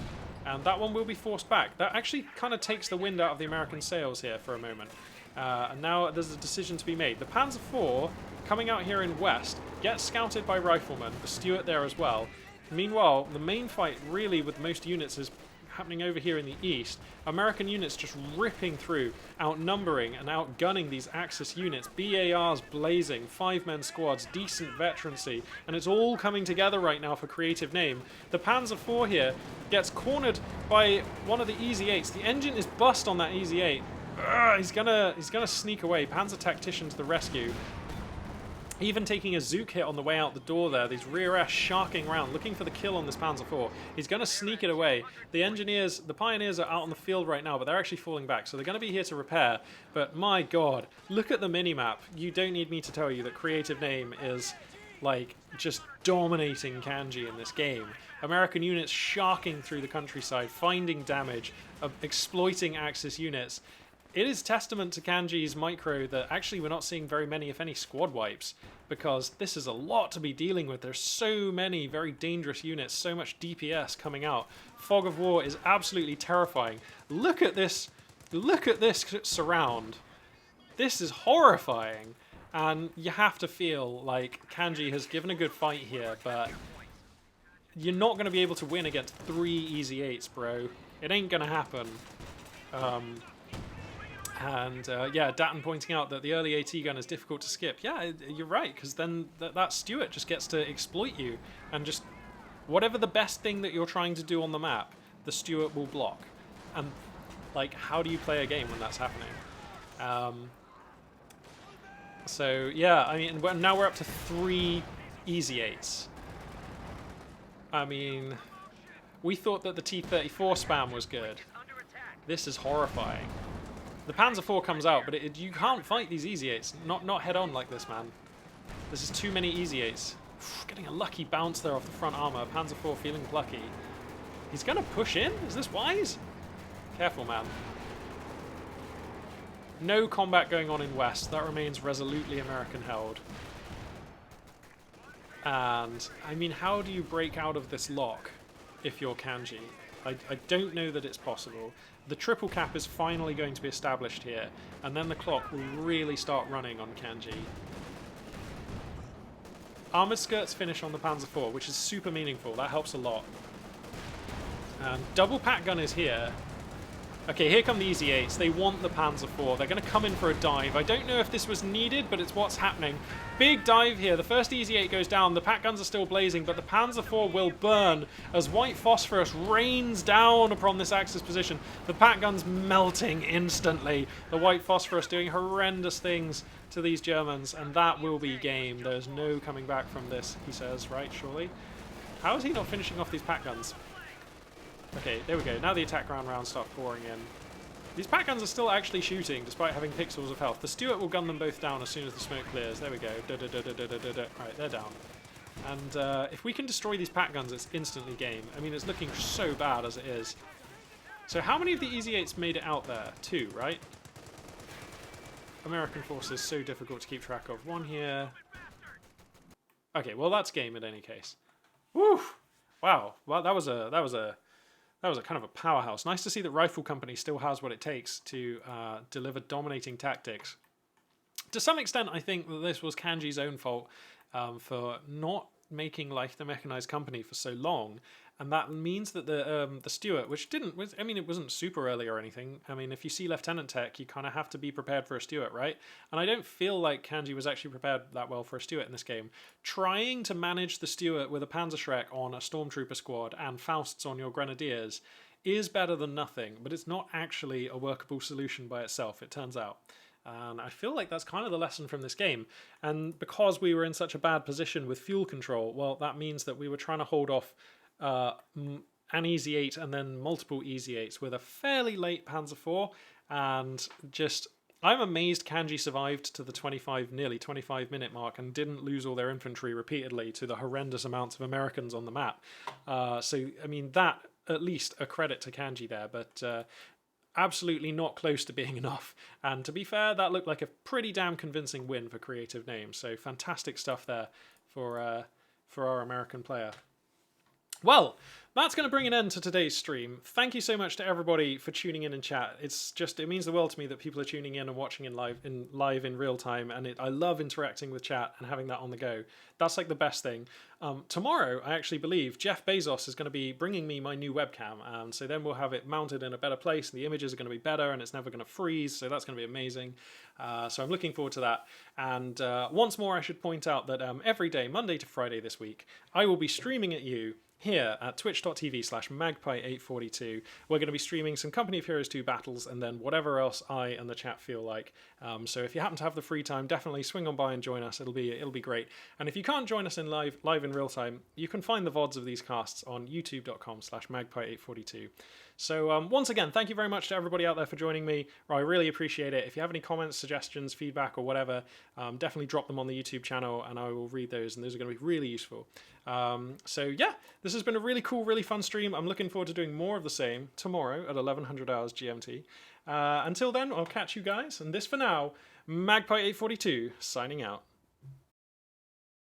And that one will be forced back. That actually kind of takes the wind out of the American sails here for a moment. And now there's a decision to be made. The Panzer IV, coming out here in west, gets scouted by riflemen, the Stuart there as well. Meanwhile, the main fight really with most units is happening over here in the east. American units just ripping through, outnumbering and outgunning these Axis units. BARs blazing, 5-man squads, decent veterancy, and it's all coming together right now for creative name. The Panzer IV here gets cornered by one of the Easy 8s. The engine is bust on that Easy 8. He's gonna sneak away. Panzer Tactician to the rescue. Even taking a Zook hit on the way out the door there, these rear Esh sharking around, looking for the kill on this Panzer IV. He's going to sneak it away. The engineers, the pioneers are out on the field right now, but they're actually falling back, so they're going to be here to repair. But my god, look at the minimap. You don't need me to tell you that Creative Name is, like, just dominating Kanji in this game. American units sharking through the countryside, finding damage, exploiting Axis units. it is testament to Kanji's micro that actually we're not seeing very many, if any, squad wipes, because this is a lot to be dealing with. There's so many very dangerous units, so much DPS coming out. Fog of War is absolutely terrifying. Look at this surround. This is horrifying, and you have to feel like Kanji has given a good fight here, but you're not going to be able to win against 3 easy 8s, bro. It ain't going to happen. Yeah, Datton pointing out that the early AT gun is difficult to skip. Yeah, you're right, because then that Stuart just gets to exploit you, and just whatever the best thing that you're trying to do on the map, the Stuart will block. And, like, how do you play a game when that's happening? So, yeah, I mean, now we're up to 3 easy 8s. I mean, we thought that the T-34 spam was good. This is horrifying. The Panzer IV comes out, but you can't fight these easy 8s. Not head on like this, man. This is too many easy 8s. Getting a lucky bounce there off the front armor. Panzer IV feeling plucky. He's going to push in? Is this wise? Careful, man. No combat going on in West. That remains resolutely American held. And, I mean, how do you break out of this lock if you're Kanji? I don't know that it's possible. The triple cap is finally going to be established here, and then the clock will really start running on Kanji. Armoured skirts finish on the Panzer IV, which is super meaningful. That helps a lot. And double pack gun is here. Okay, here come the easy 8s. They want the Panzer IV. They're going to come in for a dive. I don't know if this was needed, but it's what's happening. Big dive here. The first easy 8 goes down. The pack guns are still blazing, but the Panzer IV will burn as white phosphorus rains down upon this Axis position. The pack guns melting instantly. The white phosphorus doing horrendous things to these Germans, and that will be game. There's no coming back from this, he says, right, surely? How is he not finishing off these pack guns? Okay, there we go. Now the attack ground rounds start pouring in. These pack guns are still actually shooting, despite having pixels of health. The Stuart will gun them both down as soon as the smoke clears. There we go. Right, they're down. And if we can destroy these pack guns, it's instantly game. I mean, it's looking so bad as it is. So how many of the easy 8s made it out there? 2, right? American forces, so difficult to keep track of. 1 here. Okay, well that's game in any case. Woo! Wow. Well, that was a kind of a powerhouse. Nice to see that Rifle Company still has what it takes to deliver dominating tactics. To some extent, I think that this was Kanji's own fault for not making Life the Mechanized Company for so long, and that means that the Stuart, which I mean, it wasn't super early or anything. I mean, if you see Lieutenant Tech, you kind of have to be prepared for a Stuart, right? And I don't feel like Kanji was actually prepared that well for a Stuart in this game. Trying to manage the Stuart with a Panzerschreck on a Stormtrooper squad and Fausts on your Grenadiers is better than nothing, but it's not actually a workable solution by itself, it turns out. And I feel like that's kind of the lesson from this game. And because we were in such a bad position with fuel control, well, that means that we were trying to hold off an easy 8 and then multiple easy 8s with a fairly late Panzer IV. And just, I'm amazed Kanji survived to the nearly 25 minute mark and didn't lose all their infantry repeatedly to the horrendous amounts of Americans on the map. So, I mean, that at least a credit to Kanji there, but absolutely not close to being enough. And to be fair, that looked like a pretty damn convincing win for Creative Names. So fantastic stuff there for our American player. Well, that's going to bring an end to today's stream. Thank you so much to everybody for tuning in chat. It means the world to me that people are tuning in and watching in live in real time, and I love interacting with chat and having that on the go. That's like the best thing. Tomorrow, I actually believe Jeff Bezos is going to be bringing me my new webcam, and so then we'll have it mounted in a better place, and the images are going to be better, and it's never going to freeze, so that's going to be amazing. So I'm looking forward to that. And once more, I should point out that every day, Monday to Friday this week, I will be streaming at you here at twitch.tv/magpie842. We're going to be streaming some Company of Heroes 2 battles and then whatever else I and the chat feel like. So if you happen to have the free time, definitely swing on by and join us. It'll be great. And if you can't join us in live in real time, you can find the VODs of these casts on youtube.com/magpie842. So once again, thank you very much to everybody out there for joining me. I really appreciate it. If you have any comments, suggestions, feedback, or whatever, definitely drop them on the YouTube channel and I will read those, and those are going to be really useful. So yeah, this has been a really cool, really fun stream. I'm looking forward to doing more of the same tomorrow at 1100 hours GMT. Until then, I'll catch you guys. And this for now, Magpie842 signing out.